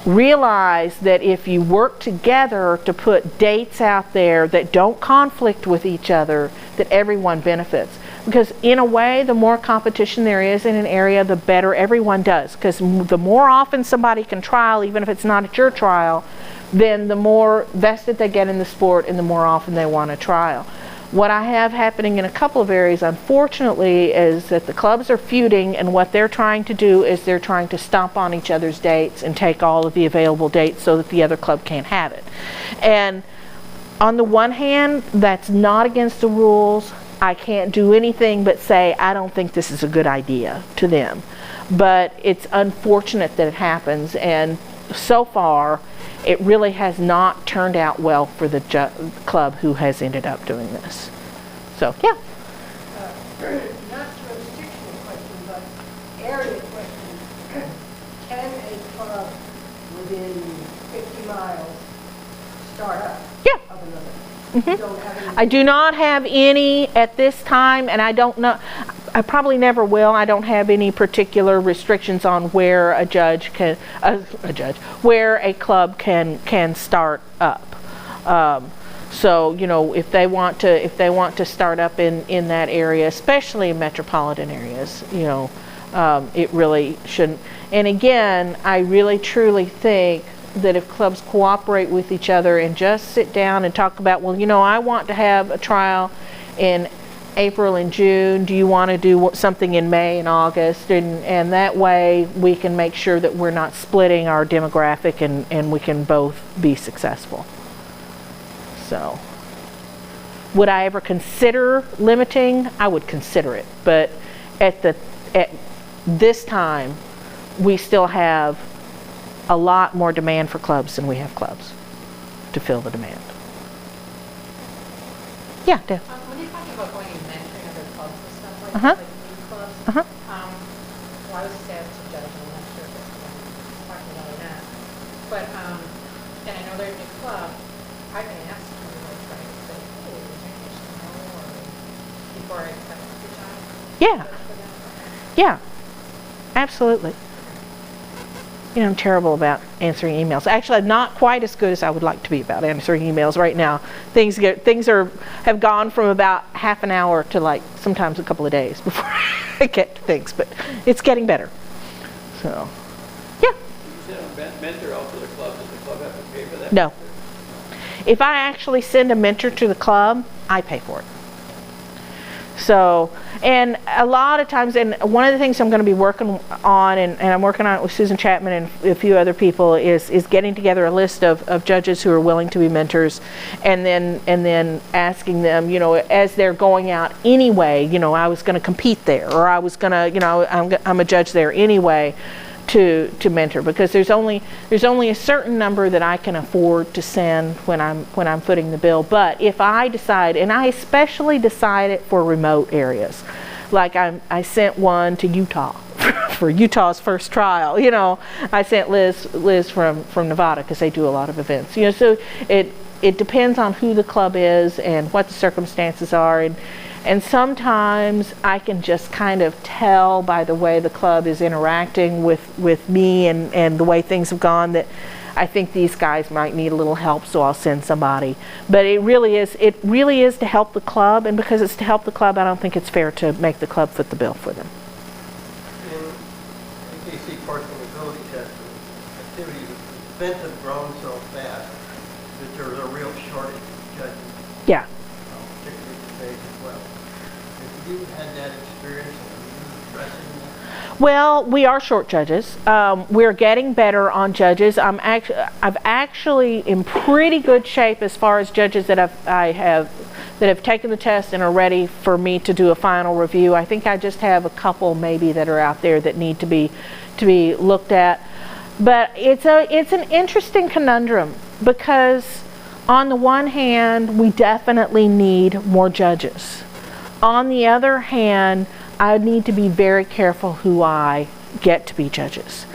realize that if you work together to put dates out there that don't conflict with each other, that everyone benefits. Because in a way, the more competition there is in an area, the better everyone does. Because the more often somebody can trial, even if it's not at your trial, then the more vested they get in the sport and the more often they want to trial. What I have happening in a couple of areas, unfortunately, is that the clubs are feuding, and what they're trying to do is they're trying to stomp on each other's dates and take all of the available dates so that the other club can't have it. And on the one hand, that's not against the rules. I can't do anything but say, I don't think this is a good idea to them. But it's unfortunate that it happens, and so far, it really has not turned out well for the club who has ended up doing this. So, yeah. Not jurisdictional question, but area question. Can a club within 50 miles start up of another? You don't have any- I do not have any at this time, and I don't know, I probably never will. I don't have any particular restrictions on where a judge can, where a club can start up. So, you know, if they want to start up in that area, especially in metropolitan areas, you know, it really shouldn't. And again, I really truly think that if clubs cooperate with each other and just sit down and talk about, well, you know, I want to have a trial in April and June, do you want to do something in May and August? And that way we can make sure that we're not splitting our demographic, and we can both be successful. So, would I ever consider limiting? I would consider it, but at this time, we still have a lot more demand for clubs than we have clubs to fill the demand. Yeah, Deb. When you're talking about going and mentoring other clubs and stuff like Uh-huh. that, like youth clubs, Uh-huh. well, I was just asked to judge, and I'm not sure if it's talking about it or not. But, and I know they're a new club, I've been asked to try to say, hey, would you know, or before I accept your child? Yeah. Yeah, absolutely. You know, I'm terrible about answering emails. Actually, I'm not quite as good as I would like to be about answering emails right now. Things have gone from about half an hour to like sometimes a couple of days before I get to things, but it's getting better. So, yeah. You send a mentor out to the club, does the club have to pay for that? No. If I actually send a mentor to the club, I pay for it. So, and a lot of times, and one of the things I'm going to be working on, and I'm working on it with Susan Chapman and a few other people, is getting together a list of judges who are willing to be mentors, and then asking them, you know, as they're going out anyway, you know, I was going to compete there, or I was going to, you know, I'm a judge there anyway, to mentor, because there's only a certain number that I can afford to send when I'm footing the bill. But if I decide, and I especially decide it for remote areas, like I sent one to Utah for Utah's first trial. You know, I sent Liz from Nevada, because they do a lot of events. You know, so it depends on who the club is and what the circumstances are, and sometimes I can just kind of tell by the way the club is interacting with me and the way things have gone that I think these guys might need a little help, so I'll send somebody. But it really is to help the club, and because it's to help the club, I don't think it's fair to make the club foot the bill for them. In AKC Parks and Ability Testing, activities, events have grown so fast that there's a real shortage of judges. Yeah. Particularly today as well. Have you had that experience? Are you addressing that? Well, we are short judges. We're getting better on judges. I've actually in pretty good shape as far as judges that have taken the test and are ready for me to do a final review. I think I just have a couple maybe that are out there that need to be looked at. But it's an interesting conundrum, because on the one hand, we definitely need more judges. On the other hand, I need to be very careful who I get to be judges,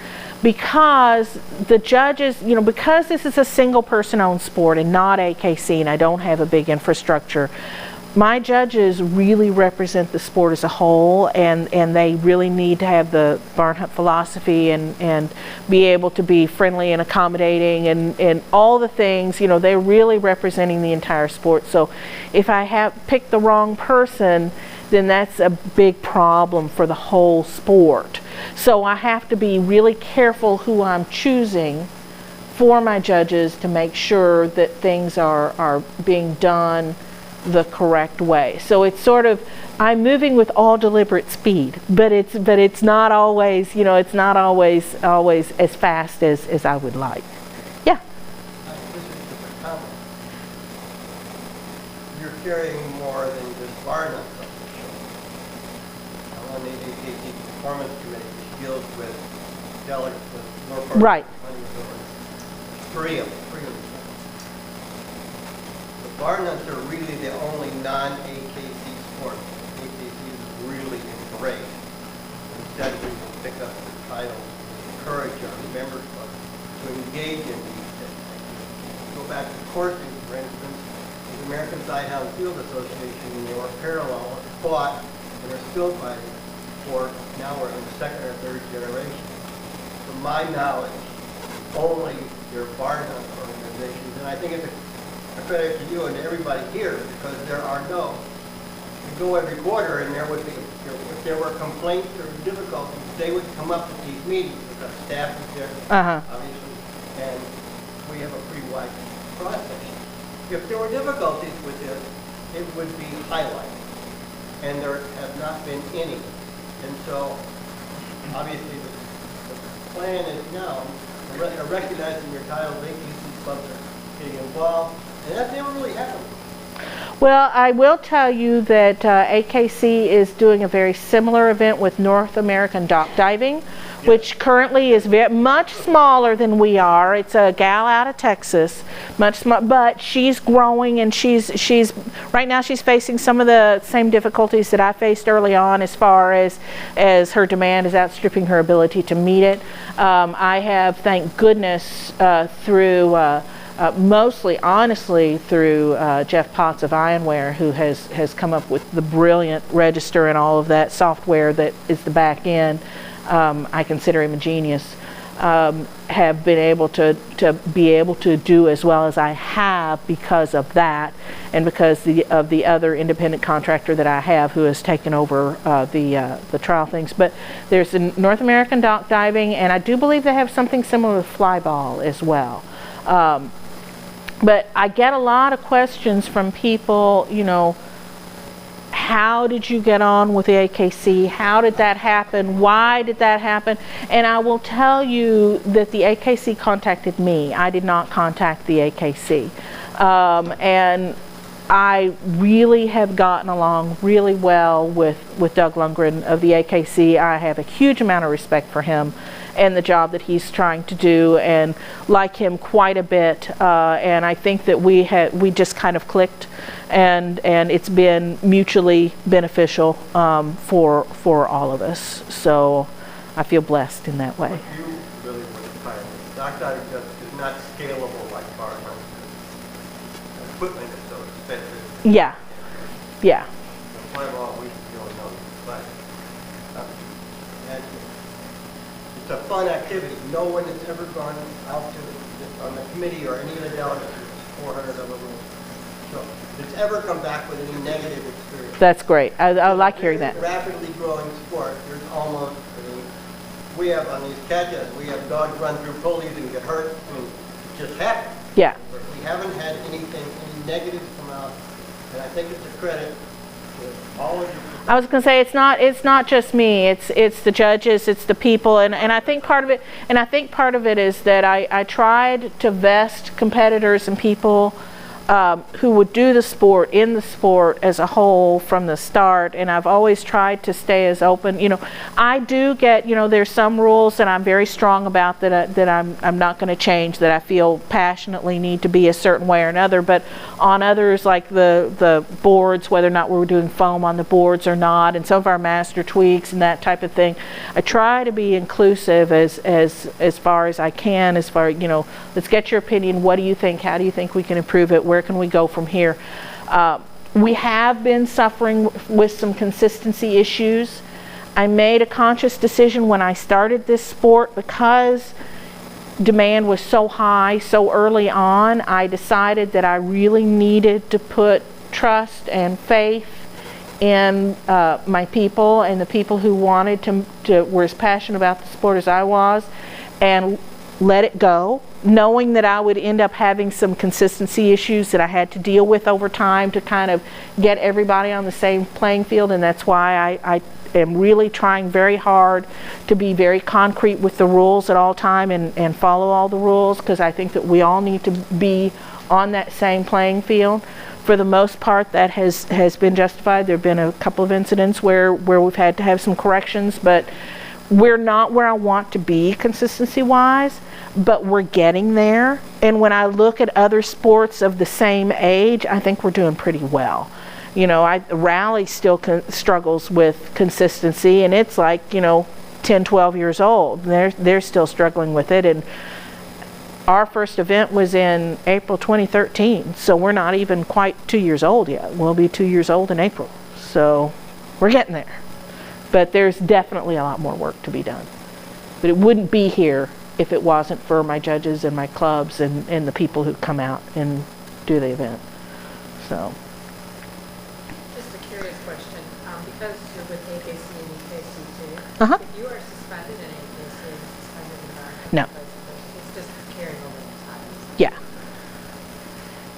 because the judges, you know, because this is a single person owned sport and not AKC, and I don't have a big infrastructure, my judges really represent the sport as a whole, and they really need to have the Barnhut philosophy and be able to be friendly and accommodating and all the things, you know, they're really representing the entire sport. So if I have picked the wrong person, then that's a big problem for the whole sport. So I have to be really careful who I'm choosing for my judges to make sure that things are being done the correct way. So it's sort of, I'm moving with all deliberate speed, but it's not always, you know, it's not always as fast as I would like. Yeah. This is just a comment. carrying more than just bar nuts up the show. I'm on the AKC Performance Committee, which deals with delegates with more parts Right. of the country. So it's three of them. The bar nuts are really the only non-AKC sport. AKC is really great. Instead, we will pick up the title and encourage our member clubs to engage in these things. Go back to coursing, for instance, the American Sighthound Field Association in York Parallel fought and are still fighting for, now we're in the second or third generation. To my knowledge, only your bar nut organizations, and I think it's a credit to you and to everybody here, because there are no. We go every quarter, and there would be, if there were complaints or difficulties, they would come up at these meetings because staff is there, obviously, and we have a pretty wide process. If there were difficulties with this, it would be highlighted, and there have not been any. And so, obviously, the plan is now, recognizing your titles, AKC clubs are getting involved, and that never really happened. Well, I will tell you that AKC is doing a very similar event with North American Dock Diving, which currently is much smaller than we are. It's a gal out of Texas, but she's growing, and she's right now she's facing some of the same difficulties that I faced early on, as far as her demand is outstripping her ability to meet it. I have, thank goodness, through mostly, honestly, through Jeff Potts of Ironware, who has come up with the brilliant register and all of that software that is the back end. I consider him a genius. Have been able to do as well as I have because of that, and because of the other independent contractor that I have, who has taken over the trial things. But there's a North American Dock Diving, and I do believe they have something similar with fly ball as well. But I get a lot of questions from people, you know, how did you get on with the AKC? How did that happen? Why did that happen? And I will tell you that the AKC contacted me. I did not contact the AKC. And I really have gotten along really well with Doug Lundgren of the AKC. I have a huge amount of respect for him and the job that he's trying to do, and like him quite a bit. And I think that we just kind of clicked, and it's been mutually beneficial for all of us. So I feel blessed in that way. What you really wouldn't find, dock diving just is not scalable like bar hunting. Equipment is so expensive. Yeah, yeah. The fly ball, we don't know, but and it's a fun activity. No one has ever gone out to, on the committee or any of the delegates, 400 of them, so it's ever come back with any negative experience. That's great. I like hearing that. Rapidly growing sport, there's almost, we have on these catches, we have dogs run through pulleys and get hurt. I mean, it just happens. Yeah. But we haven't had any negatives come out, and I think it's a credit to all of you. I was going to say, it's not just me. It's the judges, it's the people, and I think part of it is that I tried to vest competitors and people who would do the sport in the sport as a whole from the start, and I've always tried to stay as open. You know, I do get, you know, there's some rules that I'm very strong about that I'm not going to change, that I feel passionately need to be a certain way or another. But on others, like the boards, whether or not we're doing foam on the boards or not, and some of our master tweaks and that type of thing, I try to be inclusive as far as I can. As far, you know, let's get your opinion. What do you think? How do you think we can improve it? Where can we go from here? We have been suffering with some consistency issues. I made a conscious decision when I started this sport, because demand was so high so early on. I decided that I really needed to put trust and faith in my people and the people who wanted were as passionate about the sport as I was, and let it go, knowing that I would end up having some consistency issues that I had to deal with over time to kind of get everybody on the same playing field. And that's why I am really trying very hard to be very concrete with the rules at all time and follow all the rules, because I think that we all need to be on that same playing field. For the most part, that has been justified. There have been a couple of incidents where we've had to have some corrections, but we're not where I want to be consistency-wise, but we're getting there. And when I look at other sports of the same age, I think we're doing pretty well. You know, rally still struggles with consistency, and it's like, you know, 10, 12 years old. They're still struggling with it. And our first event was in April 2013, so we're not even quite 2 years old yet. We'll be 2 years old in April. So we're getting there. But there's definitely a lot more work to be done. But it wouldn't be here if it wasn't for my judges and my clubs and the people who come out and do the event. So. Just a curious question. Because you're with AKC and EKC too, if you are suspended in AKC and suspended in America, no. It's just carrying over the time. Yeah.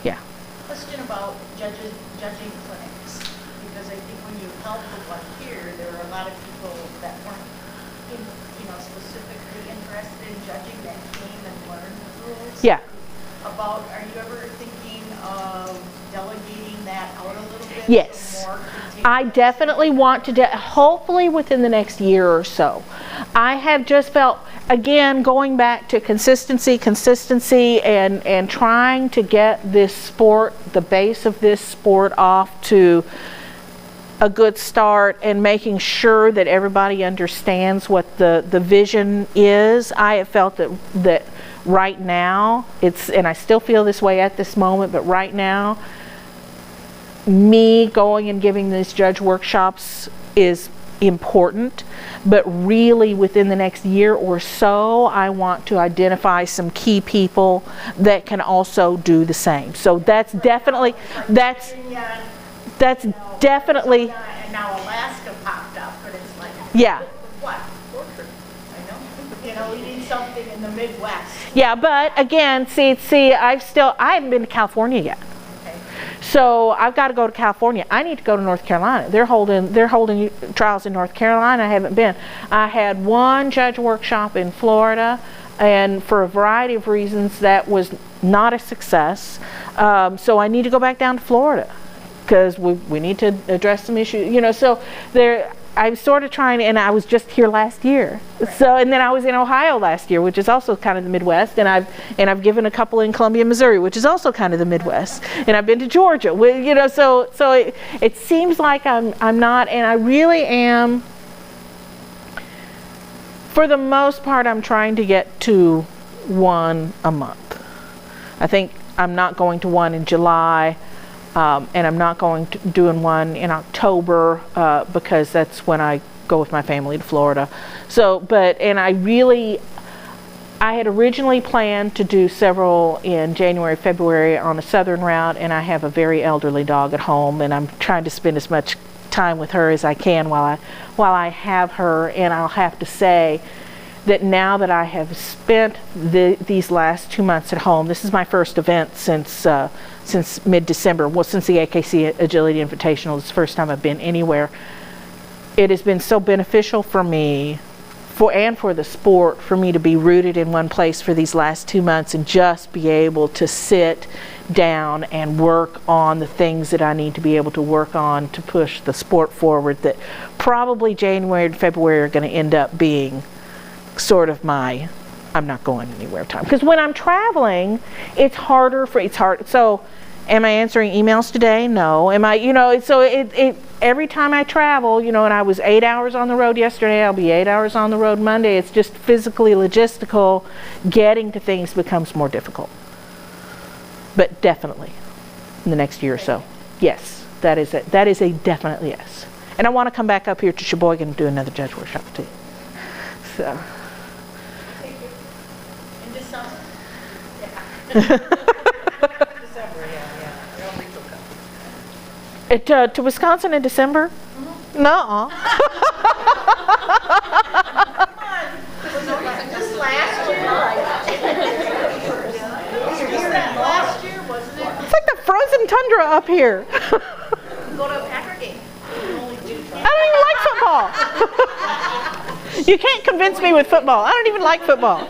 Yeah. Question about judging clinics, because I think when you held the one here, there were a lot of people that weren't, specifically interested in judging that came and learned the rules. Yeah. Are you ever thinking of delegating that out a little bit? Yes. So more I definitely want to, hopefully within the next year or so. I have just felt, again, going back to consistency, and trying to get this sport, the base of this sport, off to a good start, and making sure that everybody understands what the vision is. I have felt that right now, and I still feel this way at this moment, but right now, me going and giving these judge workshops is important, but really within the next year or so, I want to identify some key people that can also do the same. So that's definitely, that's definitely. And now Alaska popped up, but it's like, yeah. What? Portrait. I know. We need something in the Midwest. Yeah, but again, see, I haven't been to California yet. So I've got to go to California. I need to go to North Carolina. They're holding trials in North Carolina. I haven't been. I had one judge workshop in Florida, and for a variety of reasons that was not a success. So I need to go back down to Florida because we need to address some issues. So I'm sort of trying, and I was just here last year. Right. So, and then I was in Ohio last year, which is also kind of the Midwest, and I've given a couple in Columbia, Missouri, which is also kind of the Midwest, and I've been to Georgia. So it seems like I'm not, and I really am. For the most part, I'm trying to get to one a month. I think I'm not going to one in July. And I'm not going to doing one in October because that's when I go with my family to Florida. So, I had originally planned to do several in January, February on a southern route, and I have a very elderly dog at home, and I'm trying to spend as much time with her as I can while I have her. And I'll have to say that now that I have spent these last 2 months at home, this is my first event since mid-December. Well, since the AKC Agility Invitational, it's the first time I've been anywhere. It has been so beneficial for me, and for the sport, for me to be rooted in one place for these last 2 months and just be able to sit down and work on the things that I need to be able to work on to push the sport forward, that probably January and February are going to end up being sort of my I'm not going anywhere time. Because when I'm traveling, it's hard. So am I answering emails today? No. Am I, so every time I travel, and I was 8 hours on the road yesterday, I'll be 8 hours on the road Monday. It's just physically logistical. Getting to things becomes more difficult. But definitely in the next year or so. Yes, that is a definite yes. And I want to come back up here to Sheboygan and do another judge workshop too. So. December, yeah. To Wisconsin in December? Mm-hmm. No. Just last year? Last year, wasn't it? It's like the frozen tundra up here. Go to a Packer game. I don't even like football. You can't convince me with football. I don't even like football.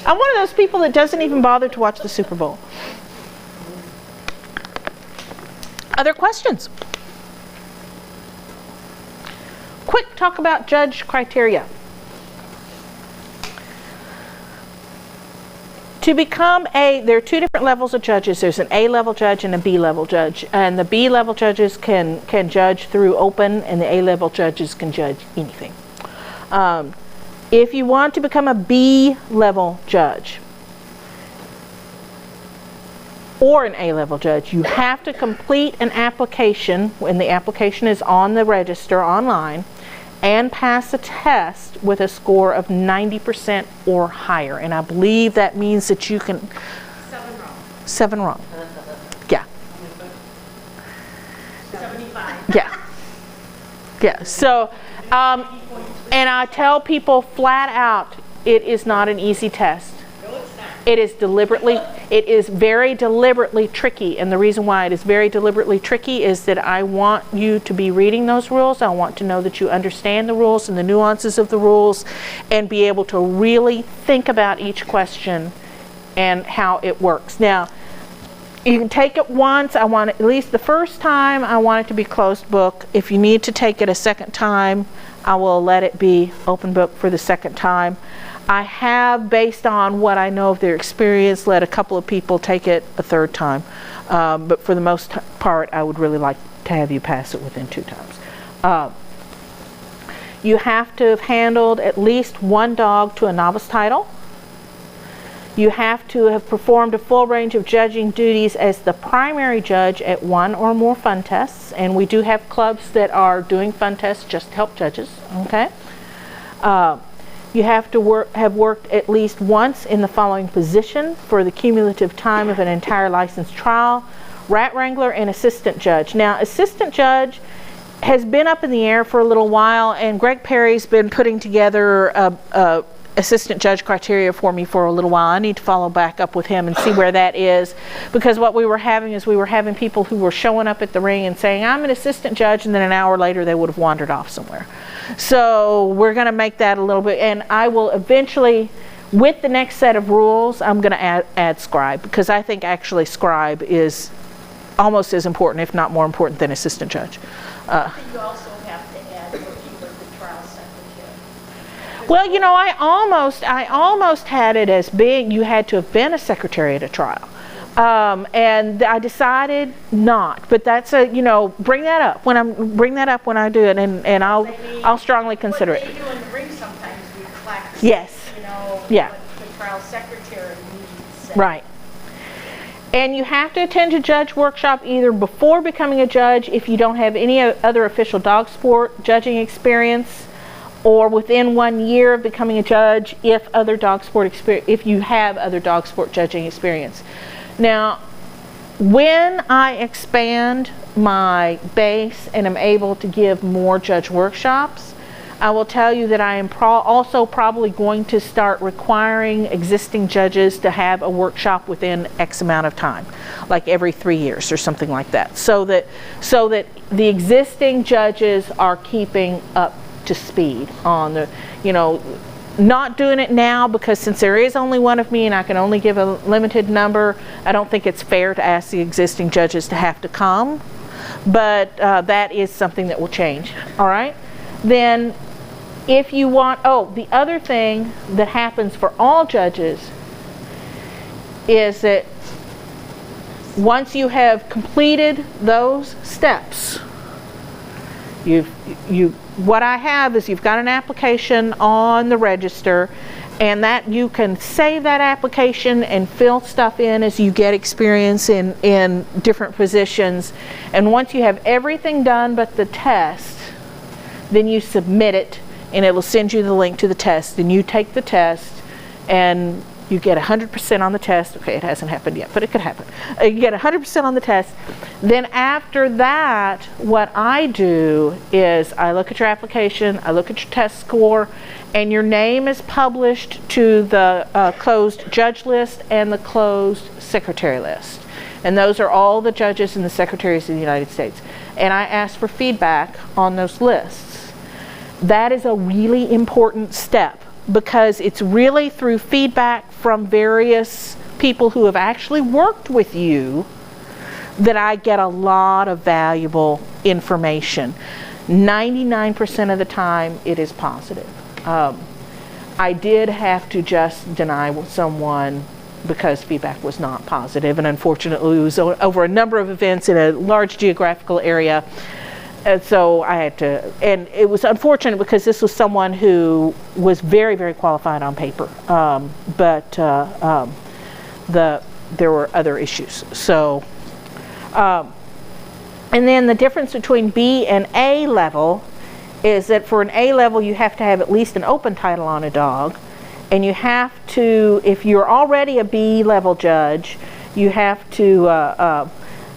I'm one of those people that doesn't even bother to watch the Super Bowl. Other questions? Quick talk about judge criteria. To become there are 2 different levels of judges. There's an A-level judge and a B-level judge. And the B-level judges can judge through open, and the A-level judges can judge anything. If you want to become a B-level judge or an A-level judge, you have to complete an application, and the application is on the register online, and pass a test with a score of 90% or higher. And I believe that means that you can... 7 wrong. 7 wrong. Yeah. 75. Yeah. Yeah. So, and I tell people flat out, it is not an easy test. It is very deliberately tricky, and the reason why it is very deliberately tricky is that I want you to be reading those rules. I want to know that you understand the rules and the nuances of the rules, and be able to really think about each question and how it works. Now, you can take it once. I want it, at least the first time, I want it to be closed book. If you need to take it a second time, I will let it be open book for the second time. I have, based on what I know of their experience, let a couple of people take it a third time. But for the most part, I would really like to have you pass it within 2 times. You have to have handled at least 1 dog to a novice title. You have to have performed a full range of judging duties as the primary judge at 1 or more fun tests. And we do have clubs that are doing fun tests just to help judges. Okay. You have to have worked at least once in the following position for the cumulative time of an entire licensed trial: rat wrangler and assistant judge. Now, assistant judge has been up in the air for a little while, and Greg Perry's been putting together a assistant judge criteria for me for a little while. I need to follow back up with him and see where that is, because what we were having is people who were showing up at the ring and saying, I'm an assistant judge, and then an hour later they would have wandered off somewhere. So we're going to make that a little bit, and I will eventually, with the next set of rules, I'm going to add scribe, because I think actually scribe is almost as important, if not more important, than assistant judge. I think you also have to add if you were the trial secretary. Well, you know, I almost had it as being you had to have been a secretary at a trial. And I decided not, but that's bring that up when I do it, and I'll strongly consider it. What they do in the ring sometimes reflects, yes, yeah, what the trial secretary needs. Right. And you have to attend a judge workshop either before becoming a judge if you don't have any other official dog sport judging experience, or within 1 year of becoming a judge if you have other dog sport judging experience. Now, when I expand my base and am able to give more judge workshops, I will tell you that I am also probably going to start requiring existing judges to have a workshop within X amount of time, like every 3 years or something like that, so that the existing judges are keeping up to speed on the, not doing it now, because since there is only one of me and I can only give a limited number, I don't think it's fair to ask the existing judges to have to come, but that is something that will change. All right, then if you want, the other thing that happens for all judges is that once you have completed those steps, what I have is you've got an application on the register, and that you can save that application and fill stuff in as you get experience in different positions. And once you have everything done but the test, then you submit it, and it will send you the link to the test. And you take the test, and you get 100% on the test. Okay, it hasn't happened yet, but it could happen. You get 100% on the test. Then after that, what I do is I look at your application, I look at your test score, and your name is published to the closed judge list and the closed secretary list. And those are all the judges and the secretaries of the United States. And I ask for feedback on those lists. That is a really important step, because it's really through feedback from various people who have actually worked with you that I get a lot of valuable information. 99% of the time it is positive. I did have to just deny someone because feedback was not positive, and unfortunately it was over a number of events in a large geographical area. And so I had to, and it was unfortunate because this was someone who was very, very qualified on paper, but there were other issues. So, and then the difference between B and A level is that for an A level you have to have at least an open title on a dog, and you have to, if you're already a B level judge, you have to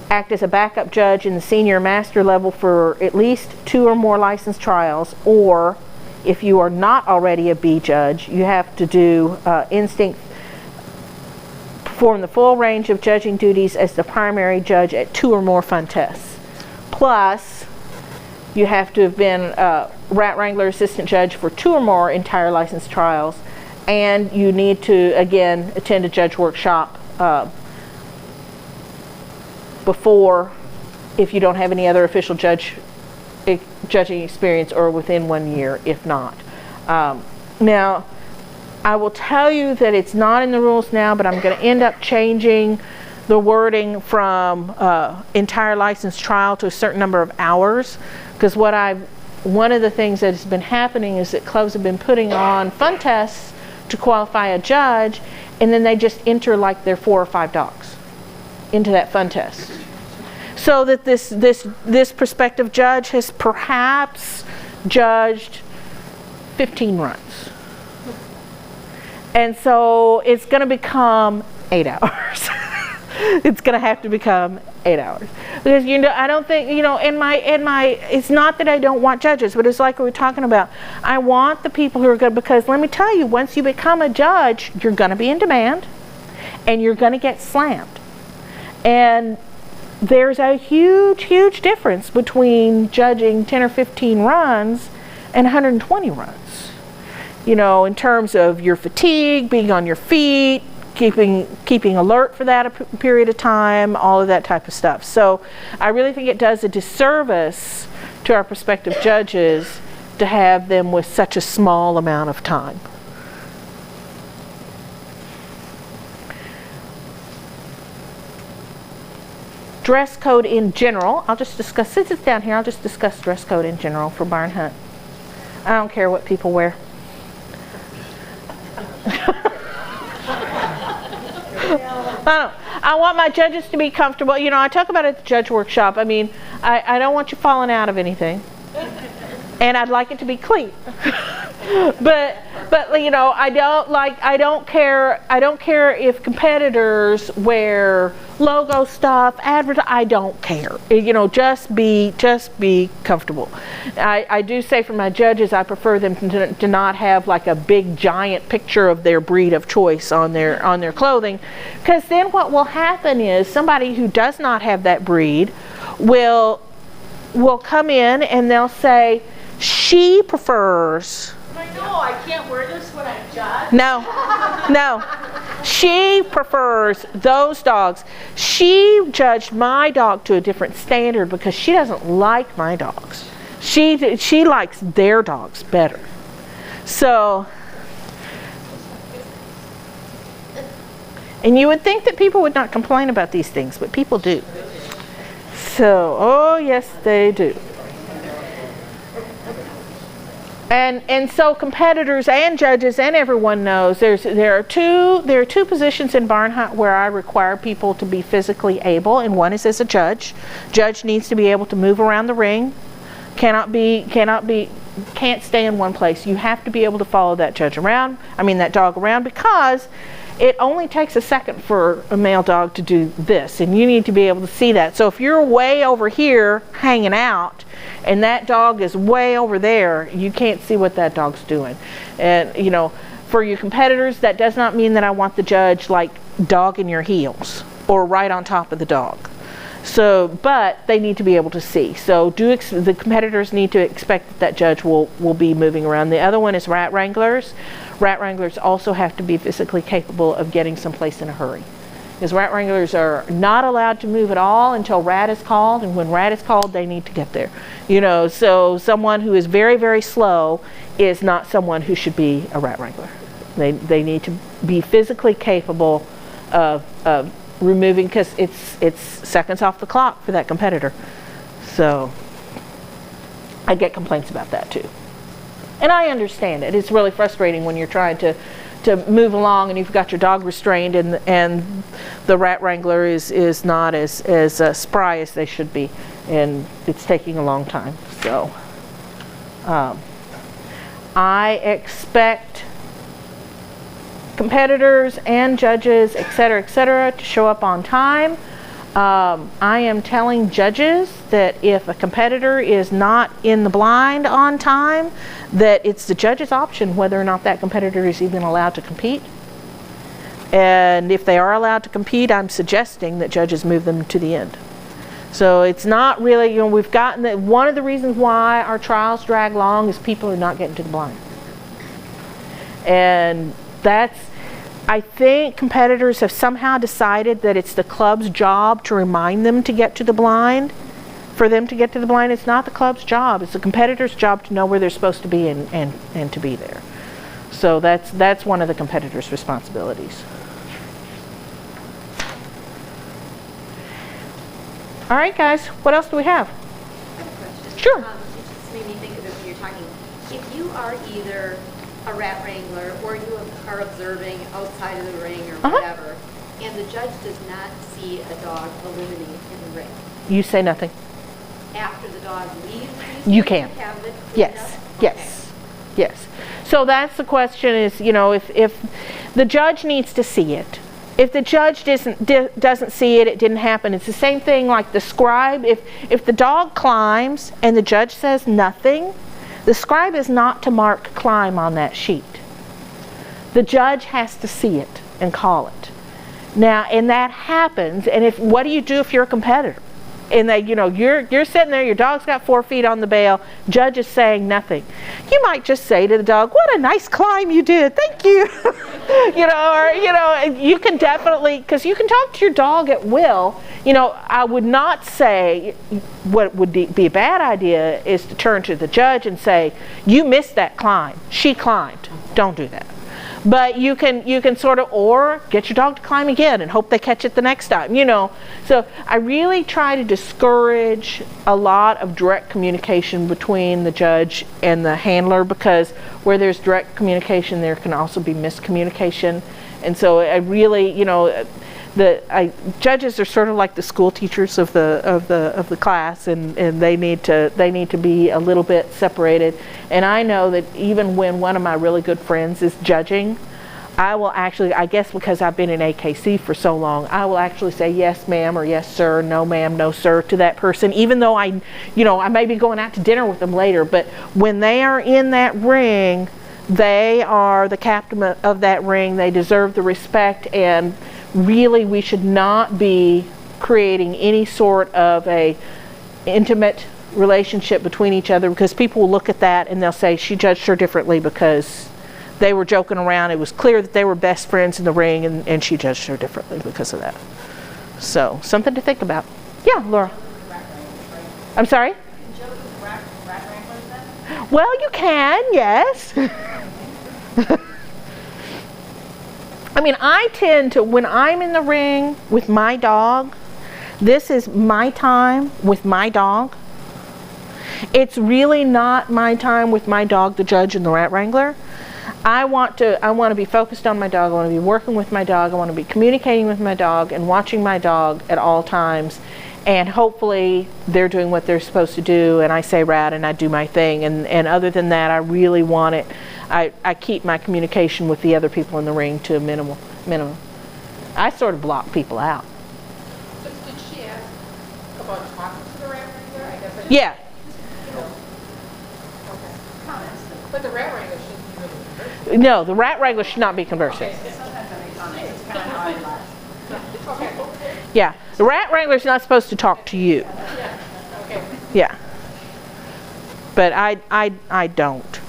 act as a backup judge in the senior master level for at least 2 or more licensed trials, or if you are not already a B judge, you have to do perform the full range of judging duties as the primary judge at 2 or more fun tests. Plus, you have to have been a rat wrangler assistant judge for 2 or more entire licensed trials, and you need to, again, attend a judge workshop before, if you don't have any other official judging experience, or within 1 year if not. Now, I will tell you that it's not in the rules now, but I'm going to end up changing the wording from entire licensed trial to a certain number of hours, because one of the things that has been happening is that clubs have been putting on fun tests to qualify a judge, and then they just enter like their 4 or 5 dogs into that fun test, so that this prospective judge has perhaps judged 15 runs, and so it's going to become 8 hours. It's going to have to become 8 hours, because I don't think, it's not that I don't want judges, but it's like we were talking about. I want the people who are good, because let me tell you, once you become a judge, you're going to be in demand, and you're going to get slammed. And there's a huge, huge difference between judging 10 or 15 runs and 120 runs. In terms of your fatigue, being on your feet, keeping alert for that a period of time, all of that type of stuff. So I really think it does a disservice to our prospective judges to have them with such a small amount of time. Dress code in general, I'll just discuss, since it's down here, I'll just discuss dress code in general for barn hunt. I don't care what people wear. I want my judges to be comfortable. I talk about it at the judge workshop. I mean, I don't want you falling out of anything, and I'd like it to be clean. but I don't care if competitors wear logo stuff, I don't care. Just be comfortable. I do say for my judges, I prefer them to not have like a big giant picture of their breed of choice on their clothing, because then what will happen is somebody who does not have that breed will come in and they'll say, she prefers. I know, I can't wear this when I'm judged. No. She prefers those dogs. She judged my dog to a different standard because she doesn't like my dogs. She likes their dogs better. So, and you would think that people would not complain about these things, but people do. So, oh yes, they do. And so competitors and judges and everyone knows there are two positions in barn hunt where I require people to be physically able, and one is as a judge. Judge needs to be able to move around the ring. Can't stay in one place. You have to be able to follow that that dog around, because it only takes a second for a male dog to do this, and you need to be able to see that. So if you're way over here hanging out and that dog is way over there, you can't see what that dog's doing. And for you competitors, that does not mean that I want the judge like dog in your heels or right on top of the dog. So, but they need to be able to see. So the competitors need to expect that judge will be moving around. The other one is rat wranglers. Rat wranglers also have to be physically capable of getting someplace in a hurry. Because rat wranglers are not allowed to move at all until rat is called, and when rat is called, they need to get there. You know, so someone who is very, very slow is not someone who should be a rat wrangler. They need to be physically capable of removing, because it's seconds off the clock for that competitor. So I get complaints about that too. And I understand it. It's really frustrating when you're trying to move along and you've got your dog restrained and the rat wrangler is not as spry as they should be, and it's taking a long time. So I expect competitors and judges, etc., to show up on time. I am telling judges that if a competitor is not in the blind on time, that it's the judge's option whether or not that competitor is even allowed to compete. And if they are allowed to compete, I'm suggesting that judges move them to the end. So it's not really, you know, we've gotten one of the reasons why our trials drag long is people are not getting to the blind. And I think competitors have somehow decided that it's the club's job to remind them to get to the blind. For them to get to the blind, it's not the club's job. It's the competitor's job to know where they're supposed to be and to be there. So that's one of the competitor's responsibilities. All right, guys, what else do we have? I have a question. Sure. It just made me think of it when you're talking. If you are either a rat wrangler or you are observing outside of the ring or whatever, and the judge does not see a dog eliminate in the ring, You say nothing. after the dog leaves, You can. have it cleaned Yes, up? yes, yes. So that's the question is, you know, if the judge needs to see it. If the judge doesn't see it, it didn't happen. It's the same thing like the scribe. If the dog climbs and the judge says nothing, the scribe is not to mark climb on that sheet. The judge has to see it and call it. Now, and that happens, and what do you do if you're a competitor? And you're sitting there, your dog's got 4 feet on the bail, judge is saying nothing. You might just say to the dog, "What a nice climb you did, thank you." You can definitely, because you can talk to your dog at will. I would not say, what would be a bad idea is to turn to the judge and say, "You missed that climb, she climbed." Don't do that. But you can sort of, or get your dog to climb again and hope they catch it the next time, So I really try to discourage a lot of direct communication between the judge and the handler, because where there's direct communication, there can also be miscommunication. And so I really, judges are sort of like the school teachers of the class, and they need to be a little bit separated. And I know that even when one of my really good friends is judging, I will actually, I guess because I've been in AKC for so long, I will actually say yes ma'am or yes sir, no ma'am, no sir to that person, even though I may be going out to dinner with them later. But when they are in that ring, they are the captain of that ring. They deserve the respect, and really we should not be creating any sort of a intimate relationship between each other, because people will look at that and they'll say she judged her differently because they were joking around. It was clear that they were best friends in the ring, and she judged her differently because of that. So something to think about. Yeah, Laura. I'm sorry? Well, you can, yes. I mean, I tend to, when I'm in the ring with my dog, this is my time with my dog. It's really not my time with my dog, the judge, and the rat wrangler. I want to be focused on my dog. I want to be working with my dog. I want to be communicating with my dog and watching my dog at all times. And hopefully they're doing what they're supposed to do, and I say rat and I do my thing. And other than that, I really want it. I keep my communication with the other people in the ring to a minimum. I sort of block people out. So did she ask about talking to the rat wrangler? I guess I Yeah. But the rat wrangler shouldn't really converse. No, the rat wrangler should not be conversing. Yeah, the rat wrangler's not supposed to talk to you. Yeah. But I don't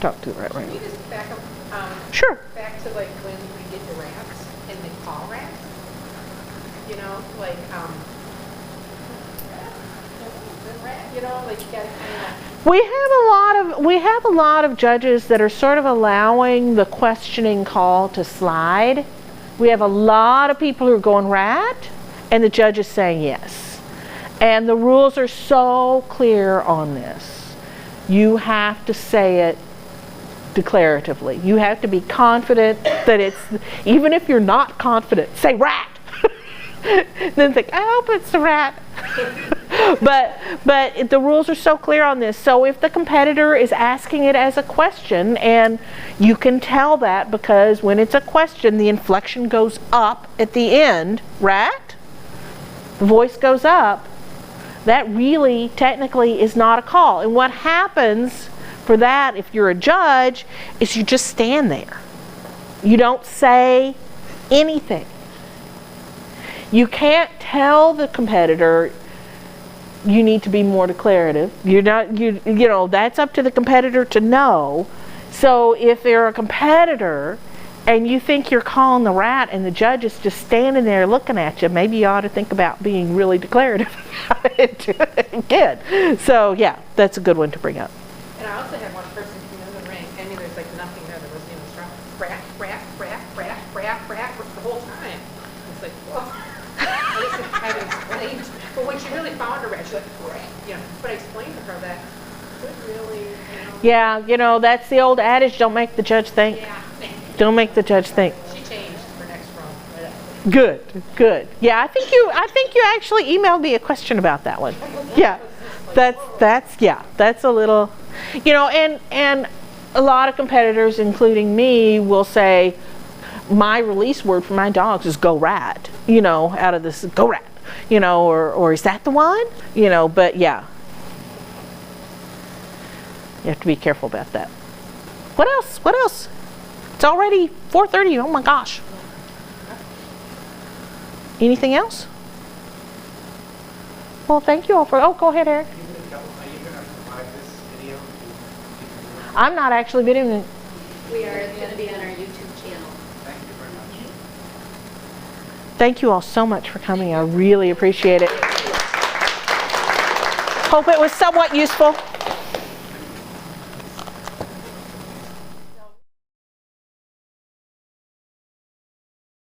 talk to the rat Can wrangler. you just back up? Sure. Back to like when we get the rats. and they call rats? You know, like, you know, like you gotta kind of. We have a lot of judges that are sort of allowing the questioning call to slide. We have a lot of people who are going rat, and the judge is saying yes. And the rules are so clear on this. You have to say it declaratively. You have to be confident that it's, even if you're not confident, say rat. Then think, I hope it's the rat. but the rules are so clear on this. So if the competitor is asking it as a question, and you can tell that because when it's a question, the inflection goes up at the end, rat, the voice goes up, that really technically is not a call. And what happens for that, if you're a judge, is you just stand there. You don't say anything. You can't tell the competitor you need to be more declarative. You're not, you know, that's up to the competitor to know. So if they're a competitor and you think you're calling the rat and the judge is just standing there looking at you, maybe you ought to think about being really declarative about it again. So yeah, that's a good one to bring up. And I also had one person come in the ring. I mean, there's like nothing there. There wasn't even a strap. Rat, rat, rat, rat, rat, rat, the whole time. It's like, whoa. I just kind of explained. But when she really found a rat, she's like, rat. You know, but I explained to her that could really, you know. Yeah, you know, that's the old adage, don't make the judge think. Yeah. Don't make the judge think. She changed for next round. Good, good. Yeah, I think you actually emailed me a question about that one. Yeah. That's a little, you know, and a lot of competitors, including me, will say, my release word for my dogs is go rat, you know, out of this, go rat, you know, or is that the one? You know, but yeah. You have to be careful about that. What else? What else? It's already 4:30, oh my gosh. Anything else? Well, thank you all for, oh, go ahead, Eric. Are you going to provide this video? I'm not actually videoing it. We are going to be on our YouTube channel. Thank you very much. Thank you all so much for coming. I really appreciate it. Hope it was somewhat useful.